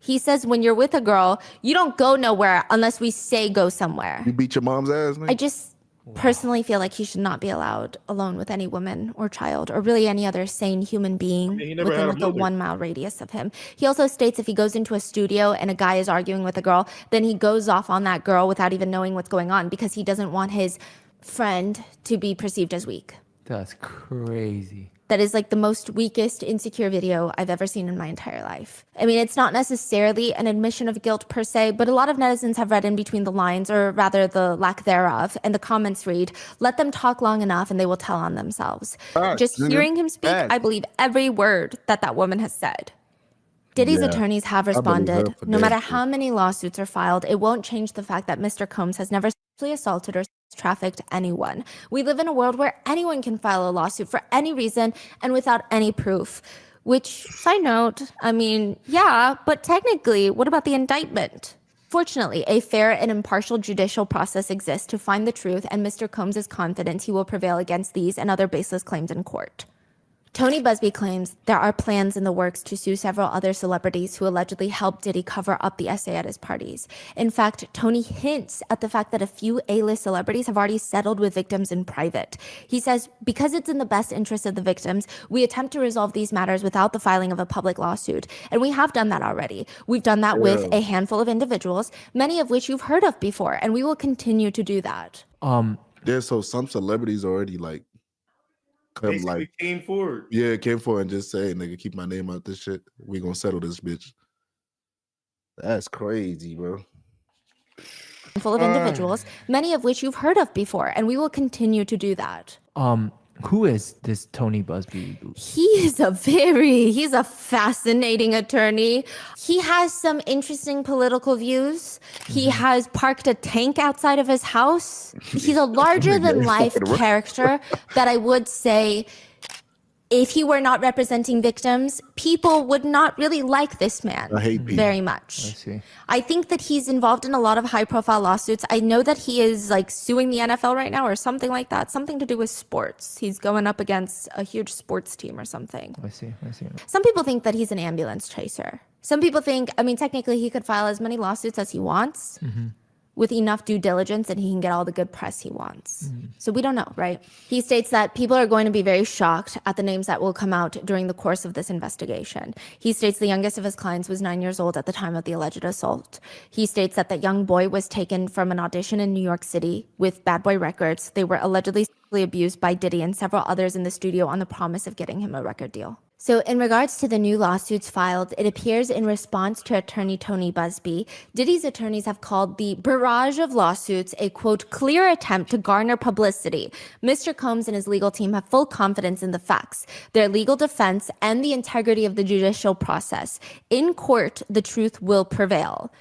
He says when you're with a girl, you don't go nowhere unless we say go somewhere. You beat your mom's ass, nigga? I just personally feel like he should not be allowed alone with any woman or child or really any other sane human being he never within had a like a mother. 1 mile radius of him. He also states if he goes into a studio and a guy is arguing with a girl, then he goes off on that girl without even knowing what's going on because he doesn't want his friend to be perceived as weak. That's crazy. That is like the most weakest, insecure video I've ever seen in my entire life. I mean, it's not necessarily an admission of guilt per se, but a lot of netizens have read in between the lines, or rather the lack thereof, and the comments read, let them talk long enough and they will tell on themselves. Just hearing him speak, I believe every word that woman has said. Diddy's attorneys have responded. No matter how many lawsuits are filed, it won't change the fact that Mr. Combs has never sexually assaulted or trafficked anyone. We live in a world where anyone can file a lawsuit for any reason and without any proof. Which, side note, I mean, yeah, but technically, what about the indictment? Fortunately, a fair and impartial judicial process exists to find the truth, and Mr. Combs is confident he will prevail against these and other baseless claims in court. Tony Busby claims there are plans in the works to sue several other celebrities who allegedly helped Diddy cover up the essay at his parties. In fact, Tony hints at the fact that a few A-list celebrities have already settled with victims in private. He says, because it's in the best interest of the victims, we attempt to resolve these matters without the filing of a public lawsuit. And we have done that already. We've done that with a handful of individuals, many of which you've heard of before, and we will continue to do that. Yeah, so some celebrities already like come Basically came forward. Yeah, came forward and just say, nigga, keep my name out this shit. We gonna settle this bitch. That's crazy, bro. Full of individuals, many of which you've heard of before, and we will continue to do that. Who is this Tony Busby? He's a fascinating attorney. He has some interesting political views. He has parked a tank outside of his house. He's a larger than life character that I would say, if he were not representing victims, people would not really like this man very much. I see. I think that he's involved in a lot of high profile lawsuits. I know that he is like suing the NFL right now or something like that, something to do with sports. He's going up against a huge sports team or something. I see. Some people think that he's an ambulance chaser. Some people think, I mean, technically he could file as many lawsuits as he wants. With enough due diligence and he can get all the good press he wants. So we don't know, right? He states that people are going to be very shocked at the names that will come out during the course of this investigation. He states the youngest of his clients was 9 years old at the time of the alleged assault. He states that the young boy was taken from an audition in New York City with Bad Boy Records. They were allegedly sexually abused by Diddy and several others in the studio on the promise of getting him a record deal. So in regards to the new lawsuits filed, it appears in response to attorney Tony Busby, Diddy's attorneys have called the barrage of lawsuits a, quote, clear attempt to garner publicity. Mr. Combs and his legal team have full confidence in the facts, their legal defense, and the integrity of the judicial process. In court, the truth will prevail.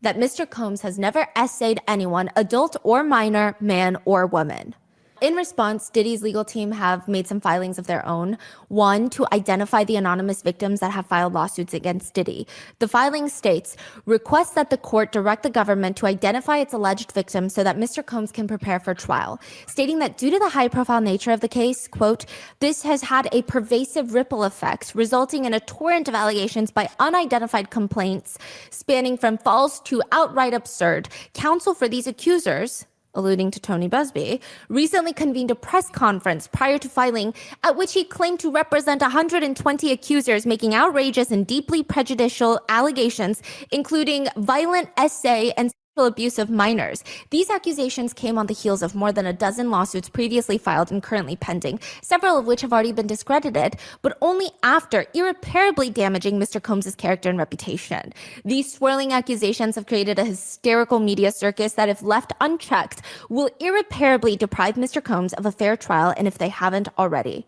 That Mr. Combs has never essayed anyone, adult or minor, man or woman. In response, Diddy's legal team have made some filings of their own. One, to identify the anonymous victims that have filed lawsuits against Diddy. The filing states, requests that the court direct the government to identify its alleged victims so that Mr. Combs can prepare for trial, stating that due to the high-profile nature of the case, quote, this has had a pervasive ripple effect, resulting in a torrent of allegations by unidentified complaints spanning from false to outright absurd. Counsel for these accusers, alluding to Tony Busby, recently convened a press conference prior to filing at which he claimed to represent 120 accusers making outrageous and deeply prejudicial allegations, including violent essay and sexual abuse of minors. These accusations came on the heels of more than a dozen lawsuits previously filed and currently pending, several of which have already been discredited, but only after irreparably damaging Mr. Combs' character and reputation. These swirling accusations have created a hysterical media circus that, if left unchecked, will irreparably deprive Mr. Combs of a fair trial, and if they haven't already.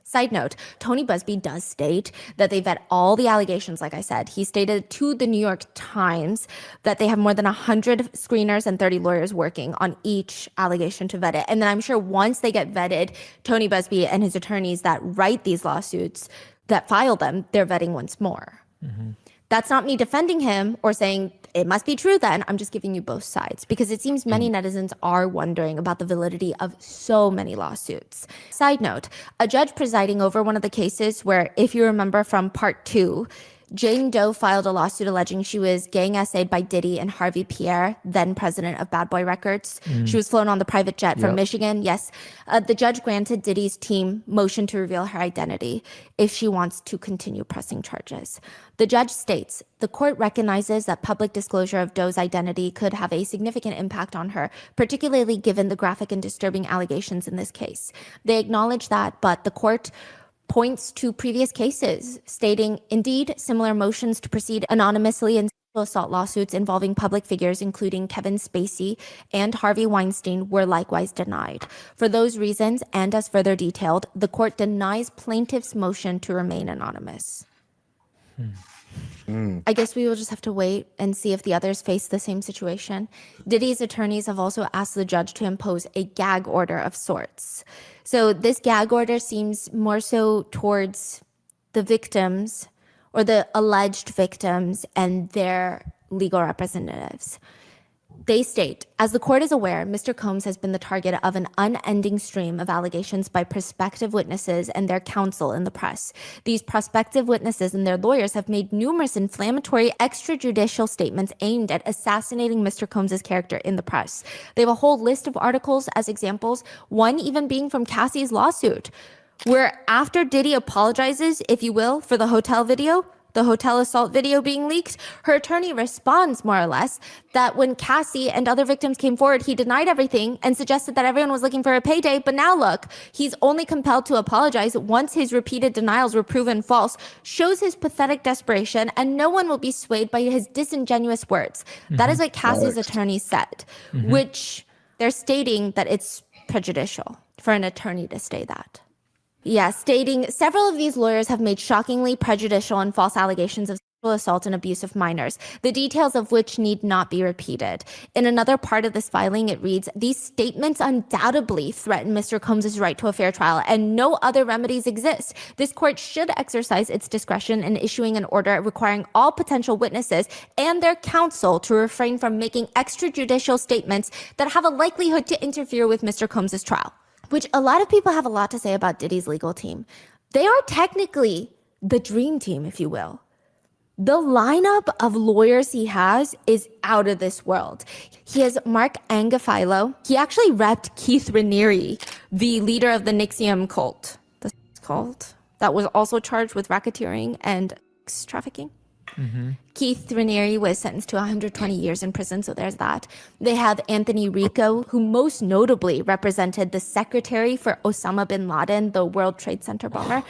Side note, Tony Busby does state that they vet all the allegations, like I said. He stated to the New York Times that they have more than 100 screeners and 30 lawyers working on each allegation to vet it. And then I'm sure once they get vetted, Tony Busby and his attorneys that write these lawsuits, that file them, they're vetting once more. Mm-hmm. That's not me defending him or saying it must be true then. I'm just giving you both sides because it seems many netizens are wondering about the validity of so many lawsuits. Side note, a judge presiding over one of the cases where, if you remember from part 2, Jane Doe filed a lawsuit alleging she was gang essayed by Diddy and Harvey Pierre, then president of Bad Boy Records. She was flown on the private jet from Michigan. Yes, the judge granted Diddy's team motion to reveal her identity if she wants to continue pressing charges. The judge states, the court recognizes that public disclosure of Doe's identity could have a significant impact on her, particularly given the graphic and disturbing allegations in this case. They acknowledge that, but the court points to previous cases, stating, indeed, similar motions to proceed anonymously in sexual assault lawsuits involving public figures, including Kevin Spacey and Harvey Weinstein, were likewise denied. For those reasons, and as further detailed, the court denies plaintiff's motion to remain anonymous. I guess we will just have to wait and see if the others face the same situation. Diddy's attorneys have also asked the judge to impose a gag order of sorts. So this gag order seems more so towards the victims or the alleged victims and their legal representatives. They state, as the court is aware, Mr. Combs has been the target of an unending stream of allegations by prospective witnesses and their counsel in the press. These prospective witnesses and their lawyers have made numerous inflammatory extrajudicial statements aimed at assassinating Mr. Combs' character in the press. They have a whole list of articles as examples, one even being from Cassie's lawsuit, where after Diddy apologizes, if you will, for the hotel video, the hotel assault video being leaked, her attorney responds more or less that when Cassie and other victims came forward, he denied everything and suggested that everyone was looking for a payday. But now look, he's only compelled to apologize once his repeated denials were proven false, shows his pathetic desperation, and no one will be swayed by his disingenuous words. That is what Cassie's attorney said, which they're stating that it's prejudicial for an attorney to say that. Yeah, stating several of these lawyers have made shockingly prejudicial and false allegations of sexual assault and abuse of minors, the details of which need not be repeated. In another part of this filing, it reads, these statements undoubtedly threaten Mr. Combs' right to a fair trial, and no other remedies exist. This court should exercise its discretion in issuing an order requiring all potential witnesses and their counsel to refrain from making extrajudicial statements that have a likelihood to interfere with Mr. Combs' trial. Which a lot of people have a lot to say about Diddy's legal team. They are technically the dream team, if you will. The lineup of lawyers he has is out of this world. He has Mark Angafilo. He actually repped Keith Raniere, the leader of the Nixium cult. That's called. That was also charged with racketeering and sex trafficking. Keith Raniere was sentenced to 120 years in prison, so there's that. They have Anthony Rico, who most notably represented the secretary for Osama bin Laden, the World Trade Center bomber.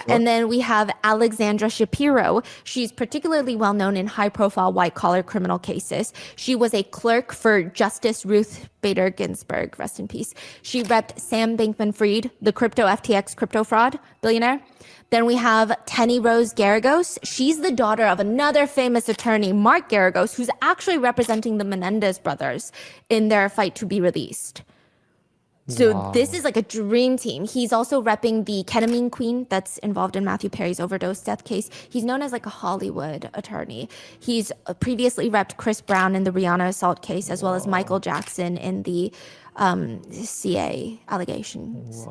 And then we have Alexandra Shapiro. She's particularly well known in high-profile white-collar criminal cases. She was a clerk for Justice Ruth Bader Ginsburg, rest in peace. She repped Sam Bankman-Fried, the crypto FTX crypto fraud billionaire. Then we have Tenny Rose Garagos. She's the daughter of another famous attorney, Mark Garagos, who's actually representing the Menendez brothers in their fight to be released. So this is like a dream team. He's also repping the ketamine queen that's involved in Matthew Perry's overdose death case. He's known as like a Hollywood attorney. He's previously repped Chris Brown in the Rihanna assault case, as well as Michael Jackson in the CA allegations.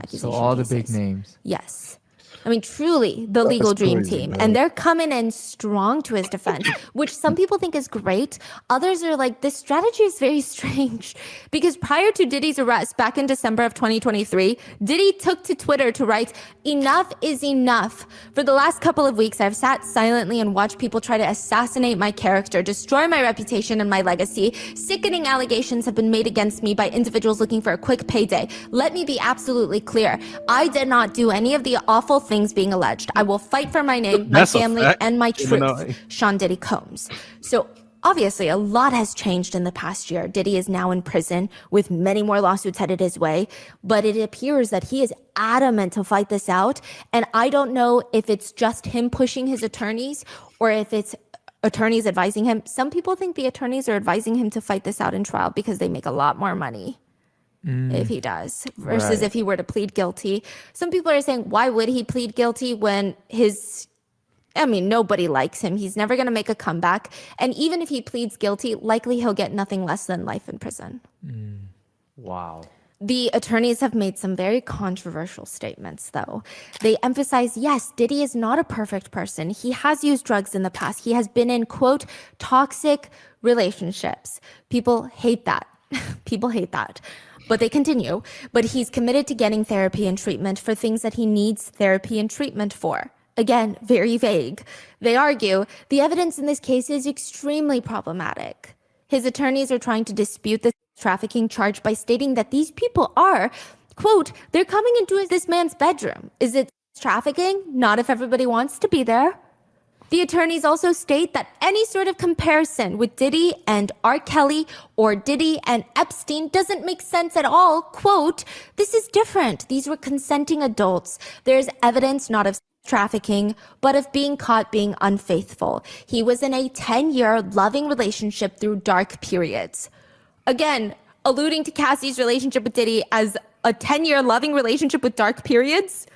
So all the big names. Yes. I mean, truly the legal dream team. And they're coming in strong to his defense, which some people think is great. Others are like, this strategy is very strange. Because prior to Diddy's arrest back in December of 2023, Diddy took to Twitter to write, "Enough is enough. For the last couple of weeks, I've sat silently and watched people try to assassinate my character, destroy my reputation and my legacy. Sickening allegations have been made against me by individuals looking for a quick payday. Let me be absolutely clear. I did not do any of the awful things being alleged. I will fight for my name, my family, and my truth." Sean Diddy Combs. So obviously, a lot has changed in the past year. Diddy is now in prison with many more lawsuits headed his way, but it appears that he is adamant to fight this out. And I don't know if it's just him pushing his attorneys or if it's attorneys advising him. Some people think the attorneys are advising him to fight this out in trial because they make a lot more money if he does versus if he were to plead guilty. Some people are saying, why would he plead guilty when nobody likes him. He's never going to make a comeback. And even if he pleads guilty, likely he'll get nothing less than life in prison. Wow. The attorneys have made some very controversial statements, though. They emphasize, yes, Diddy is not a perfect person. He has used drugs in the past. He has been in, quote, toxic relationships. People hate that. People hate that. But they continue. But he's committed to getting therapy and treatment for things that he needs therapy and treatment for. Again, very vague. They argue the evidence in this case is extremely problematic. His attorneys are trying to dispute the trafficking charge by stating that these people are, quote, they're coming into this man's bedroom. Is it trafficking? Not if everybody wants to be there. The attorneys also state that any sort of comparison with Diddy and R. Kelly or Diddy and Epstein doesn't make sense at all. Quote, this is different. These were consenting adults. There's evidence not of trafficking, but of being caught being unfaithful. He was in a 10-year loving relationship through dark periods. Again, alluding to Cassie's relationship with Diddy as a 10-year loving relationship with dark periods.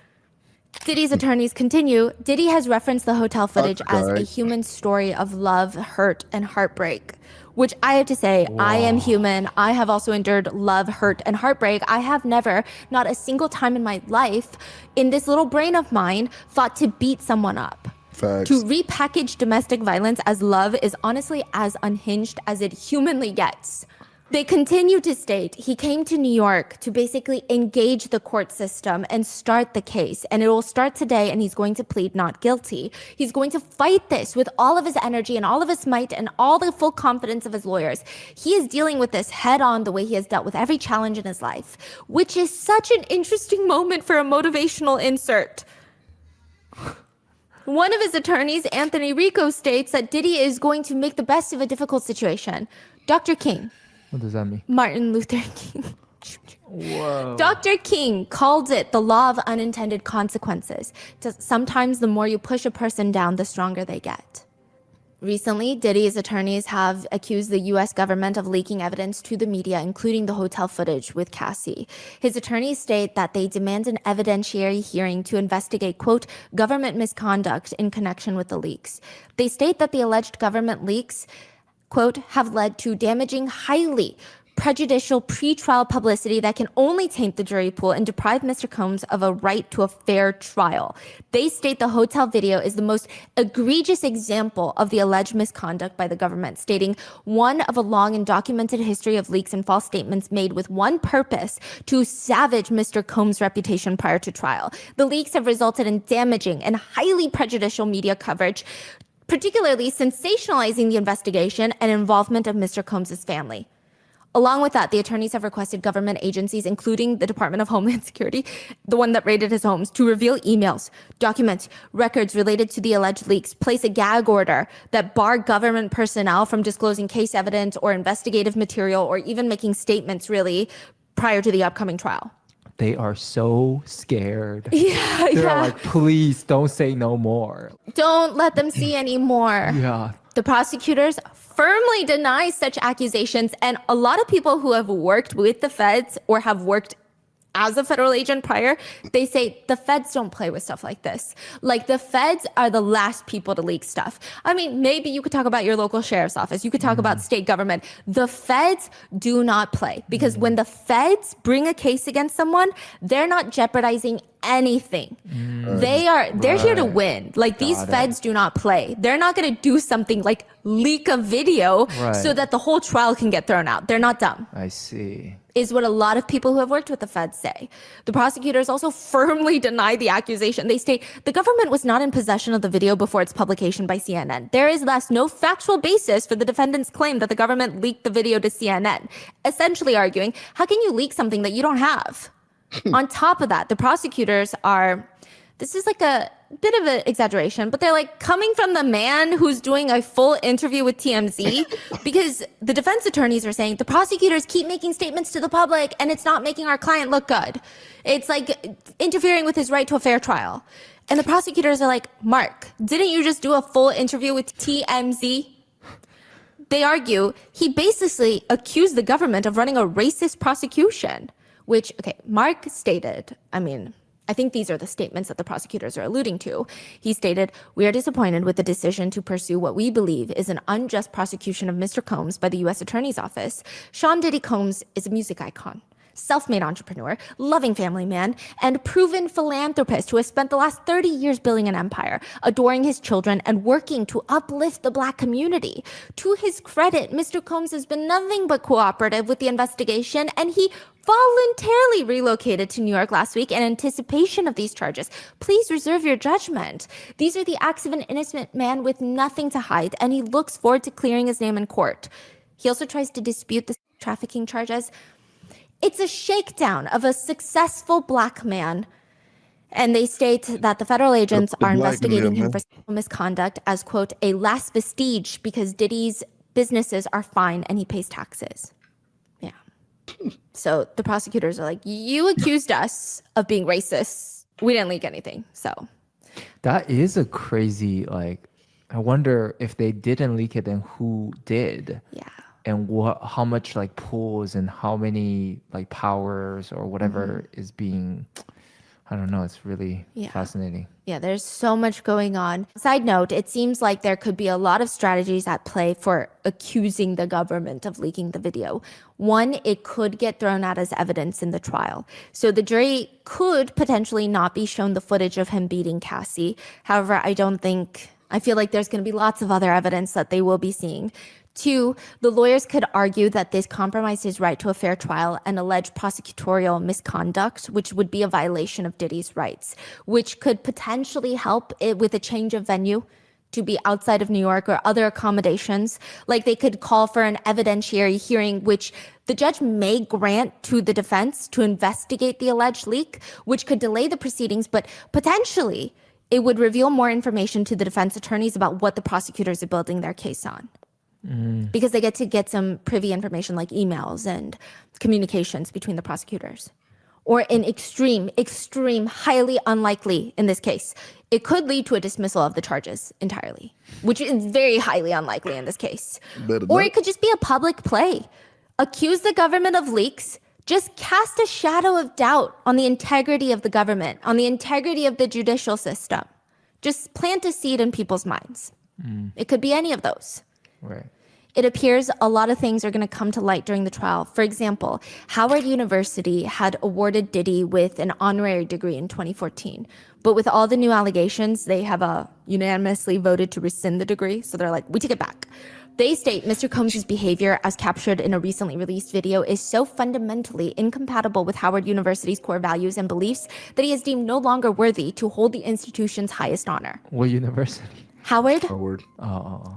Diddy's attorneys continue, Diddy has referenced the hotel footage as a human story of love, hurt, and heartbreak. Which I have to say, I am human. I have also endured love, hurt, and heartbreak. I have never, not a single time in my life, in this little brain of mine, thought to beat someone up. Facts. To repackage domestic violence as love is honestly as unhinged as it humanly gets. They continue to state he came to New York to basically engage the court system and start the case. And it will start today, and he's going to plead not guilty. He's going to fight this with all of his energy and all of his might and all the full confidence of his lawyers. He is dealing with this head on the way he has dealt with every challenge in his life, which is such an interesting moment for a motivational insert. One of his attorneys, Anthony Rico, states that Diddy is going to make the best of a difficult situation. Dr. King. What does that mean? Martin Luther King. Whoa. Dr. King called it the law of unintended consequences. Sometimes the more you push a person down, the stronger they get. Recently, Diddy's attorneys have accused the U.S. government of leaking evidence to the media, including the hotel footage with Cassie. His attorneys state that they demand an evidentiary hearing to investigate, quote, government misconduct in connection with the leaks. They state that the alleged government leaks, quote, have led to damaging, highly prejudicial pretrial publicity that can only taint the jury pool and deprive Mr. Combs of a right to a fair trial. They state the hotel video is the most egregious example of the alleged misconduct by the government, stating one of a long and documented history of leaks and false statements made with one purpose: to savage Mr. Combs' reputation prior to trial. The leaks have resulted in damaging and highly prejudicial media coverage, particularly sensationalizing the investigation and involvement of Mr. Combs' family. Along with that, the attorneys have requested government agencies, including the Department of Homeland Security, the one that raided his homes, to reveal emails, documents, records related to the alleged leaks, place a gag order that bar government personnel from disclosing case evidence or investigative material or even making statements, really, prior to the upcoming trial. They are so scared. Yeah, They're yeah. like, please don't say no more. Don't let them see anymore. Yeah. The prosecutors firmly deny such accusations, and a lot of people who have worked with the feds or have worked as a federal agent prior, they say the feds don't play with stuff like this. Like, the feds are the last people to leak stuff. I mean, maybe you could talk about your local sheriff's office. You could talk about state government. The feds do not play, because when the feds bring a case against someone, they're not jeopardizing anything. They're here to win. Like, these feds do not play. They're not going to do something like leak a video so that the whole trial can get thrown out. They're not dumb. I see. Is what a lot of people who have worked with the feds say. The prosecutors also firmly deny the accusation. They state the government was not in possession of the video before its publication by CNN. There is thus no factual basis for the defendant's claim that the government leaked the video to CNN, essentially arguing, how can you leak something that you don't have? On top of that, the prosecutors are, this is like a bit of an exaggeration, but they're like coming from the man who's doing a full interview with TMZ, because the defense attorneys are saying the prosecutors keep making statements to the public and it's not making our client look good. It's like interfering with his right to a fair trial. And the prosecutors are like, Mark, didn't you just do a full interview with TMZ? They argue he basically accused the government of running a racist prosecution, which, okay, Mark stated, I think these are the statements that the prosecutors are alluding to. He stated, we are disappointed with the decision to pursue what we believe is an unjust prosecution of Mr. Combs by the U.S. Attorney's Office. Sean Diddy Combs is a music icon, self-made entrepreneur, loving family man, and proven philanthropist who has spent the last 30 years building an empire, adoring his children, and working to uplift the Black community. To his credit, Mr. Combs has been nothing but cooperative with the investigation, and he voluntarily relocated to New York last week in anticipation of these charges. Please reserve your judgment. These are the acts of an innocent man with nothing to hide, and he looks forward to clearing his name in court. He also tries to dispute the trafficking charges. It's a shakedown of a successful Black man. And they state that the federal agents are investigating him for sexual misconduct as, quote, a last vestige because Diddy's businesses are fine and he pays taxes. Yeah. So the prosecutors are like, you accused us of being racist. We didn't leak anything. So that is a crazy, like, I wonder if they didn't leak it, then who did? Yeah. And how much like pools and how many like powers or whatever is being, I don't know. It's really fascinating. Yeah, there's so much going on. Side note, it seems like there could be a lot of strategies at play for accusing the government of leaking the video. One, it could get thrown out as evidence in the trial. So the jury could potentially not be shown the footage of him beating Cassie. However, I feel like there's going to be lots of other evidence that they will be seeing. Two, the lawyers could argue that this compromised his right to a fair trial and alleged prosecutorial misconduct, which would be a violation of Diddy's rights, which could potentially help it with a change of venue to be outside of New York or other accommodations. Like they could call for an evidentiary hearing, which the judge may grant to the defense to investigate the alleged leak, which could delay the proceedings, but potentially it would reveal more information to the defense attorneys about what the prosecutors are building their case on. Because they get some privy information like emails and communications between the prosecutors. Or in extreme, highly unlikely in this case, it could lead to a dismissal of the charges entirely, which is very highly unlikely in this case. Or it could just be a public play. Accuse the government of leaks, just cast a shadow of doubt on the integrity of the government, on the integrity of the judicial system. Just plant a seed in people's minds. It could be any of those. Right. It appears a lot of things are going to come to light during the trial. For example, Howard University had awarded Diddy with an honorary degree in 2014. But with all the new allegations, they have unanimously voted to rescind the degree. So they're like, we take it back. They state Mr. Combs' behavior, as captured in a recently released video, is so fundamentally incompatible with Howard University's core values and beliefs that he is deemed no longer worthy to hold the institution's highest honor. What university? Howard,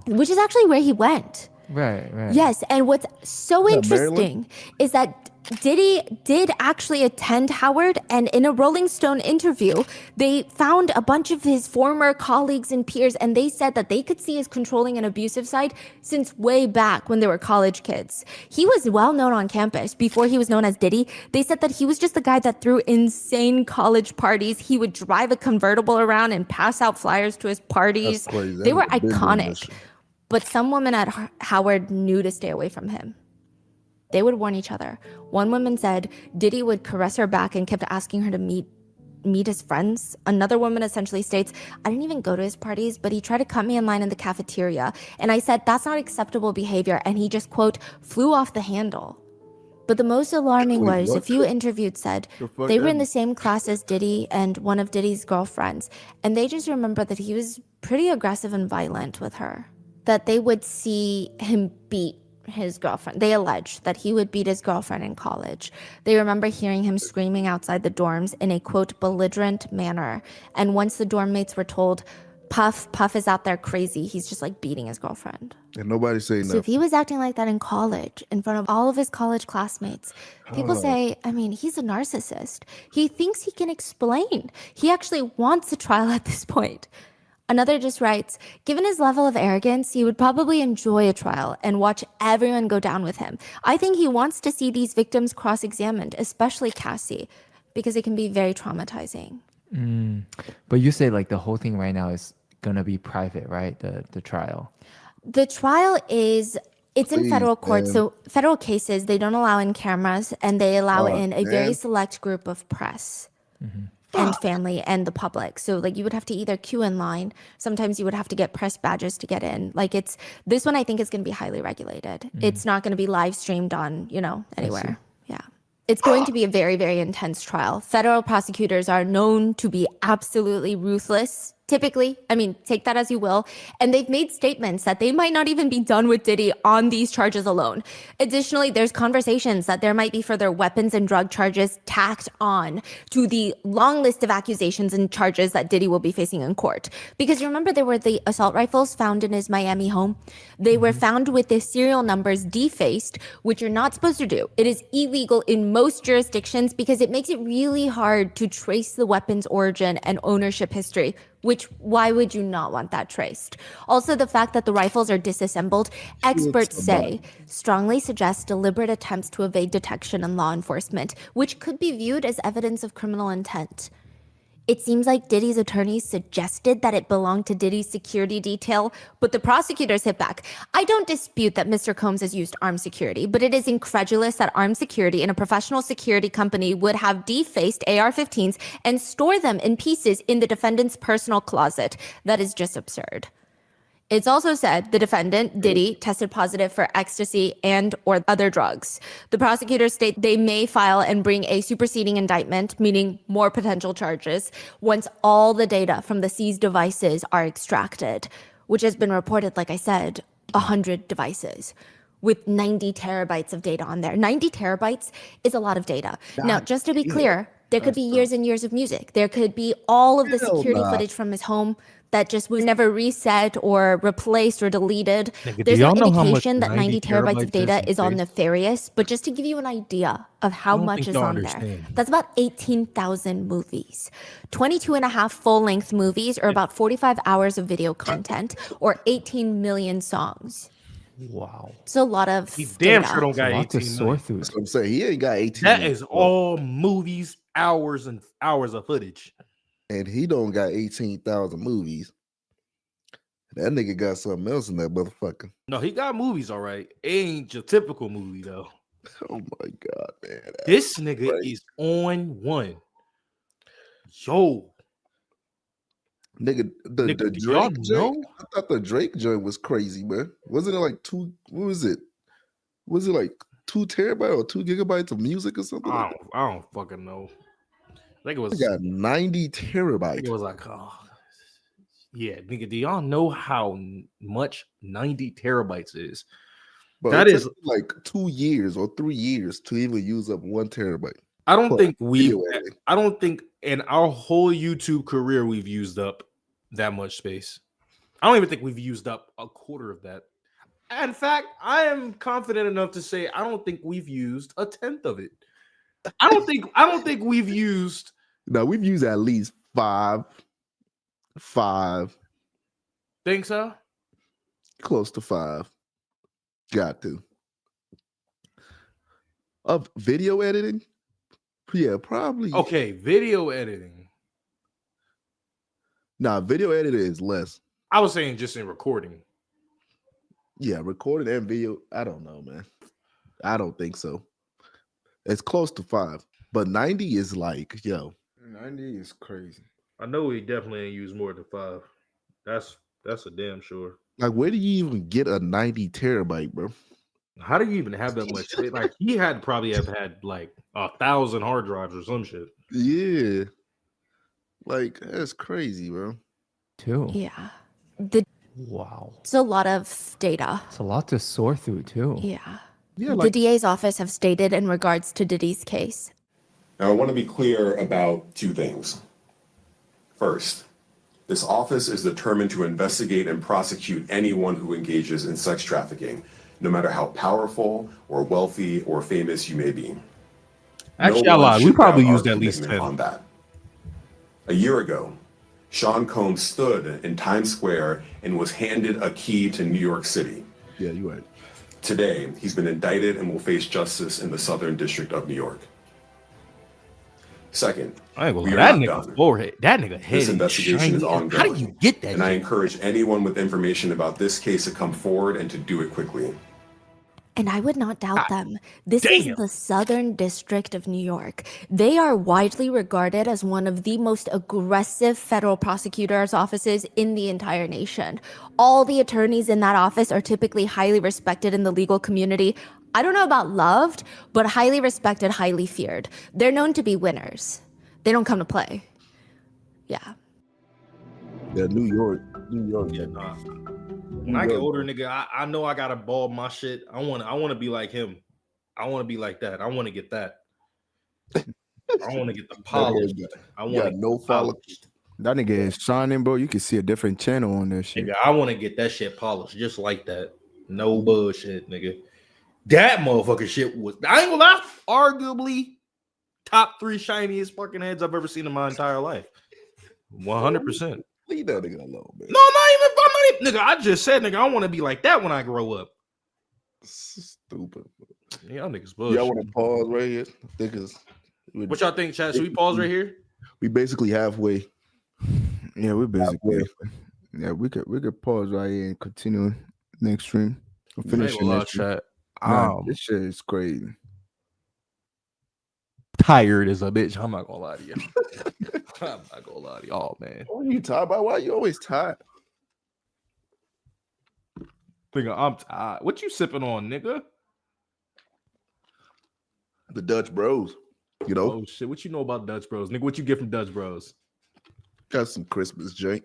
which is actually where he went. Right. Yes, and what's so Yeah, interesting is that Diddy did actually attend Howard, and in a Rolling Stone interview, they found a bunch of his former colleagues and peers, and they said that they could see his controlling and abusive side since way back when they were college kids. He was well known on campus before he was known as Diddy. They said that he was just the guy that threw insane college parties. He would drive a convertible around and pass out flyers to his parties. That's crazy. They were I've been doing that iconic. shit. But some women at Howard knew to stay away from him. They would warn each other. One woman said Diddy would caress her back and kept asking her to meet his friends. Another woman essentially states, I didn't even go to his parties, but he tried to cut me in line in the cafeteria. And I said, that's not acceptable behavior. And he just, quote, flew off the handle. But the most alarming Wait, was a what? few interviewed said they were in the same class as Diddy and one of Diddy's girlfriends. And they just remember that he was pretty aggressive and violent with her. That they would see him beat his girlfriend. They allege that he would beat his girlfriend in college. They remember hearing him screaming outside the dorms in a, quote, belligerent manner. And once the dorm mates were told, Puff is out there crazy, he's just like beating his girlfriend. And nobody say So nothing. if he was acting like that in college, in front of all of his college classmates, people say, I mean, he's a narcissist. He thinks he can explain. He actually wants a trial at this point. Another just writes, given his level of arrogance, he would probably enjoy a trial and watch everyone go down with him. I think he wants to see these victims cross-examined, especially Cassie, because it can be very traumatizing. But you say like the whole thing right now is gonna be private, right? The trial. The trial it's in Please, federal court. man. So federal cases, they don't allow in cameras, and they allow in a very man. select group of press. And family and the public. So like you would have to either queue in line. Sometimes you would have to get press badges to get in. Like this one I think is going to be highly regulated. It's not going to be live streamed on, anywhere. Yeah. It's going to be a very, very intense trial. Federal prosecutors are known to be absolutely ruthless. Typically, I mean, take that as you will. And they've made statements that they might not even be done with Diddy on these charges alone. Additionally, there's conversations that there might be further weapons and drug charges tacked on to the long list of accusations and charges that Diddy will be facing in court. Because you remember there were the assault rifles found in his Miami home? They were found with the serial numbers defaced, which you're not supposed to do. It is illegal in most jurisdictions because it makes it really hard to trace the weapon's origin and ownership history. Why would you not want that traced? Also, the fact that the rifles are disassembled, experts say, strongly suggests deliberate attempts to evade detection and law enforcement, which could be viewed as evidence of criminal intent. It seems like Diddy's attorneys suggested that it belonged to Diddy's security detail, but the prosecutors hit back. I don't dispute that Mr. Combs has used armed security, but it is incredulous that armed security in a professional security company would have defaced AR-15s and store them in pieces in the defendant's personal closet. That is just absurd. It's also said the defendant, Diddy, tested positive for ecstasy and or other drugs. The prosecutors state they may file and bring a superseding indictment, meaning more potential charges, once all the data from the seized devices are extracted, which has been reported, like I said, 100 devices with 90 terabytes of data on there. 90 terabytes is a lot of data. Now, just to be clear, there could be years and years of music. There could be all of the security footage from his home that just was never reset or replaced or deleted. There's no indication that 90 terabytes of data is all nefarious, but just to give you an idea of how much is on there, that's about 18,000 movies. 22 and a half full-length movies, or about 45 hours of video content, or 18 million songs. Wow. It's a lot of He damn data. sure don't got 18 million. That's what I'm saying. He ain't got 18 That million. is all movies, hours and hours of footage. And he don't got 18,000 movies. That nigga got something else in that motherfucker. No, he got movies, all right. It ain't your typical movie, though. Oh my God, man. This nigga is on one. Yo. Nigga, the Drake joint, I thought the Drake joint was crazy, man. Wasn't it like what was it? Was it like 2 terabytes or 2 gigabytes of music or something? I don't fucking know. I think it was. I got 90 terabytes. It was like, yeah, nigga. Do y'all know how much 90 terabytes is? But that is like 2 years or 3 years to even use up 1 terabyte. I don't think in our whole YouTube career we've used up that much space. I don't even think we've used up a quarter of that. In fact, I am confident enough to say I don't think we've used a tenth of it. I don't think we've used. No, we've used at least five. Think so? Close to 5. Got to. Of video editing? Yeah, probably. Okay, video editing. Nah, video editing is less. I was saying just in recording. Yeah, recording and video. I don't know, man. I don't think so. It's close to 5, but 90 is like, yo. 90 is crazy. I know we definitely ain't used more than 5. That's a damn sure. Like, where do you even get a 90 terabyte, bro? How do you even have that much space? Like, he had probably have had like 1,000 hard drives or some shit. Yeah. Like, that's crazy, bro. Too. Yeah. Wow. It's a lot of data. It's a lot to sort through too. Yeah. Yeah, The DA's office have stated in regards to Diddy's case. Now, I want to be clear about 2 things. First, this office is determined to investigate and prosecute anyone who engages in sex trafficking, no matter how powerful or wealthy or famous you may be. Actually, No I one lied. We should probably doubt our used at least commitment 10. on that. A year ago, Sean Combs stood in Times Square and was handed a key to New York City. Yeah, you're right. Today, he's been indicted and will face justice in the Southern District of New York. Second, I ain't gonna we lie. are That not nigga done. forehead. That nigga head. This investigation is ongoing. How do you get that? And I shit? encourage anyone with information about this case to come forward and to do it quickly. And I would not doubt them. This damn. is the Southern District of New York. They are widely regarded as one of the most aggressive federal prosecutors' offices in the entire nation. All the attorneys in that office are typically highly respected in the legal community. I don't know about loved, but highly respected, highly feared. They're known to be winners. They don't come to play. Yeah. Yeah, New York. Yeah, nah. When I get older, nigga, I know I gotta ball my shit. I want to be like him. I want to be like that. I want to get that. I want to get the polish. I want to no polish. That nigga is shining, bro. You can see a different channel on that shit. Nigga, I want to get that shit polished just like that. No bullshit, nigga. That motherfucking shit was. I ain't gonna lie. Arguably, top 3 shiniest fucking heads I've ever seen in my entire life. 100%. Leave that nigga alone, man. No, I'm not even. Nigga, I just said, nigga, I want to be like that when I grow up. Stupid. Y'all niggas bullshit. Y'all want to pause right here? What y'all think, chat? Should we pause right here? We basically halfway. Yeah, we're basically. Yeah, we could pause right here and continue next stream. We'll finish the next stream. Chat. Nah, this shit is crazy. Tired as a bitch. I'm not gonna lie to you. I'm not gonna lie to y'all, man. What are you tired about? Why you always tired? Nigga, I'm tired. What you sipping on, nigga? The Dutch Bros. You know? Oh shit. What you know about Dutch Bros? Nigga, what you get from Dutch Bros? Got some Christmas drink.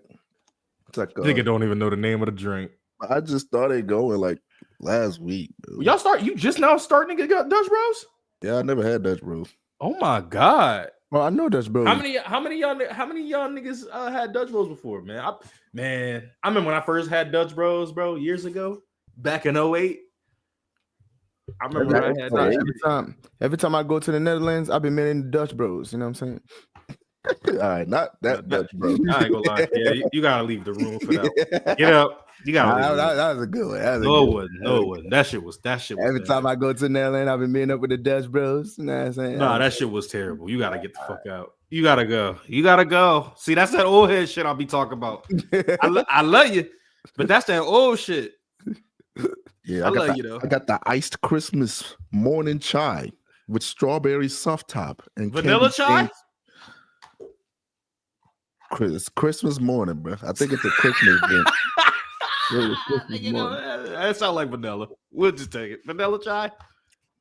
It's like Nigga don't even know the name of the drink. I just started going like last week. Bro. You just now starting to get Dutch Bros? Yeah, I never had Dutch Bros. Oh my god. Well, I know Dutch Bros. How many y'all niggas had Dutch Bros before, man? I remember when I first had Dutch Bros, bro, years ago, back in 08. I remember when I had that. Every time I go to the Netherlands, I've been meeting the Dutch Bros. You know what I'm saying? All right, not that Dutch Bros. I ain't gonna lie. Yeah, you gotta leave the room for that. Get up. You gotta. That was a good one. No, it wasn't. That shit was. Every time I go to Netherlands, I've been meeting up with the Dutch Bros. You know what I'm saying? Nah, that shit was terrible. You gotta get the fuck out. You gotta go. See, that's that old head shit I'll be talking about. I love you, but that's that old shit. Yeah, I got the iced Christmas morning chai with strawberry soft top and vanilla chai. It's Christmas morning, bro. I think it's a Christmas drink. That sounds like vanilla. We'll just take it. Vanilla chai.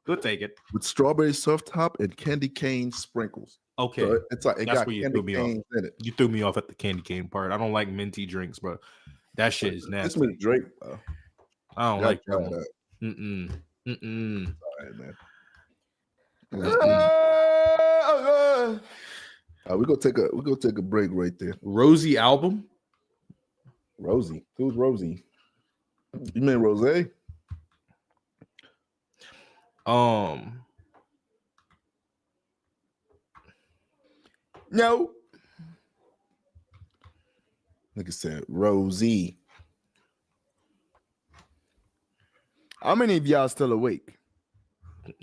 We'll take it with strawberry soft top and candy cane sprinkles. Okay, so it's like it that's got where you candy threw me canes off. in it. You threw me off at the candy cane part. I don't like minty drinks, bro. That shit is nasty. This drink, bro. I don't like that. One. All right, man. We're gonna take a break right there. Rosie album. Rosie. Who's Rosie? You mean Rose? No. Nigga said Rosie. How many of y'all still awake?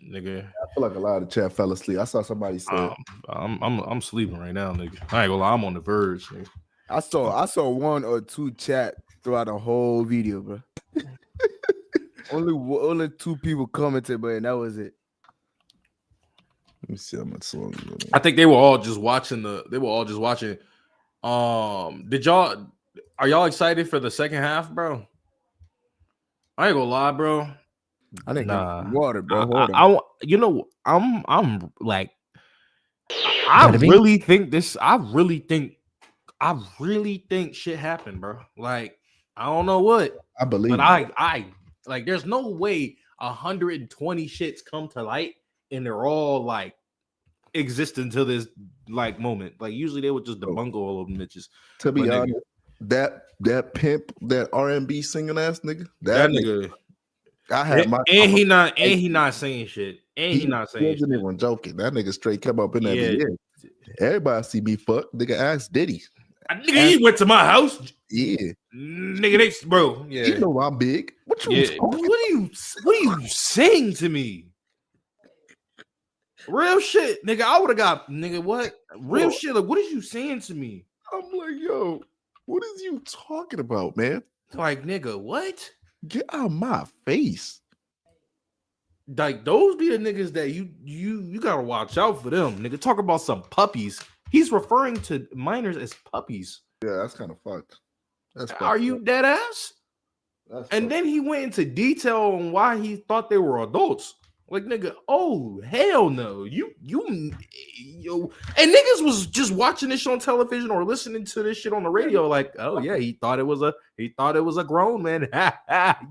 Nigga. I feel like a lot of chat fell asleep. I saw somebody say I'm sleeping right now, nigga. I ain't gonna lie, I'm on the verge, nigga. I saw one or two chat throughout the whole video, bro. only 2 people commented, but that was it. Let me see how much song. I think they were all just watching. Are y'all excited for the second half, bro? I ain't gonna lie, bro. I think water, bro. Hold on. I'm like, I really think shit happened, bro. Like, I don't know what. I believe, but I like. There's no way 120 shits come to light and they're all like existing to this like moment. Like usually they would just debunk all of them bitches. To be honest, that pimp, that R&B singing ass nigga, that nigga. I had my he not saying shit. He not saying shit. He wasn't even joking. That nigga straight come up in that video. Everybody see me fuck. Nigga ask Diddy. Nigga, he went to my house. Yeah. Nigga, bro. Yeah. You know I'm big. What you what are you saying to me? Real shit, nigga. I would have got nigga what? Real shit. Like, what is you saying to me? I'm like, yo, what is you talking about, man? Like, nigga, what? Get out of my face. Like, those be the niggas that you gotta watch out for them. Nigga, talk about some puppies. He's referring to minors as puppies. Yeah, that's kind of fucked. Are you dead ass? And then he went into detail on why he thought they were adults. Like, nigga, oh hell no. You and niggas was just watching this shit on television or listening to this shit on the radio, like, oh yeah, he thought it was a grown man.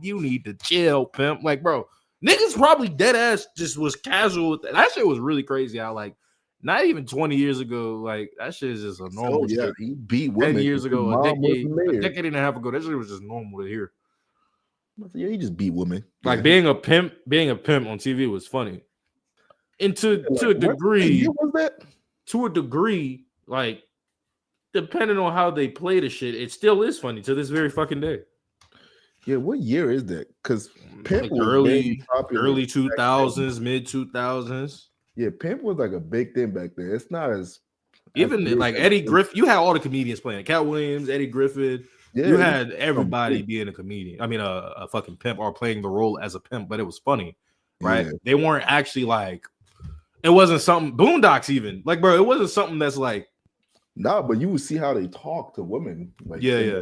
You need to chill, pimp. Like, bro, niggas probably dead ass just was casual with that. That shit was really crazy. How like not even 20 years ago, like that shit is just a normal shit. He beat women 10 years ago, a decade and a half ago, that shit was just normal to hear. Yeah, he just beat women. Like being a pimp on TV was funny. And to a degree, what was that? To a degree, like depending on how they play the shit, it still is funny to this very fucking day. Yeah, what year is that? Because Pimp Like was early popular 2000s, mid 2000s. Yeah, Pimp was like a big thing back then. It's not as even like Eddie Griffin. You had all the comedians playing. Cat Williams, Eddie Griffin. Yeah, you had everybody being a comedian. I mean, a fucking pimp or playing the role as a pimp, but it was funny, right? Yeah. They weren't actually like, it wasn't something Boondocks even like, bro. It wasn't something that's like, nah, but you would see how they talk to women, like yeah.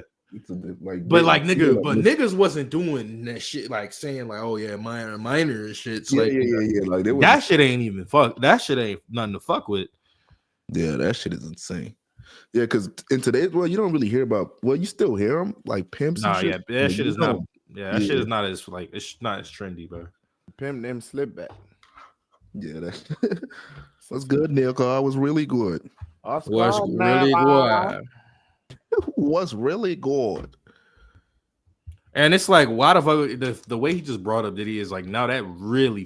Like, but like niggas wasn't doing that shit, like saying like, oh yeah, minor and shit. So, yeah. Like that shit ain't even fuck. That shit ain't nothing to fuck with. Yeah, that shit is insane. Yeah, because in today's world, you don't really hear about. Well, you still hear them like pimps. Nah, and shit. yeah, that shit is not. Yeah, that shit Yeah. is not as like it's not as trendy, bro. Pimp them slip back. Yeah, that was good, Neil. I was really good. Was really good. Was really good. And it's like, why the fuck the way he just brought up Diddy is like, now that really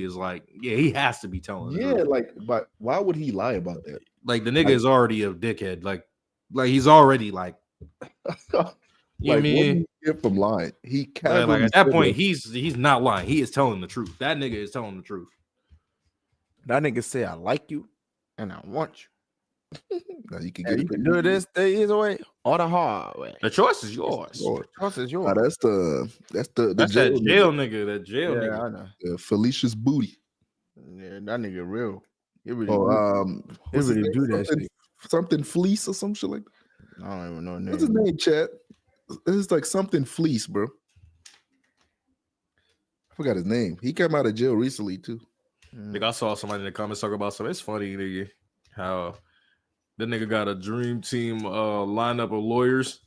is like, yeah, he has to be telling. Yeah, like, but why would he lie about that? Like the nigga is already a dickhead. Like he's already like, you Like, mean? what do you get from lying? He Like at that point, he's not lying. He is telling the truth. That nigga is telling the truth. That nigga say, I like you and I want you. Now you can And you can do this the easy way or the hard way. The choice is yours. The choice is yours. Nah, that's the That's that jail nigga. That jail Yeah, nigga. I know. Felicia's booty. Yeah, that nigga real. He really, Oh, he what's his really name? do that something, shit. something fleece or some shit like that. I don't even know his name. What's his name, chat? It's like something fleece, bro. I forgot his name. He came out of jail recently too. Like I saw somebody in the comments talk about something. It's funny, nigga, how the nigga got a dream team lineup of lawyers,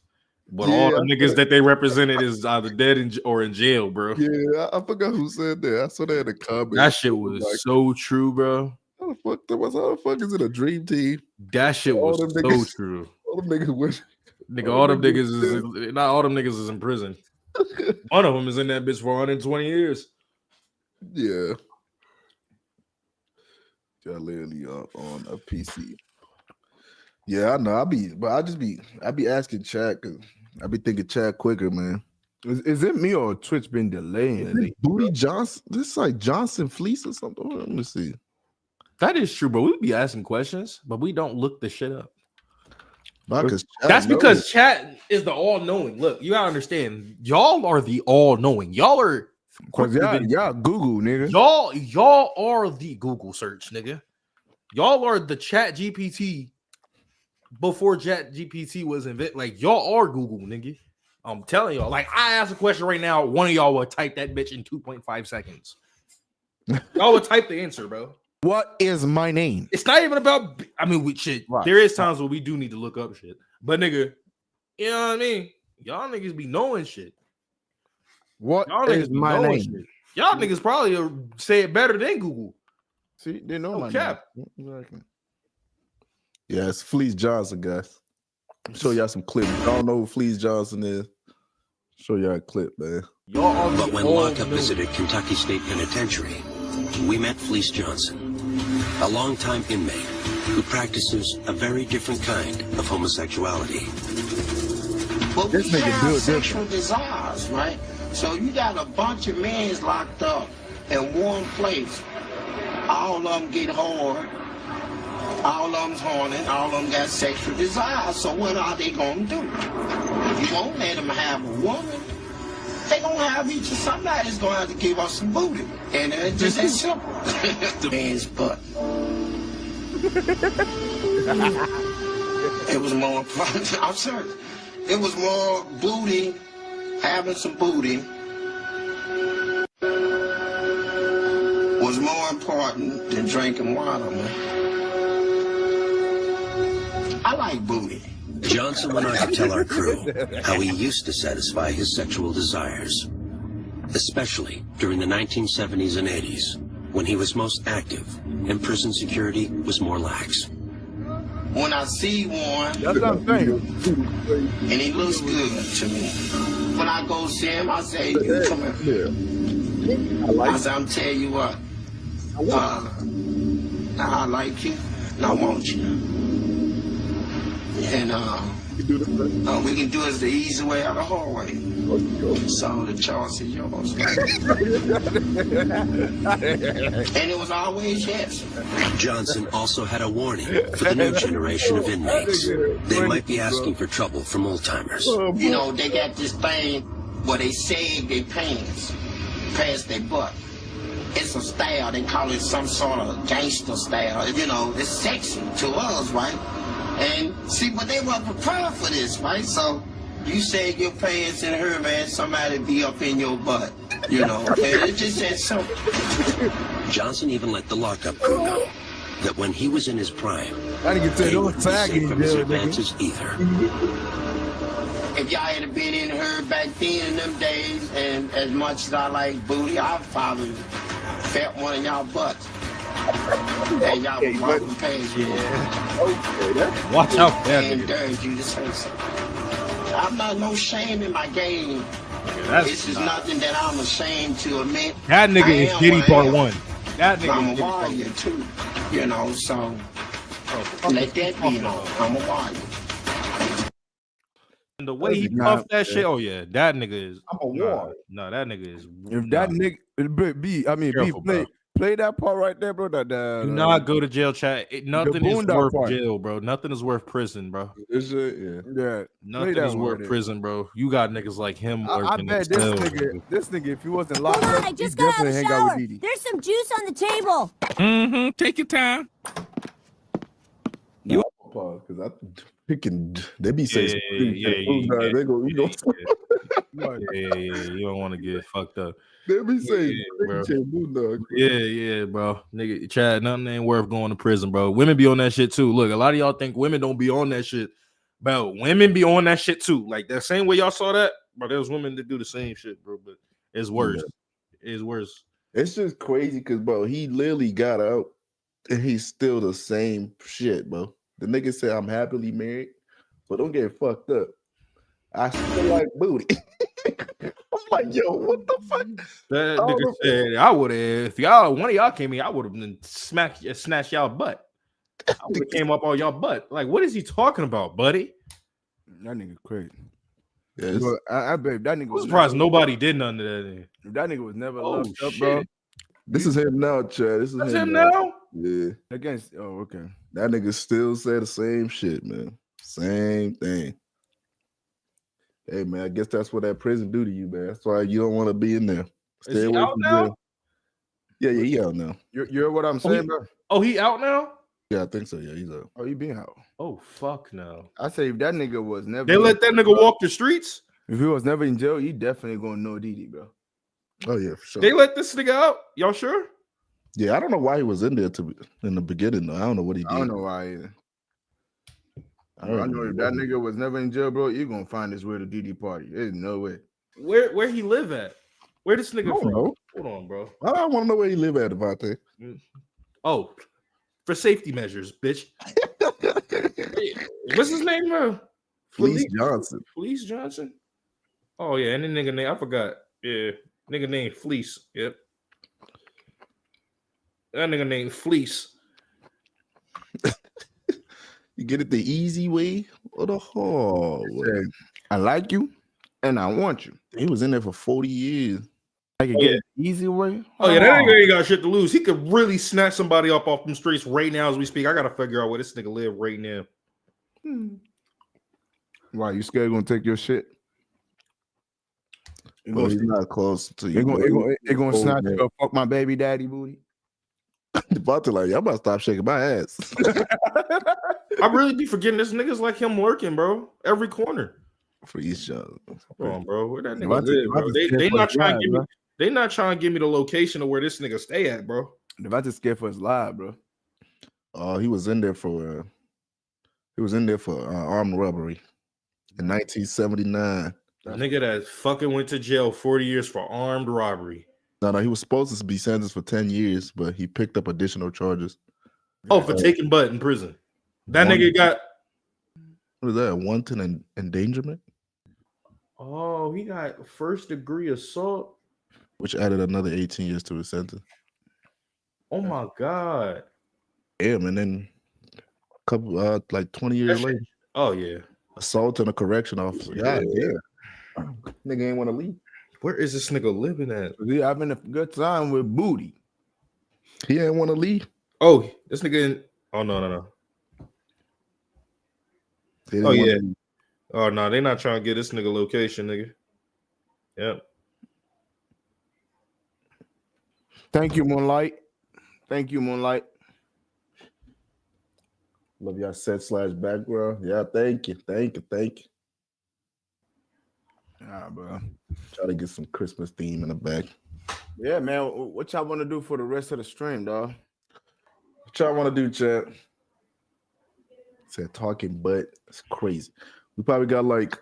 but all the niggas that they represented is either dead or in jail, bro. Yeah, I forgot who said that. I saw that in the comments. That shit was like, so true, bro. How the fuck is it a dream team? That shit All was them so niggas- true. All them niggas Nigga, all them niggas is not all them niggas is in prison. One of them is in that bitch for 120 years. Yeah. Y'all literally on a PC. Yeah, I know. I be asking chat because I be thinking chat quicker, man. Is it me or Twitch been delaying? Is this Booty Johnson? This is like Johnson Fleece or something. Hold on, let me see. That is true, but we be asking questions, but we don't look the shit up. That's because chat is the all-knowing. Look, you gotta understand, y'all are the all-knowing. Y'all are Cause y'all Google, nigga. Y'all are the Google search, nigga. Y'all are the Chat GPT before Chat GPT was invented. Like y'all are Google, nigga. I'm telling y'all. Like I ask a question right now, one of y'all will type that bitch in 2.5 seconds. Y'all would type the answer, bro. What is my name? It's not even about. I mean, we shit. Right. There is times where we do need to look up shit, but nigga, you know what I mean. Y'all niggas be knowing shit. What y'all is my name? Shit. Y'all niggas probably say it better than Google. See, they know my cap. name. Exactly. Yeah, it's Fleece Johnson, guys. Show y'all some clips. I don't know who Fleece Johnson is. Show y'all a clip, man. But when lockup visited Kentucky State Penitentiary, we met Fleece Johnson, a longtime inmate who practices a very different kind of homosexuality. But we have sexual desires, right? So you got a bunch of men locked up in one place. All of them get hard. All of them's horny. All of them got sexual desires. So what are they going to do? If you won't let them have a woman, they going to have each of somebody's going to have to give us some booty. And it's just that simple. The man's butt. It was more fun. I'm serious. It was more booty, having some booty was more important than drinking water, man. I like booty. Johnson went on to tell our crew how he used to satisfy his sexual desires, especially during the 1970s and 80s, when he was most active and prison security was more lax. When I see one, that's what I'm saying, and he looks good to me. When I go see him, I say, "You come here." I say, "I'm telling you what. I like you, and I want you." And we can do it the easy way or the hard way. So the choice is yours. And it was always yes. Johnson also had a warning for the new generation of inmates. They might be asking for trouble from old-timers. You know, they got this thing where they sag their pants past their butt. It's a style. They call it some sort of gangster style. You know, it's sexy to us, right? And see, but they weren't prepared for this, right? So you sag your pants in her, man, somebody be up in your butt, you know. And it's just that simple. Johnson even let the lockup crew know that when he was in his prime, I didn't get to they no wouldn't be safe sagging, from his nigga. advances either. If y'all had been in her back then in them days, and as much as I like booty, I'd probably felt one of y'all butts. And y'all was walking past me. Okay, watch out for that and nigga. dared you to say something. I'm not no shame in my game. This is nothing that I'm ashamed to admit. That nigga I is am Diddy what I part am. one. That nigga I'm is a Diddy part warrior one. too, you know, so let that be known. I'm a warrior. And the way he puffed that shit, oh yeah, that nigga is. I'm a warrior. No, that nigga is. If that nigga B Careful, play that part right there, bro. That Do not go to jail, chat. Nothing is Boondock worth part. jail, bro. Nothing is worth prison, bro. Is it? Yeah. Yeah. Nothing that is one worth right there. prison, bro. You got niggas like him. I lurking bet in this cells, nigga, if he wasn't locked Hold on, up, I he just got out of definitely the hang out with shower. Diddy. There's some juice on the table. Mm-hmm. Take your time. You pause because I picking. They be saying Yeah. they go. You know. You don't want to get fucked up. They be saying, bro. Boondock. Yeah, bro. Nigga, Chad, nothing ain't worth going to prison, bro. Women be on that shit too. Look, a lot of y'all think women don't be on that shit, bro. Women be on that shit too. Like that same way y'all saw that, bro. There's women that do the same shit, bro. But it's worse. It's worse. It's just crazy because, bro, he literally got out and he's still the same shit, bro. The nigga said, "I'm happily married," but don't get fucked up. I still like booty. I'm like, yo, what the fuck? That I don't nigga know. said, I would have, if y'all, one of y'all came in, I would have been snatched y'all butt. I would have came up on y'all butt. Like, what is he talking about, buddy? That nigga crazy. Yes. Bro, I bet that nigga I'm was surprised never, nobody did nothing to that nigga. if that nigga was never Oh, locked up, shit. bro. This is him now, Chad. This is That's him him now. now? Yeah. Against okay. That nigga still say the same shit, man. Same thing. Hey, man, I guess that's what that prison do to you, man. That's why you don't want to be in there. Is Stay he away out from now? jail. Yeah, he out now. You hear what I'm saying, bro? Oh, he out now? Yeah, I think so. Yeah, he's out. Oh, he been out. Oh, fuck no. I say if that nigga was never They let that nigga walk the streets? If he was never in jail, he definitely gonna know Diddy, bro. Oh, yeah, for sure. They let this nigga out? Y'all sure? Yeah, I don't know why he was in there in the beginning, though. I don't know what he did. I don't know why either. I I don't know if that nigga was never in jail, bro, you gonna find his way to Diddy party. There's no way. Where he live at? Where this nigga don't from? know. Hold on, bro. I want to know where he live at, Devontae. Oh, for safety measures, bitch. What's his name, bro? Fleece Johnson. Fleece Johnson? Oh, yeah, and the nigga name, I forgot. Yeah, nigga named Fleece. Yep. That nigga named Fleece. You get it the easy way or the hard way? I like you and I want you. He was in there for 40 years. I could get it the easy way. Oh, yeah, that nigga ain't got shit to lose. He could really snatch somebody up off them streets right now as we speak. I got to figure out where this nigga live right now. Why, you scared gonna take your shit? Well, he's not close to you. They gonna snatch you up, fuck my baby daddy booty. Devontae like, y'all about to stop shaking my ass. I really be forgetting this nigga's like him lurking, bro. Every corner. For each other. Come on, bro. Where that nigga live, bro? They not trying to give me. They not trying to give me the location of where this nigga stay at, bro. Devontae scared for his life, bro. Oh, he was in there for armed robbery in 1979. The nigga that fucking went to jail 40 years for armed robbery. No, he was supposed to be sentenced for 10 years, but he picked up additional charges. Oh, for taking butt in prison. That nigga got. What is that? Wanton and endangerment? Oh, he got first degree assault. Which added another 18 years to his sentence. Oh my God. Damn, and then a couple, like 20 years later. Oh, yeah. Assault on a correction officer. God damn. Nigga ain't want to leave. Where is this nigga living at? He having a good time with booty. He ain't want to leave. Oh, this nigga in. Oh, no. Oh, yeah. Oh, no, they not trying to get this nigga location, nigga. Yep. Thank you, Moonlight. Thank you, Moonlight. Love y'all set/background. Yeah, thank you. Nah, bro. Try to get some Christmas theme in the back. Yeah, man. What y'all want to do for the rest of the stream, dog? What y'all want to do, chat? Said talking butt. It's crazy. We probably got like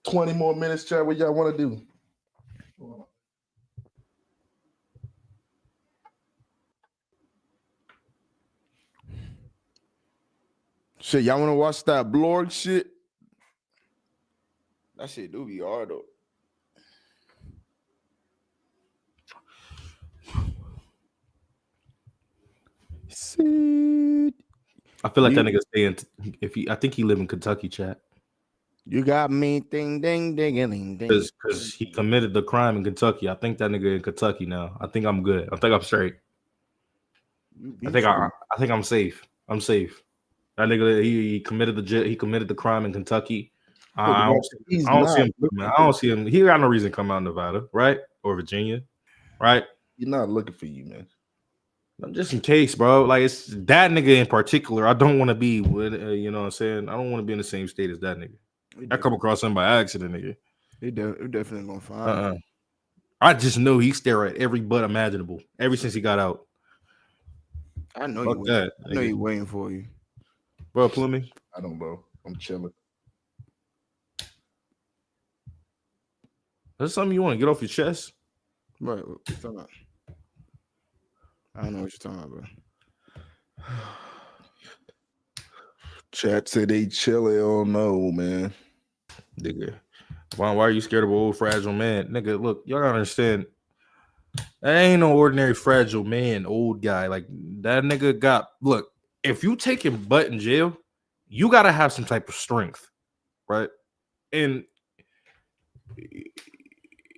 20 more minutes, chat. What y'all want to do? Shit, y'all want to watch that blog shit? That shit do be hard, though. See, I feel like that nigga staying. I think he live in Kentucky, chat. You got me ding ding ding ding ding. Because he committed the crime in Kentucky. I think that nigga in Kentucky now. I think I'm good. I think I'm straight. I think I'm safe. I'm safe. That nigga he committed the crime in Kentucky. I don't see him. He got no reason to come out in Nevada, right? Or Virginia, right? He's not looking for you, man. Just in case, bro. Like it's that nigga in particular. I don't want to be with, you know what I'm saying? I don't want to be in the same state as that nigga. I come across him by accident, nigga. He definitely gonna find him. I just know he stare at every butt imaginable ever since he got out. I know he waiting for you, bro. Plummy, I don't, bro. I'm chilling. That's something you want to get off your chest, right? What you talking about? I don't know what you're talking about, bro. Chat said they chilling. I don't know, man. Nigga, why are you scared of an old fragile man? Nigga, look, y'all gotta understand. That ain't no ordinary fragile man, old guy. Like that nigga got. Look, if you taking butt in jail, you gotta have some type of strength, right? And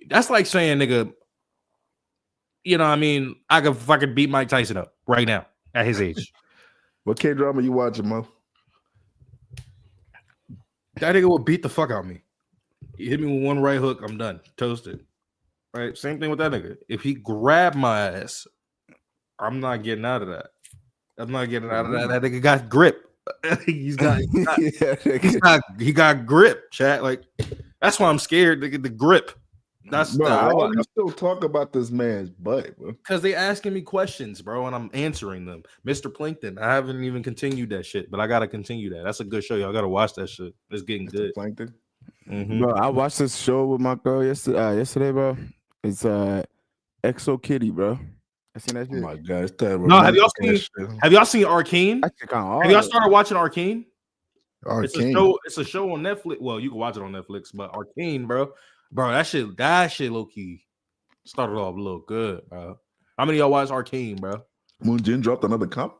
that's like saying, nigga, you know what I mean? I could fucking beat Mike Tyson up right now at his age. What K-drama you watching, Mo? That nigga would beat the fuck out of me. He hit me with one right hook, I'm done. Toasted. Right? Same thing with that nigga. If he grabbed my ass, I'm not getting out of that. I'm not getting out of that. That nigga got grip. he got grip, chat. Like that's why I'm scared. Nigga, the grip. That's Bro, why you still talk about this man's butt, bro? because they asking me questions, bro, and I'm answering them. Mr. Plankton, I haven't even continued that shit, but I gotta continue that. That's a good show. Y'all gotta watch that shit. It's getting good. Plankton. Mhm. Bro, I watched this show with my girl yesterday, bro. It's Exo Kitty, bro. I seen that shit. Oh my god, it's terrible. No, have y'all seen Arcane? Have y'all started watching Arcane? Arcane. It's a show on Netflix. Well, you can watch it on Netflix, but Arcane, bro, that shit low key started off a little good, bro. How many of y'all watch Arcane, bro? Moon Jin dropped another comp.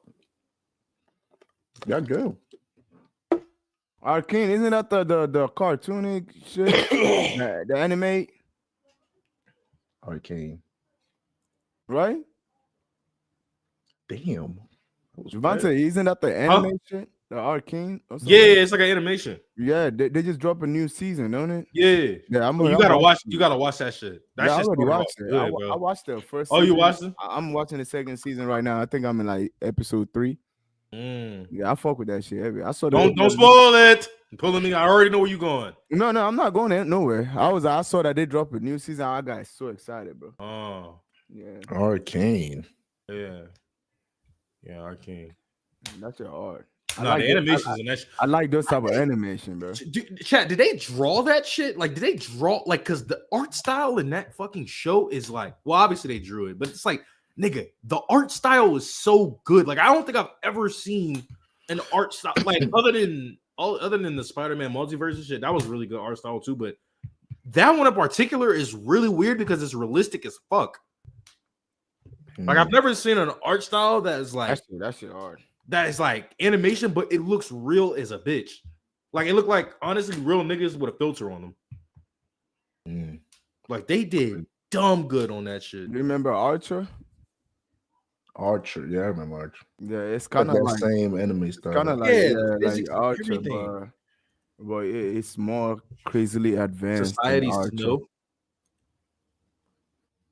Y'all go. Arcane, isn't that the cartoonic shit? the anime, Arcane. right? Damn. Javante, isn't that the anime shit? The Arcane? Or something? Yeah, it's like an animation. Yeah, they just dropped a new season, don't it? Yeah. Yeah, You gotta watch that shit. That I shit's already watched it. good, bro. I watched the first Oh, you season. watched it? I'm watching the second season right now. I think I'm in like episode 3. Yeah, I fuck with that shit. I saw Don't spoil it. I'm pulling me. I already know where you going. No, I'm not going nowhere. I saw that they dropped a new season. I got so excited, bro. Oh. Yeah. Arcane. Yeah. Yeah, Arcane. That's your hard. Nah, the animations and that shit. I like those type of animation, bro. Chat, did they draw that shit? Like, did they draw because the art style in that fucking show is like, well, obviously they drew it, but it's like, nigga, the art style is so good. Like, I don't think I've ever seen an art style like other than the Spider-Man multiverse and shit. That was really good art style too, but that one in particular is really weird because it's realistic as fuck. Like, I've never seen an art style that is like that shit hard. That is like animation, but it looks real as a bitch. Like it looked like honestly real niggas with a filter on them. Like they did dumb good on that shit. You remember Archer? Archer, yeah, I remember Archer. Yeah, it's kind of that like same anime style. Kind of like like Archer, everything. but it's more crazily advanced. Society Snow.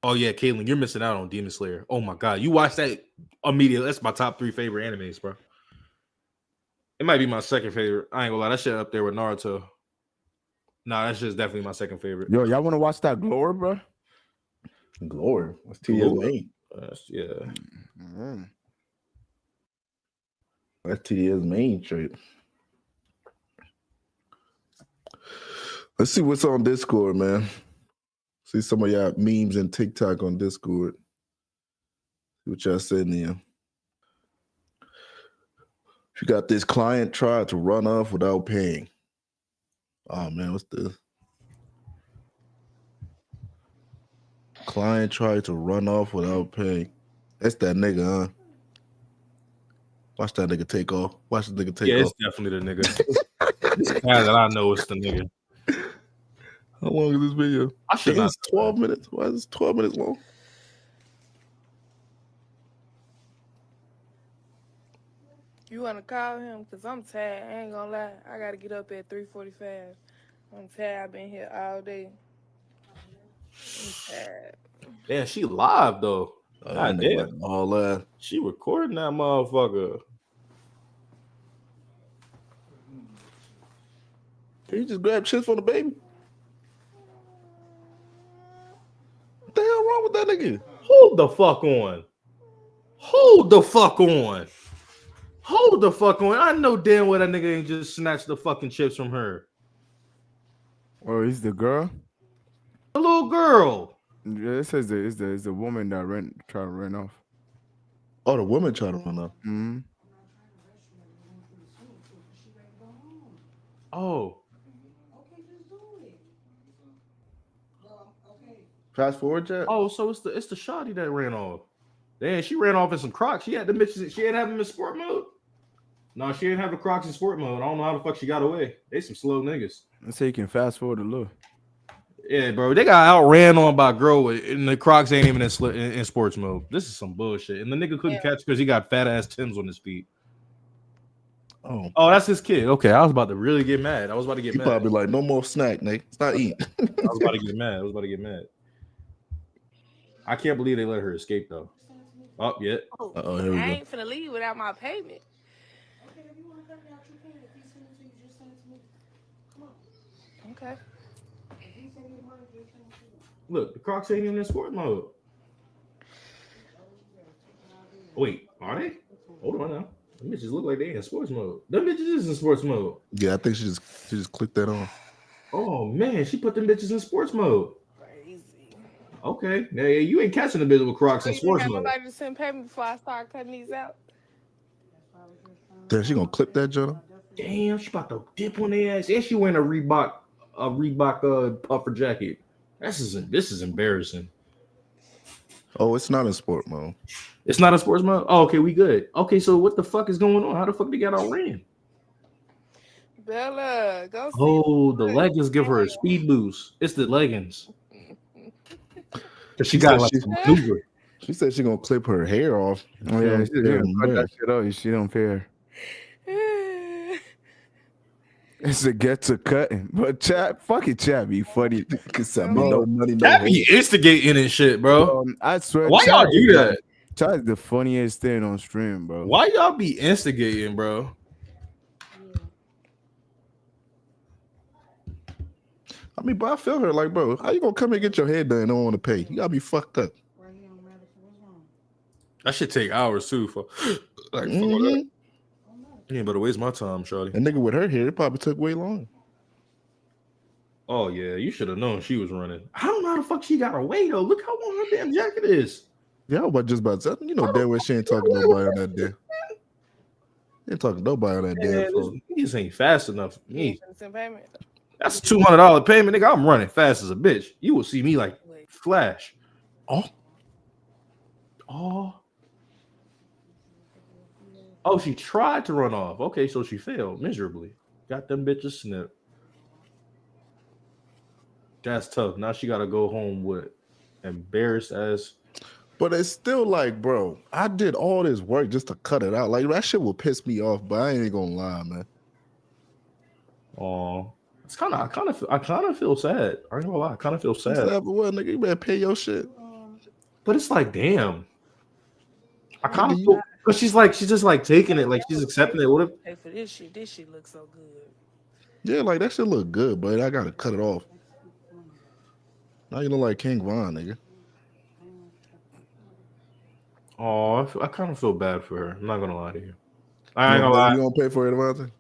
Oh yeah, Caitlin, you're missing out on Demon Slayer. Oh my god, you watch that immediately. That's my top 3 favorite animes, bro. It might be my second favorite. I ain't gonna lie, that shit up there with Naruto. Nah, that's just definitely my second favorite. Yo, y'all want to watch that Glory, bro? Glory. What's TD's main? Yeah. That's TD's main trait. Let's see what's on Discord, man. See some of y'all memes and TikTok on Discord. See what y'all saying there. You got this client tried to run off without paying. Oh man, what's this? Client tried to run off without paying. That's that nigga, huh? Watch that nigga take off. Watch the nigga take Yeah, off. it's definitely the nigga. This guy that I know is the nigga. How long is this video? I should It's 12 minutes. Why is it 12 minutes long? You want to call him? Because I'm tired. I ain't going to lie. I got to get up at 3:45. I'm tired. I've been here all day. I'm tired. Yeah, she live though. God damn. All that. She recording that motherfucker. Can you just grab chips for the baby? What the hell wrong with that nigga? Hold the fuck on. Hold the fuck on. Hold the fuck on. I know damn well that nigga ain't just snatched the fucking chips from her. Oh, he's the girl? The little girl. Yeah, it says it's the woman that tried to run off. Oh, the woman tried to run off. Mm-hmm. Oh, Fast forward, Chat. oh, so it's the shawty that ran off. Damn, she ran off in some Crocs. She had the bitches. She didn't have them in sport mode. No, she didn't have the Crocs in sport mode. I don't know how the fuck she got away. They some slow niggas. Let's say you can fast forward a little. Yeah, bro. They got outran on by a girl and the Crocs ain't even in sports mode. This is some bullshit. And the nigga couldn't catch because he got fat ass Timbs on his feet. Oh, that's his kid. Okay, I was about to really get mad. I was about to get He mad. probably like, no more snack, Nate. It's not eating. I was about to get mad. I can't believe they let her escape though. Oh, yeah. Uh-oh, here we I go. ain't finna leave without my payment. Okay. Look, the Crocs ain't even in sport mode. Wait, are they? Hold on now. Them bitches look like they in sports mode. Them bitches is in sports mode. Yeah, I think she just clicked that on. Oh man, she put them bitches in sports mode. Crazy. Okay. Now you ain't catching the bitch with Crocs in sports got mode. nobody to send payment before I start cutting these out. Damn, she gonna clip that, Jonah? Damn, she about to dip on their ass. And she wearing a Reebok puffer jacket. This is embarrassing. Oh, it's not in sport mode. It's not a sports mode? Oh, okay, we good. Okay, so what the fuck is going on? How the fuck they got outran? Bella, go see. Oh, the leggings give her a speed boost. It's the leggings. She got like some cougar. She said she gonna clip her hair off. Oh yeah, she didn't cut that shit off. She don't care. It's a get to cutting, but Chat be funny. Cause no money, no That be instigating and shit, bro. I swear. Why y'all do that? Chat is the funniest thing on stream, bro. Why y'all be instigating, bro? I mean, but I feel her like, bro, how you gonna come and get your hair done and don't want to pay? You gotta be fucked up. That should take hours too. For like, Mhm. you ain't better waste my time, shawty. A nigga with her hair, it probably took way long. Oh yeah, you should have known she was running. I don't know how the fuck she got away though. Look how long her damn jacket is. Yeah, I was just about to say, you know, damn well she ain't talking to nobody on that day. Ain't talking to nobody on that damn phone. These ain't fast enough for me. Send payment. That's a $200 payment, nigga. I'm running fast as a bitch. You will see me like flash. Oh, she tried to run off. Okay, so she failed miserably. Got them bitches snipped. That's tough. Now she gotta go home with embarrassed ass. But it's still like, bro, I did all this work just to cut it out. Like that shit will piss me off, but I ain't gonna lie, man. Oh, it's I kind of feel sad. I ain't gonna lie, I kind of feel sad. But what, nigga, you better pay your shit. But it's like, damn. I kind of feel because she's just like taking it, like she's accepting it. What if? Hey, for this shit looks so good. Yeah, like that shit look good, but I gotta cut it off. Now you look like King Von, nigga. Oh, I kind of feel bad for her. I'm not gonna lie to you. I ain't gonna lie. You gonna pay for it, Devontae?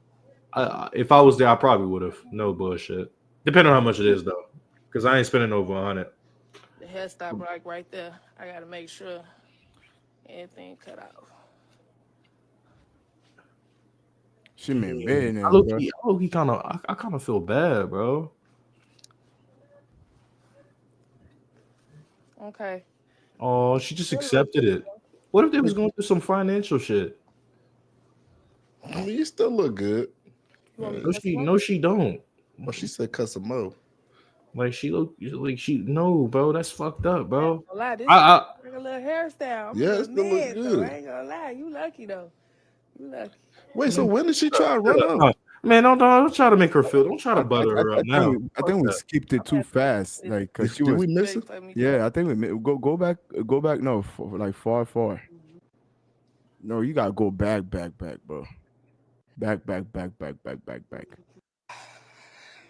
If I was there, I probably would have. No bullshit. Depending on how much it is, though, because I ain't spending over 100. The hair stop right there. I gotta make sure everything cut off. She made millionaires, I kind of feel bad, bro. Okay. Oh, she just accepted it. What if they was going through some financial shit? I mean, you still look good. No, she don't. Well, she said cut some more. Like she look like she no, bro. That's fucked up, bro. Lie, this I like a little hairstyle. Yeah, it still look good. I ain't gonna lie. You lucky though. You lucky. Wait, so when did she try to run off? Man, don't try to make her feel. Don't try to butter her up now. I think we skipped it too fast. Like, cause she was. Did we miss it? Yeah, I think we go back. No, like far. No, you gotta go back, bro. Back.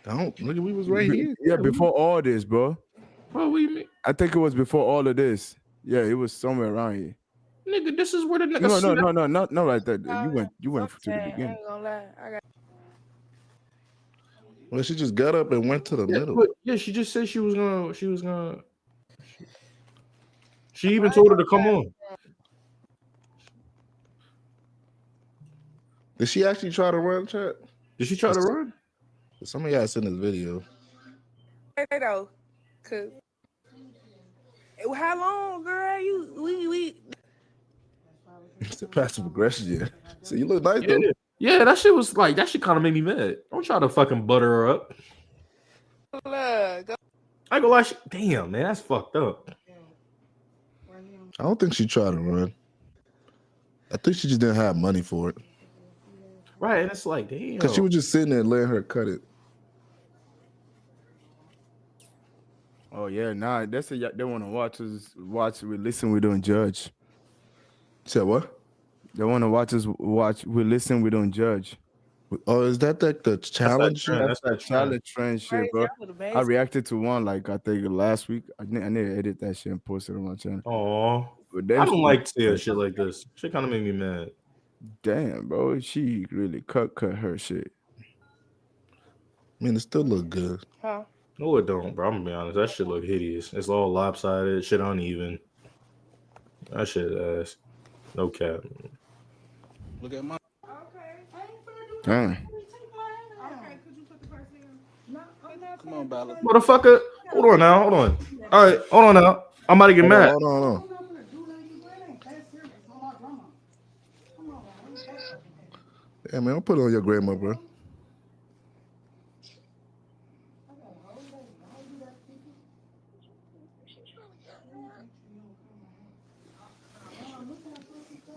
Don't look. We was right here. Yeah, before all this, bro. What do you mean? I think it was before all of this. Yeah, it was somewhere around here. Nigga, this is where the nigga. No, not right there. You went to the I beginning. ain't gonna lie. I got. Well, she just got up and went to the middle. Yeah, she just said she was gonna. She even told her to come on. Did she actually try to run, chat? Did she try to run? Some of y'all seen this video. Though, cause how long, girl? We It's the passive aggression. Yeah. So you look nice though. Yeah, that shit was like that shit kind of made me mad. Don't try to fucking butter her up. look. I ain't gonna lie. Damn, man, that's fucked up. I don't think she tried to run. I think she just didn't have money for it. Right, and it's like, damn. Because she was just sitting there letting her cut it. Oh yeah, nah. That's a they want to watch us. We listen. We don't judge. Said what? They want to watch us. We listen. We don't judge. Oh, is that like the challenge? That's that challenge trend shit, bro. I reacted to one like I think last week. I need to edit that shit and post it on my channel. Oh, I don't like to shit like this. Shit kind of made me mad. Damn, bro, she really cut her shit. I mean, it still look good. Huh? No, it don't, bro. I'm gonna be honest. That shit look hideous. It's all lopsided. Shit uneven. That shit ass. No cap. Look at my. Damn. Come on, Bella. Motherfucker. Hold on now. Hold on. All right. Hold on now. I'm about to get mad. Hold on. Yeah, man, don't put it on your grandma, bro.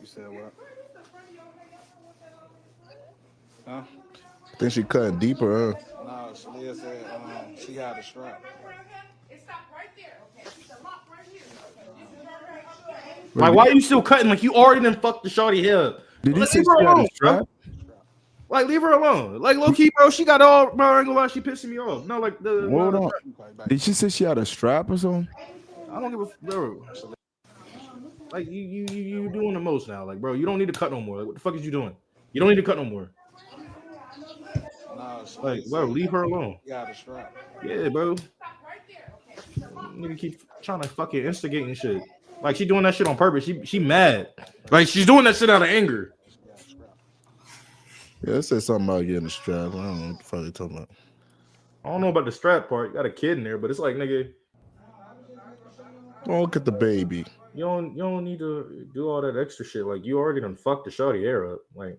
You said what? Huh? I think she cutting deeper, huh? No, Shalia said she had a strap. Like, why are you still cutting? Like, you already done fucked the shawty hair. Did he Like, say leave her she had a alone, strap? bro. Like, leave her alone. Like, low key, bro. She got all, bro. I ain't gonna lie, she pissing me off. No, like the. Hold on. Did she say she had a strap or something? I don't give a bro. Like you doing the most now. Like, bro, you don't need to cut no more. Like, what the fuck is you doing? You don't need to cut no more. No, Like, bro, leave her alone. You got a strap. Yeah, bro. Nigga keep trying to fucking instigate and shit. Like, she doing that shit on purpose. She mad. Like, she's doing that shit out of anger. Yeah, it said something about getting a strap. I don't know what the fuck they talking about. I don't know about the strap part. You got a kid in there, but it's like, nigga, Don't look at the baby. you don't need to do all that extra shit. Like, you already done fucked the shawty hair up. Like,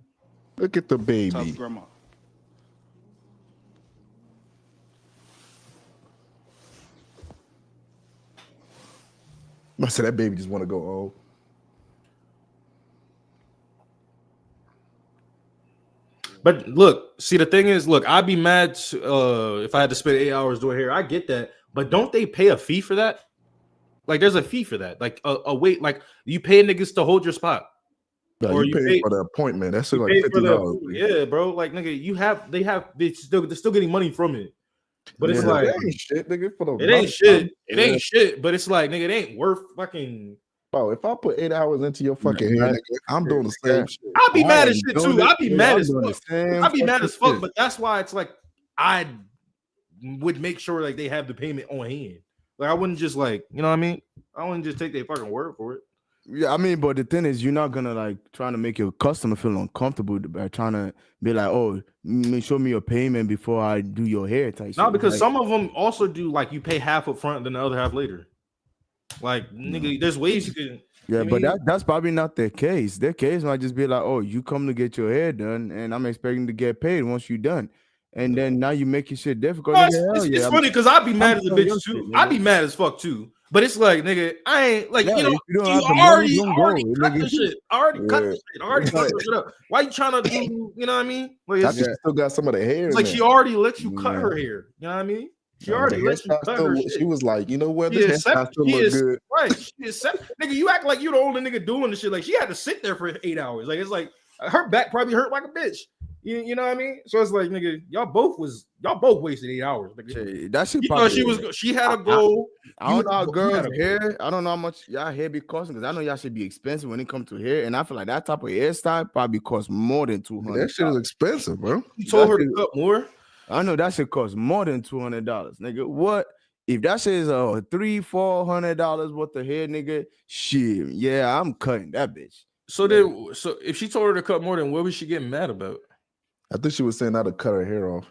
Look at the baby. Tough grandma. I said that baby just want to go home. but look, see, the thing is, look, I'd be mad if I had to spend 8 hours doing hair. I get that, but don't they pay a fee for that? Like, there's a fee for that. Like a wait, like you pay niggas to hold your spot. No, Or you you pay pay- for the appointment. That's like Pay for $50. yeah, bro. Like, nigga, they're still getting money from it. But it's Yeah, like that ain't shit, nigga. For the it ain't shit. It Yeah. ain't shit. But it's like, nigga, it ain't worth fucking. Bro, if I put 8 hours into your fucking hair, nigga, I'm doing the same shit. I'd be I mad as ain't shit doing too. it. I'd be Yeah, mad I'm as doing the fuck. same I'd be mad fucking as fuck. shit. But that's why it's like I would make sure like they have the payment on hand. Like, I wouldn't just like, you know what I mean? I wouldn't just take their fucking word for it. Yeah, I mean, but the thing is, you're not gonna like trying to make your customer feel uncomfortable by trying to be like, "Oh, show me your payment before I do your hair." Type No, shit. because Like, some of them also do like you pay half up front, then the other half later. Like, nigga, there's ways you can. yeah, I but mean, that's probably not their case. Their case might just be like, "Oh, you come to get your hair done, and I'm expecting to get paid once you're done." And then now you make your shit difficult. no, Nigga, it's, hell it's, yeah, it's funny because I'd be mad as a doing your bitch too. shit, I'd nigga. be mad as fuck too. But it's like, nigga, I ain't like, Yeah, you know, if you don't you have the money, already don't go, cut nigga. the shit. I already cut the Yeah. shit. I already cut the shit up. Why you trying to do, you know what I mean? Like, I it's, think she still got some of the hair. it's in like there. she already let you cut Yeah. her hair. You know what I mean? She Nah, already the let you hairstyle cut still her look- shit. She was like, you know what? She This is hairstyle still look good. right. She is nigga, you act like you the older nigga doing the shit. Like, she had to sit there for 8 hours. Like, it's like her back probably hurt like a bitch. You know what I mean? So it's like, nigga, y'all both wasted 8 hours. Nigga. Shit, that shit You know, probably. she had a goal. I don't know how You girls' had a goal. hair. I don't know how much y'all hair be costing because I know y'all should be expensive when it comes to hair, and I feel like that type of hairstyle probably costs more than $200. That shit is expensive, bro. You told her to cut more. I know that shit costs more than $200, nigga. What if that shit is $300-400 worth of hair, nigga? Shit, yeah, I'm cutting that bitch. So if she told her to cut more, then what was she getting mad about? I think she was saying not to cut her hair off.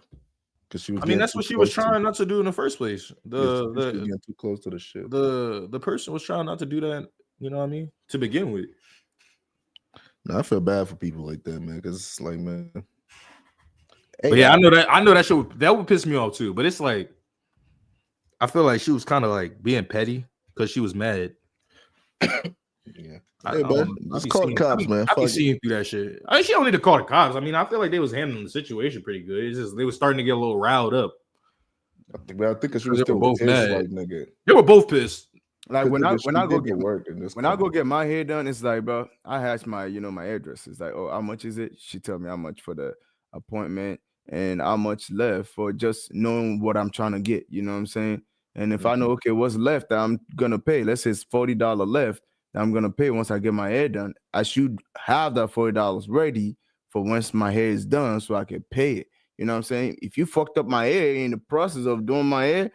Because she was. I mean, that's what she was trying not to do in the first place. She was getting too close to the ship. The person was trying not to do that. You know what I mean? To begin with. No, I feel bad for people like that, man. Because it's like, man. But yeah, I know that would piss me off too. But it's like, I feel like she was kind of like being petty because she was mad. Yeah. I Hey, man, just call the cops, man. I be Fuck seeing through that shit. I mean, she don't need to call the cops. I mean, I feel like they was handling the situation pretty good. It's just they were starting to get a little riled up. I think she was still both pissed, mad. like, nigga. They were both pissed. Like when I go get work when I go get my hair done, it's like, bro, I ask my my address. It's like, oh, how much is it? She tell me how much for the appointment and how much left for just knowing what I'm trying to get. You know what I'm saying? And if I know, okay, what's left that I'm gonna pay, let's say it's $40 left that I'm gonna pay once I get my hair done, I should have that $40 ready for once my hair is done so I can pay it. You know what I'm saying? If you fucked up my hair in the process of doing my hair,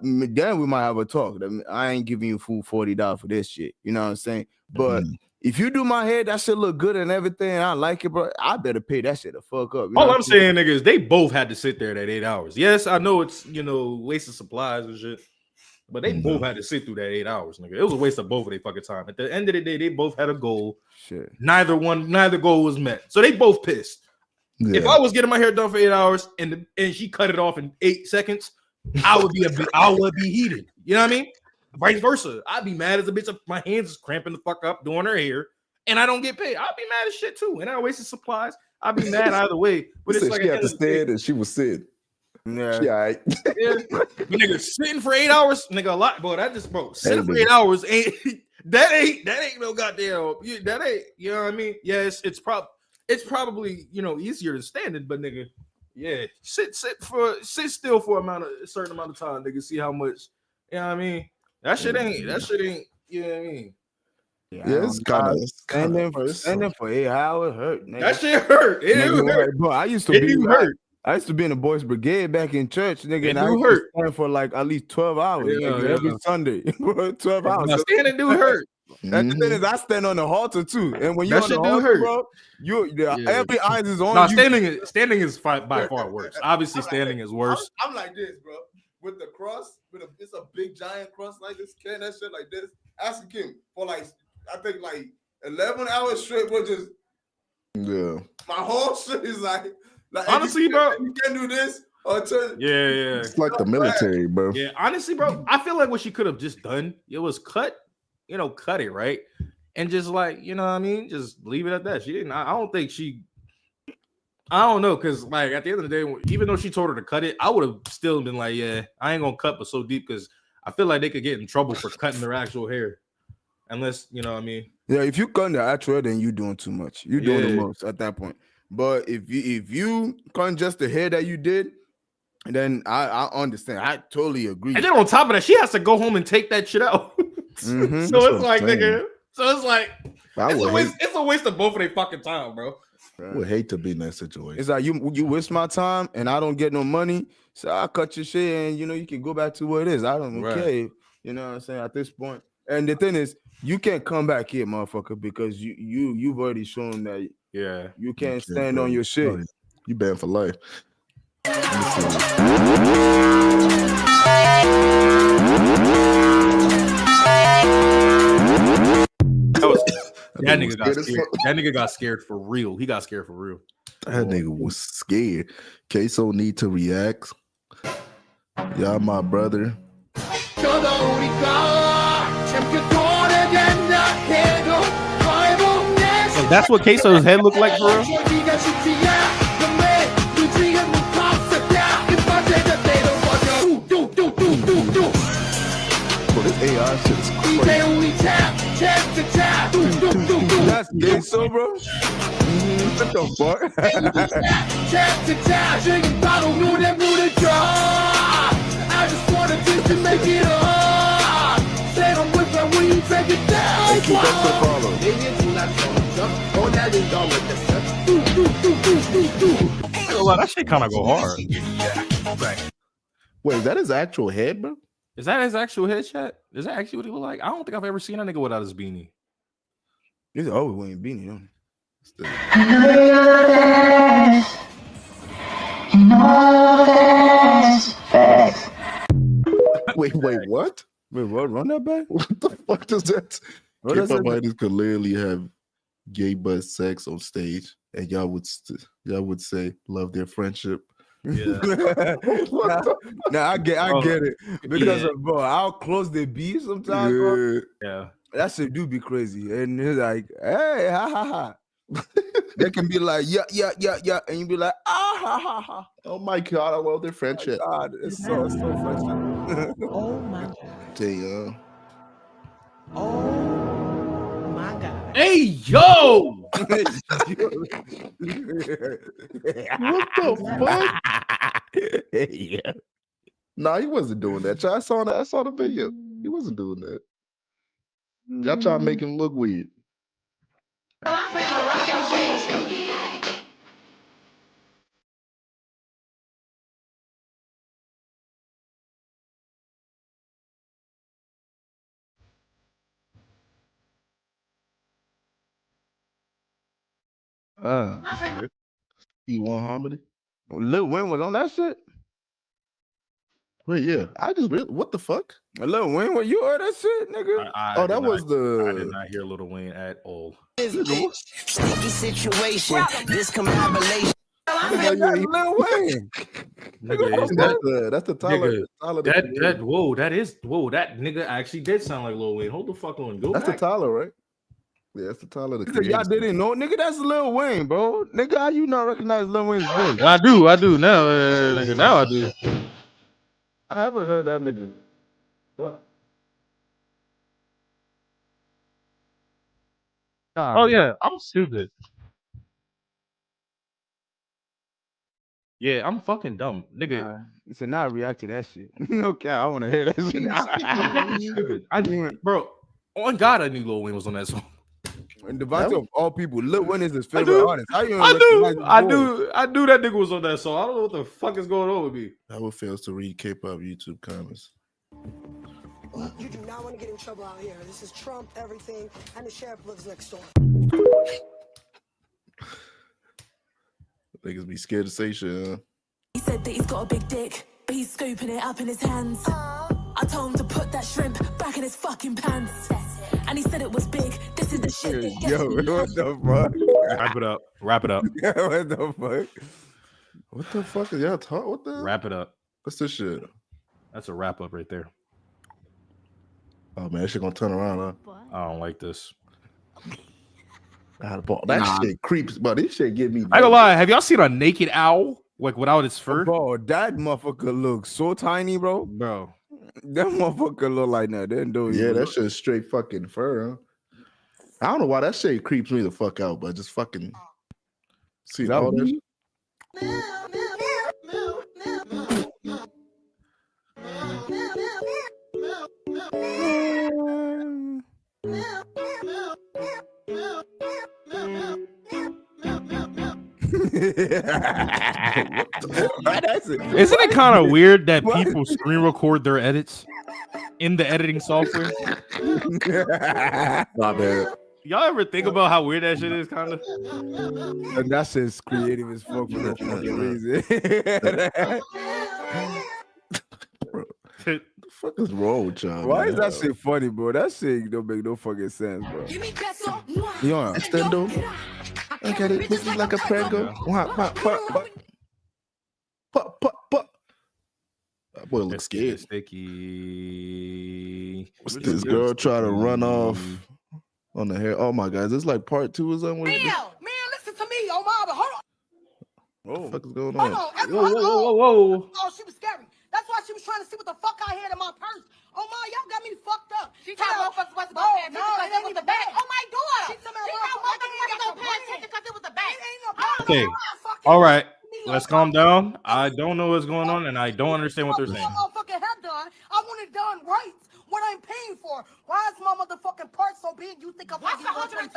then we might have a talk. I ain't giving you full $40 for this shit. You know what I'm saying? But if you do my hair, that shit look good and everything, and I like it, bro, I better pay that shit the fuck up. You know All what I'm saying, nigga, is they both had to sit there that 8 hours. Yes, I know it's waste of supplies and shit, but they both had to sit through that 8 hours, nigga. It was a waste of both of their fucking time. At the end of the day, they both had a goal. Shit. Neither goal was met, so they both pissed. Yeah. If I was getting my hair done for 8 hours and she cut it off in 8 seconds, I would be heated. You know what I mean? Vice versa. I'd be mad as a bitch if my hands is cramping the fuck up doing her hair and I don't get paid. I'd be mad as shit too. And I wasted supplies. I'd be mad either way. But it's like she had to stand and she was sitting. Yeah. She all right. Yeah. But nigga sitting for 8 hours, nigga, a lot, bro. Sitting for 8 hours ain't no goddamn. That ain't, you know what I mean? Yeah, it's probably easier than standing, but nigga, yeah, sit still for a certain amount of time, nigga. See how much, you know what I mean? That shit ain't, you know what I mean? Yeah, it's kind of standing for 8 hours hurt. Nigga. That shit hurt. It do hurt. Bro, I used to I used to be in the boys' brigade back in church, nigga. And I used to stand for like at least 12 hours every Sunday. 12 hours. Now, standing do hurt. And the thing is, I stand on the halter too. And when you're on the halter, bro, every eyes is on you. Standing is by far worse. Obviously, standing is worse. I'm like this, bro. With the cross, it's a big giant cross like this, carrying that shit like this. Ask Kim for like, I think like 11 hours straight, bro. Just my whole shit is like honestly, bro, you can't do this. Yeah. It's like the military, bro. Yeah, honestly, bro, I feel like what she could have just done, it was cut it, right? And just like, you know what I mean? Just leave it at that. She didn't, I don't know, because like at the end of the day, even though she told her to cut it, I would have still been like, yeah, I ain't gonna cut but so deep, because I feel like they could get in trouble for cutting their actual hair. Unless, you know what I mean? Yeah, if you cut the actual hair, then you're doing too much. You're doing the most at that point. But if you cut just the hair that you did, then I understand. I totally agree. And then on top of that, she has to go home and take that shit out. Mm-hmm. So it's like, nigga. So it's like, it's a waste of both of their fucking time, bro. I would hate to be in that situation. It's like you waste my time and I don't get no money, so I cut your shit and you can go back to what it is. I don't care. You know what I'm saying? At this point, and the thing is, you can't come back here, motherfucker, because you've already shown that you can't stand on your shit. You banned for life. That nigga got scared. That nigga got scared for real. He got scared for real. That nigga was scared. Queso need to react. Y'all my brother. So that's what Queso's head looked like for real? Bro, this AI shit is crazy. That's Queso, bro. What the fuck? I just wanted to make it up. Say I'm with her when you take it down. Hey, keep that shit follow. That shit kind of go hard. Wait, is that his actual head, bro? Is that his actual headshot? Is that actually what he look like? I don't think I've ever seen a nigga without his beanie. He's always wearing beanie, don't he? Wait, what? Wait, what? Run that back? What the fuck does that? What does K-pop it- artists could literally have gay butt sex on stage, and y'all would say love their friendship. Yeah. Nah, I get it because Yeah. of bro how close they be sometimes. Bro. Yeah. That shit do be crazy, and it's like, hey, ha ha ha. They can be like, yeah, and you be like, ah ha ha ha. Oh my god, I love their friendship. Oh God, it's so friendship. Oh my God. Damn. Oh my God. Hey, yo! What the fuck? Yeah. Nah, he wasn't doing that. I saw the video. He wasn't doing that. Y'all trying to make him look weird. You want harmony? Lil Wayne was on that shit. Wait, yeah. I just really, what the fuck? Lil Wayne, what you heard that shit, nigga? Oh, that was I did the. not hear Lil Wayne at all. Sticky situation. This collaboration. That's Lil Wayne. That's the Tyler. Nigga, Tyler that nigga actually did sound like Lil Wayne. Hold the fuck on. Go That's back. the Tyler, right? Yeah, that's the Tyler. The Y'all didn't know, nigga. That's Lil Wayne, bro. Nigga, how you not recognize Lil Wayne's voice? I do now, nigga. Now I do. I haven't heard that nigga. What? Oh yeah, I'm stupid. Yeah, I'm fucking dumb, nigga. So now I react to that shit. Okay, I want to hear that shit. I'm stupid. Bro, on God, I knew Lil Wayne was on that song. And Devontae of all people, Lil Wayne is his I favorite do. artist. How you I don't knew recognize his voice? I knew that nigga was on that song. I don't know what the fuck is going on with me. Howard fails to read K-pop YouTube comments. You do not want to get in trouble out here. This is Trump, everything, and the sheriff lives next door. Niggas be scared to say shit, huh? He said that he's got a big dick, but he's scooping it up in his hands. I told him to put that shrimp back in his fucking pants. And he said it was big. This is the shit that gets Yo, me. what the fuck? Wrap it up. What the fuck? What the fuck is y'all talking? What the? Wrap it up. What's this shit? That's a wrap up right there. Oh man, that shit gonna turn around, huh? I don't like this. That shit creeps, but this shit get me. I ain't gonna lie. Have y'all seen a naked owl like without its fur? Bro, that motherfucker looks so tiny, bro. Bro, that motherfucker look like that. They do Yeah, that shit is straight fucking fur, huh? I don't know why that shit creeps me the fuck out, but just fucking see that all that. me? Isn't it kind of weird that people screen record their edits in the editing software? Not bad. Y'all ever think about how weird that shit is? Kind of. And that shit's creative as fuck for that fucking reason. The fuck is wrong with y'all? Why man? is that shit funny, bro? That shit don't make no fucking sense, bro. Yeah. Extendo. Look at it. This is like a prango. That boy looks scared. Sticky. What's this girl try to run off on the hair? Oh my god, is this like part 2 or something? Man, listen to me, oh mama, hold on. What the fuck is going on? Hold on. Whoa. Oh, she was scary. That's why she was trying to see what the fuck I had in my purse. Oh my, y'all got me fucked up. She told motherfuckers wasn't gonna pay attention because it was the bag. Oh my daughter. She told motherfuckers wasn't gonna pay attention because it was the bag. It ain't no problem. Okay. All right. Let's calm down. I don't know what's going on, and I don't understand what they're saying. Motherfucking have done. I want it done right. What I'm paying for. Why is my motherfucking part so big? You think I'm What's $125? $125?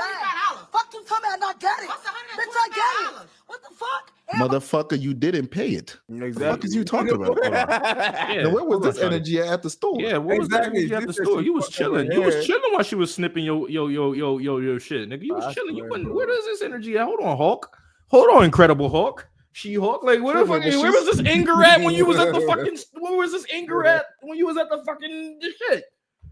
Fuck you, tell me I not get it. What's Bitch, I get it. What the fuck? Motherfucker, you didn't pay it. Exactly. What the fuck is you talking about? Yeah, Now, where was this energy at the store? Yeah, what was that energy at the store? You was chilling. You was chilling while she was snipping your shit, nigga. You was chilling. You wasn't. Where is this energy at? Hold on, Hulk. Hold on, Incredible Hulk. She-Hulk. Like, where was this anger at when you was at the fucking? Where was this anger at when you was at the fucking shit?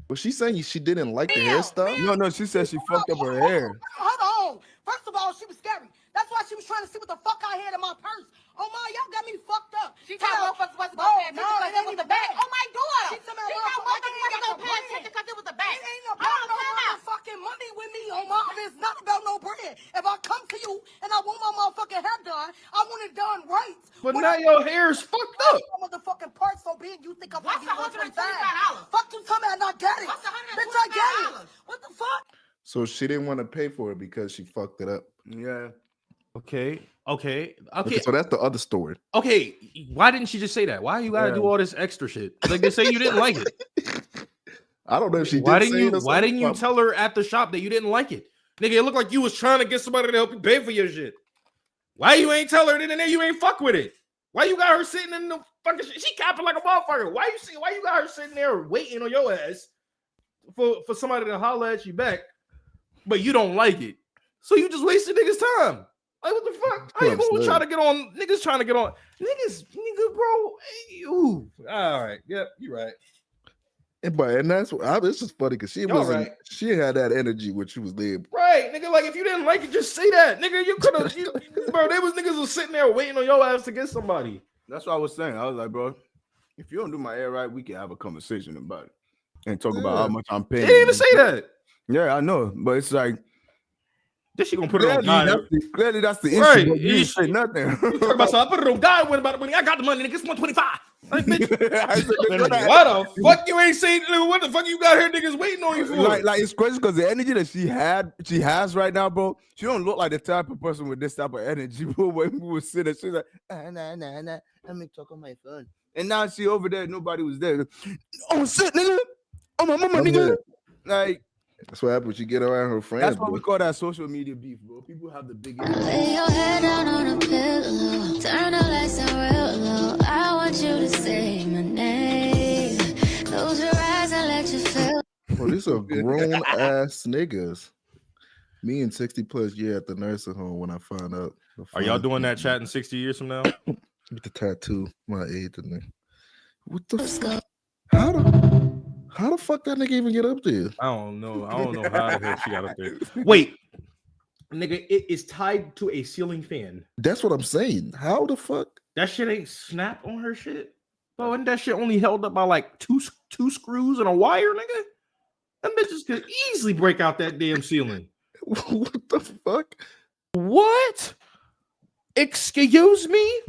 Was she saying she didn't like the hairstyle? No, she said she fucked up her hair. Hold on. First of all, she was scary. That's why she was trying to see what the fuck I had in my purse. Oh my, y'all got me fucked up. She told motherfuckers wasn't gonna pay attention because it was the bag. Oh my daughter. She told motherfuckers wasn't gonna pay attention because it was the bag. It ain't about no motherfucking money with me, oh my. It's not about no bread. If I come to you and I want my motherfucking hair done, I want it done right. But now your hair is fucked up. My motherfucking purse so big, you think I'm gonna get $125? Fuck you, tell me I not get it. Bitch, I get it. What the fuck? So she didn't want to pay for it because she fucked it up. Yeah. Okay. So that's the other story. Okay. Why didn't she just say that? Why you gotta do all this extra shit? Like they say you didn't like it. I don't know if she did. Why didn't you tell her at the shop that you didn't like it? Nigga, it looked like you was trying to get somebody to help you pay for your shit. Why you ain't tell her that and then you ain't fuck with it? Why you got her sitting in the fucking shit? She capping like a motherfucker. Why you got her sitting there waiting on your ass for somebody to holler at you back, but you don't like it? So you just wasted niggas' time. Like, what the fuck? How you gonna try to get on? Niggas trying to get on. Nigga, bro. Ooh. All right. Yep, you're right. And that's it's just funny because she wasn't. Right. She had that energy when she was there. Right, nigga. Like if you didn't like it, just say that, nigga. You could have, bro. There was niggas was sitting there waiting on your ass to get somebody. That's what I was saying. I was like, bro, if you don't do my hair right, we can have a conversation about it and talk about how much I'm paying. They didn't even say that. Yeah, I know, but it's like. This she gonna put it on God. Clearly, that's the issue. Right. You didn't say nothing. Talk about I put it on God when I got the money, nigga. It's 125. Like, bitch. Why the fuck you ain't saying? What the fuck you got here, niggas waiting on you for? Like it's crazy because the energy that she has right now, bro. She don't look like the type of person with this type of energy. Bro, when we would sit there, she's like, nah. Let me talk on my phone. And now she over there, nobody was there. Oh shit, nigga. Oh my mama, nigga. Like. That's what happens. You get around her friends. That's what we call that social media beef, bro. People have the biggest. Lay your head down on a pillow. Turn the lights down real low. I want you to say my name. Close your eyes and let you feel. Well, these are grown ass niggas. Me and 60 plus year at the nursing home when I found out. Are y'all doing that chat in 60 years from now? With the tattoo, my age in there. What the fuck? How the fuck that nigga even get up there? I don't know how the hell she got up there. Wait, nigga, it is tied to a ceiling fan. That's what I'm saying. How the fuck? That shit ain't snap on her shit. Bro, and that shit only held up by like two screws and a wire, nigga. Them bitches could easily break out that damn ceiling. What the fuck? What? Excuse me?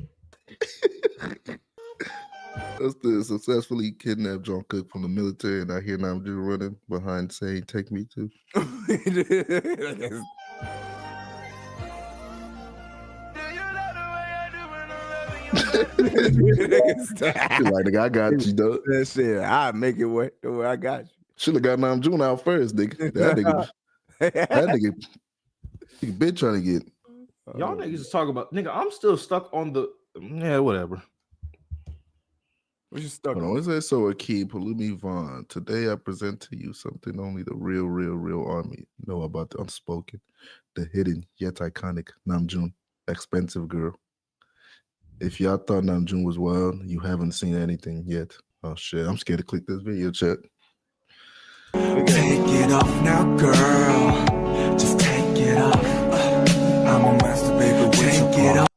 That's the successfully kidnapped John Cook from the military, and I hear now I'm just running behind saying, "Take me too." Like, nigga, I got you, though. That shit, I make it work the way I got you. Should have got Nam June out first, nigga. That nigga been trying to get. Y'all niggas is talking about, nigga. I'm still stuck on the whatever. What you stuck on? It says, so Akeem Palumi Vaughn. Today I present to you something only the real army know about the unspoken, the hidden yet iconic Namjoon, expensive girl. If y'all thought Namjoon was wild, you haven't seen anything yet. Oh shit, I'm scared to click this video, chat. Take it off now, girl. Just take it off. I'm a master, baby. Take it off.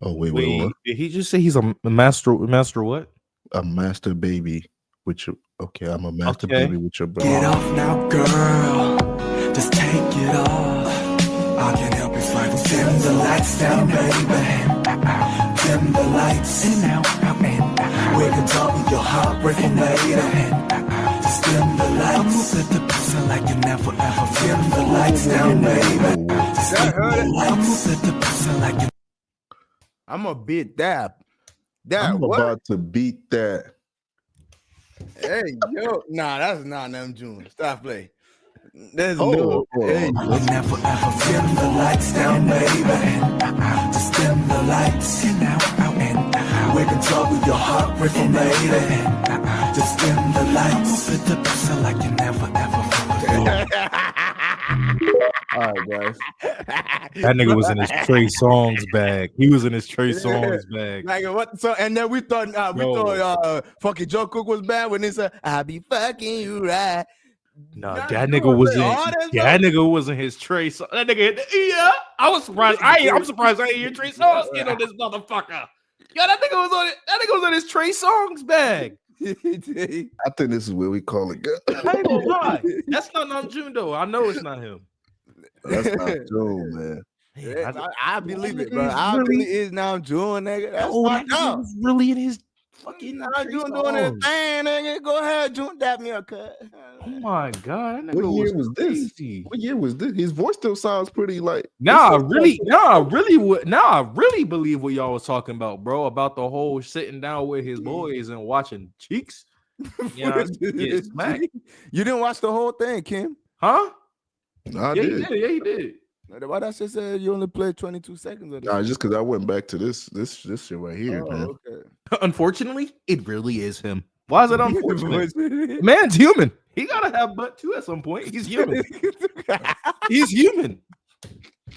Oh wait, what? Did he just say he's a master what? A master baby with your. Okay, I'm a master baby with your brother. Get off now, girl. Just take it off. I can help you fight. Dim the lights down, baby. Dim the lights. In and out, and out. We can talk with your heart breaking later. Just dim the lights. I'm moving the person like you never ever. Dim the lights down, baby. Just dim the lights. I'm moving the person like you. I'm gonna beat that. I'm about to beat that. Hey, yo. Nah, that's not them June. Stop play. There's Hey, never ever dim the lights down, baby. Just dim the lights. In, out, and we can talk with your heart rhythm, lady. Just dim the lights. I'm moving the person like you never ever felt before. All right, guys. That nigga was in his Trey Songz bag. He was in his Trey Songz bag. Like what? So and then we thought fucking Joe Cook was bad when they said I be fucking you right. No, Nah, that you nigga was wasn't. hard as That fuck. nigga wasn't his Trey. That nigga, yeah. I was surprised. I'm surprised I ain't hear Trey Songz get on this motherfucker. Yo, that nigga was on it. That nigga was on his Trey Songz bag. I think this is where we call it good. I ain't gonna lie. That's not Namjoon though. I know it's not him. That's not Joe, man. I believe it, bro. I believe it's now June, nigga. That's that fucked up. was really in his fucking. Now June doing his thing, nigga. Go ahead, June, dap me a cut. Oh my god, that nigga What year was this? crazy. What year was this? His voice still sounds pretty like. Now I really believe what y'all was talking about, bro. About the whole sitting down with his boys and watching Cheeks. Yeah, get smacked. You didn't watch the whole thing, Kim? Huh? I Yeah, did. he did. Yeah, he did. Why that shit said you only played 22 seconds of this? Nah, just because I went back to this shit right here, man. Okay. Unfortunately, it really is him. Why is it unfortunate? Man's human. He gotta have butt too at some point. He's human. He's human.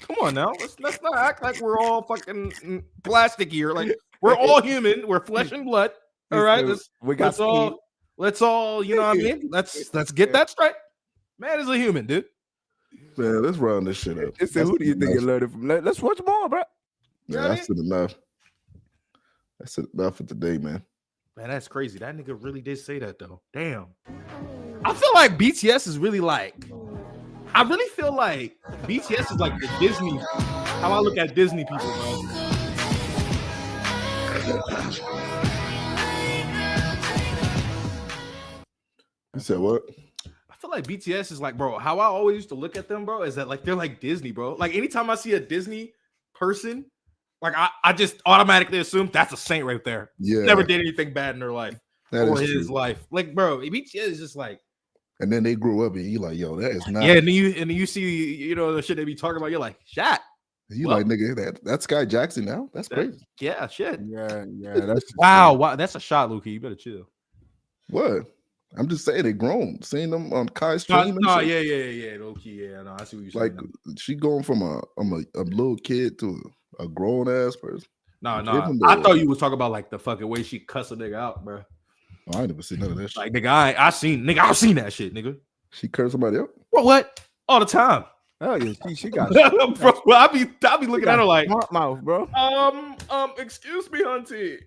Come on now. Let's not act like we're all fucking plastic here. Like we're all human. We're flesh and blood. All right. Let's all, you know what I mean? Let's get that straight. Man is a human, dude. Man, let's round this shit up. Who do you think you learned it from? Let's watch more, bro. Yeah, that's enough. That's enough for today, man. Man, that's crazy. That nigga really did say that though. Damn. I feel like BTS is really like. I really feel like BTS is like the Disney. How I look at Disney people, bro. You said what? I feel like BTS is like, bro, how I always used to look at them, bro, is that like they're like Disney, bro. Like anytime I see a Disney person, like I just automatically assume that's a saint right there. Yeah. Never did anything bad in their life or is his true. life. Like, bro, BTS is just like. And then they grew up and you like, yo, that is not. Yeah, and then you see, you know, the shit they be talking about. You're like, shot. You like, nigga, that's Sky Jackson now. That's crazy. Yeah, shit. Yeah. That's wow. That's a shot, Luki. You better chill. What? I'm just saying they grown. Seeing them on Kai's stream. No, yeah. Low-key, yeah. No, I see what you're saying. Like she going from a little kid to a grown ass person. No. I thought you was talking about like the fucking way she cussed a nigga out, bro. Oh, I ain't never seen none of that shit. Like nigga, I've seen that shit, nigga. She cursed somebody out? Bro, what? All the time. Oh yeah, she got bro. I be looking at her like mouth, bro. Excuse me, Hunty.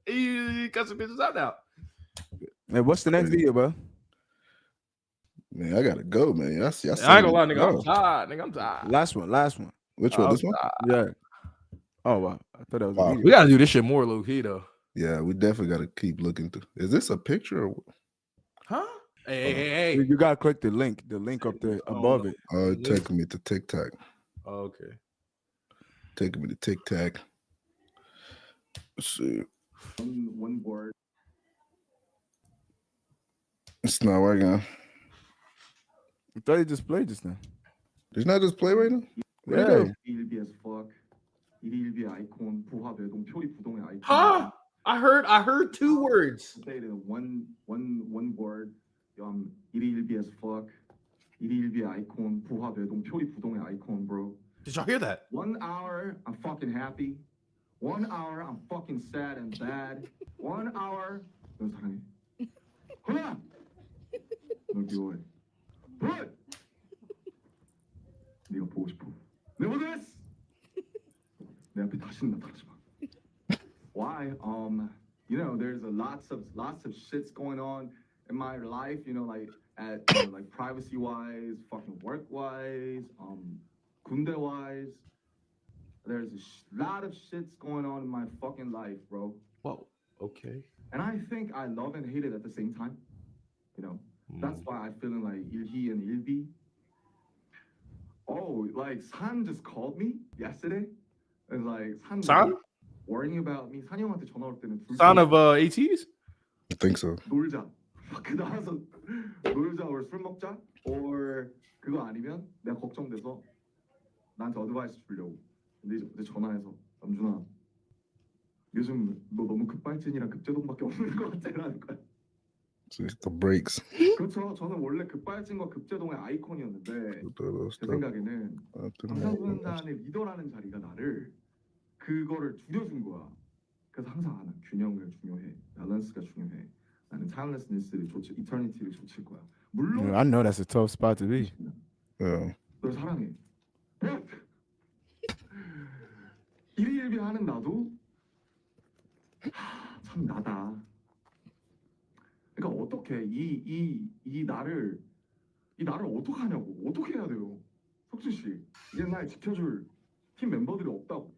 You cussing bitches out now. Hey, what's the next video, bro? Man, I gotta go, man. I ain't gonna lie, nigga. I'm tired. Nigga, I'm tired. Last one. Which one? This one? Yeah. Oh wow. I thought that was a video. We gotta do this shit more low key though. Yeah, we definitely gotta keep looking through. Is this a picture or huh? Hey. You gotta click the link up there above it. Oh, taking me to TikTok. Oh, okay. Taking me to TikTok. Let's see. One word. It's not working. I thought you just played just now. Did not just play right now? Yeah. Huh? I heard two words. One word. 일일비 as fuck. 일일비 아이콘 부하 배동 표리 부동의 아이콘, bro. Did y'all hear that? 1 hour, I'm fucking happy. 1 hour, I'm fucking sad and bad. 1 hour, 넌 사랑해. 하나, 넌 미워해. 둘, 네가 보고 싶어. Nevertheless, 내 앞에 다시는 나타나지 마. Why? You know, there's lots of shits going on in my life. You know, like like privacy wise, fucking work wise, 군대 wise. There's a lot of shits going on in my fucking life, bro. Whoa. Okay. And I think I love and hate it at the same time. You know, that's why I'm feeling like 일희 and 일비. Oh, like San just called me yesterday. And like San? Worrying about me. 산이 형한테 전화 올 때는 Son of ATs? I think so. 놀자. 그 나와서 놀자 or 술 먹자 or 그거 아니면 내가 걱정돼서 나한테 어드바이스 주려고. 근데 이제 전화해서 남준아 요즘 너 너무 급발진이랑 급제동밖에 없는 것 같아라는 거야. Just the breaks. 그렇죠. 저는 원래 급발진과 급제동의 아이콘이었는데 제 생각에는 아, 방탄소년단의 리더라는 자리가 나를 그거를 줄여준 거야. 그래서 항상 나는 균형을 중요해, 밸런스가 중요해. 나는 타임레스니스를 좋지, 이터니티를 좋칠 거야. 물론 I know that's a tough spot to be. Yeah. 널 사랑해. 일희일비하는 나도 참 나다. 그러니까 어떻게 이 나를 어떻게 하냐고. 어떻게 해야 돼요, 석준 씨. 이제 날 지켜줄 팀 멤버들이 없다고.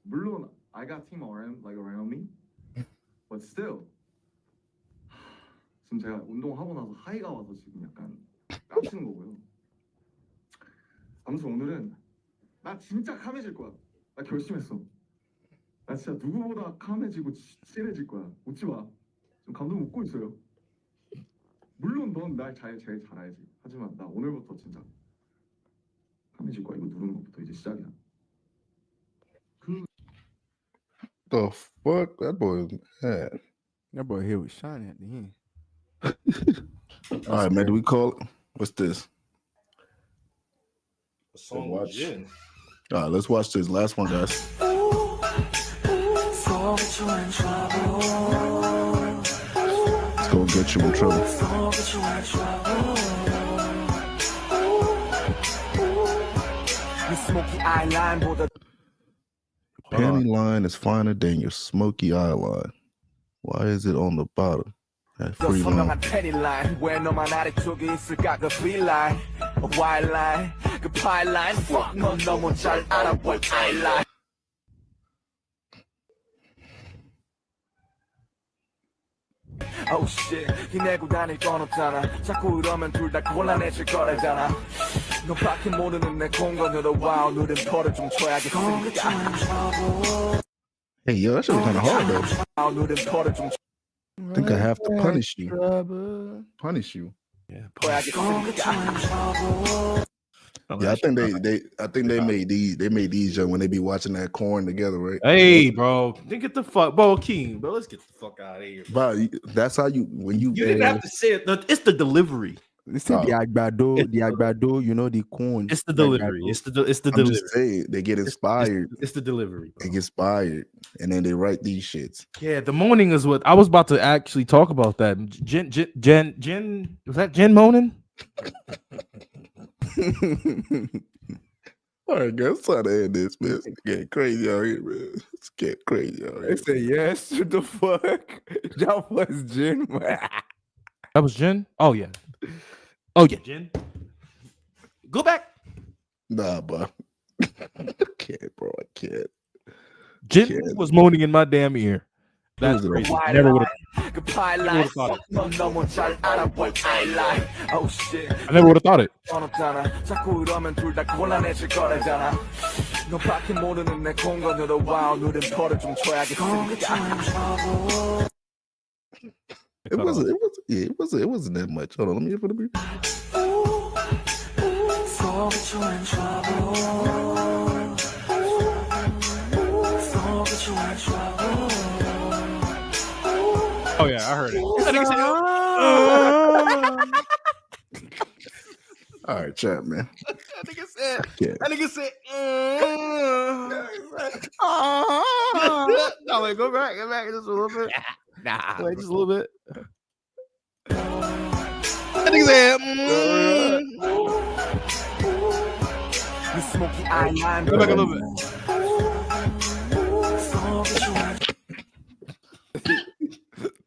물론 I got team around me, but still. 지금 제가 운동하고 나서 하이가 와서 지금 약간 깜치는 거고요. 아무튼 오늘은 나 진짜 카메질 거야. 나 결심했어. 나 진짜 누구보다 카메지고 찔해질 거야. 웃지 마. 지금 감독 웃고 있어요. 물론 넌 날 제일 잘 알지. 하지만 나 오늘부터 진짜 카메질 거야. 이거 누르는 것부터 이제 시작이야. The fuck? That boy is mad. That boy here was shining at the end. All right, man. Do we call it? What's this? A song watch. Jin. All right, let's watch this last one, guys. Let's go get you in trouble. Panty line is finer than your smoky eye line. Why is it on the bottom? That free line. 선명한 penny line 왜 너만 아래쪽에 있을까 그 free line white line 그 pie line fuck 넌 너무 잘 알아 what I like. Oh shit 기내고 다닐 건 없잖아 자꾸 이러면 둘 다 곤란해질 거라잖아 너밖에 모르는 내 공간으로 와 오늘은 벌을 좀 줘야겠으니까. Hey, yo, that shit was kind of hard, though. 오늘은 벌을 좀 I think I have to punish you. Punish you. Yeah. Yeah, I think they made these young when they be watching that corn together, right? Hey, bro, then get the fuck, bro, King, bro. Let's get the fuck out of here. But that's how you You didn't have to say it. It's the delivery. This is the agbado, you know, the corn. It's the delivery. It's the delivery. I'm just saying, they get inspired. It's the delivery. They get inspired, and then they write these shits. Yeah, the moaning is what I was about to actually talk about. That Jen, was that Jen moaning? All right, guys, try to end this, man. It's getting crazy out here, man. It's getting crazy out here. They say yes. What the fuck? That was Jen. That was Jen. Oh yeah. Oh yeah, Jen. Go back. Nah, bro. I can't, bro. I can't. Jen was moaning in my damn ear. That's crazy. Never would have thought it. I never would have thought it. 자꾸 이러면 둘 다 곤란해질 거라잖아 너밖에 모르는 내 공간으로 와 오늘은 벌을 좀 줘야겠으니까. It wasn't that much. Hold on, let me put it. Oh yeah, I heard it. All right, chat, man. That nigga said. Yeah. That nigga said. No, wait, go back just a little bit. Nah, wait, just a little bit. That nigga said. Go back a little bit.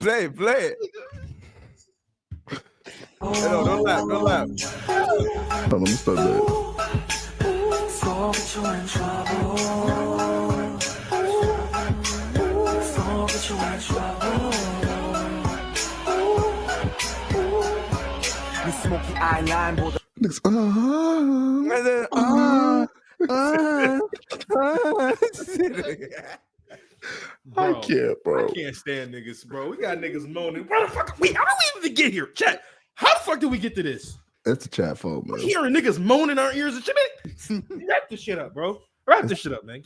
Play it. Hey, no, don't laugh. Hold on, let me start that. I can't, bro. I can't stand niggas, bro. We got niggas moaning. Where the fuck? How did we even get here? Chat. How the fuck did we get to this? That's the chat phone, man. We're hearing niggas moaning in our ears and shit. Man. Wrap this shit up, bro. Wrap this shit up, man.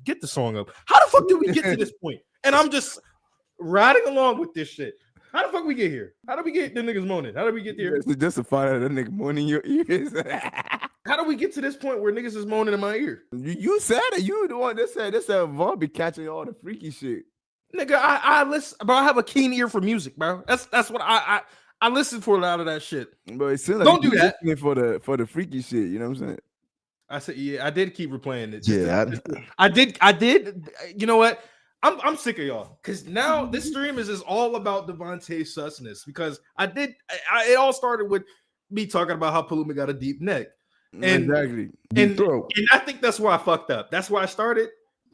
Get the song up. How the fuck did we get to this point? And I'm just riding along with this shit. How the fuck we get here? How did we get the niggas moaning? How did we get there? Just to find out that nigga moaning in your ears. How do we get to this point where niggas is moaning in my ear? You said it. You the one that said Vaughn be catching all the freaky shit. Nigga, I listen, bro. I have a keen ear for music, bro. That's what I listen for a lot of that shit. But it seems like Don't do that for the freaky shit. You know what I'm saying? I said, yeah, I did keep replaying it. Yeah, I did. You know what? I'm sick of y'all because now this stream is just all about Devontae Susness because it all started with me talking about how Paloma got a deep neck. And, exactly. And I think that's where I fucked up. That's where I started.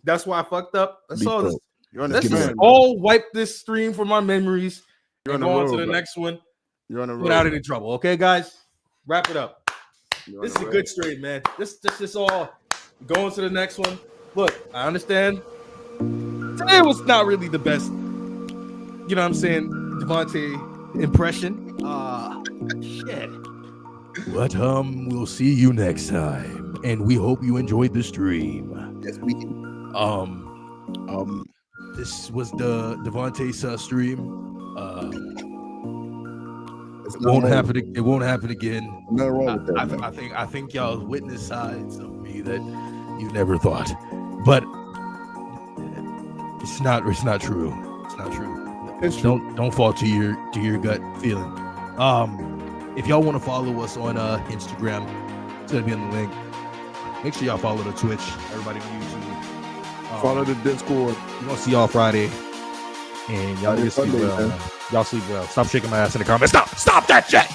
That's why I fucked up. That's all. Let's just all wipe this stream from my memories and go on to the next one without any trouble. Okay, guys? Wrap it up. This is a good stream, man. This all going to the next one. Look, I understand. Today was not really the best, you know what I'm saying, Devontae impression. Shit. But we'll see you next time, and we hope you enjoyed the stream. Yes, we do. This was the Devontae Sus stream. It won't happen again. Nothing wrong with that. I think y'all witnessed sides of me that you never thought, but it's not true. It's not true. It's true. Don't fall to your gut feeling. If y'all want to follow us on Instagram, it's gonna be in the link. Make sure y'all follow the Twitch. Everybody on YouTube. Follow the Discord. We're gonna see y'all Friday. And y'all just sleep well. Man. Y'all sleep well. Stop shaking my ass in the comments. Stop that shit.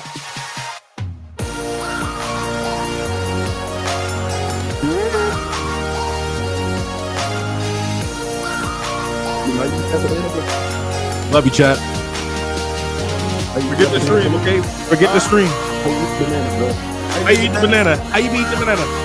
Love you, chat. Forget the stream, okay? Forget the stream. How you eat the banana? How you eat the banana?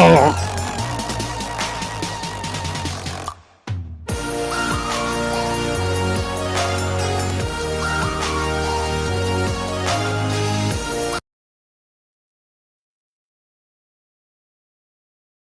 Oh.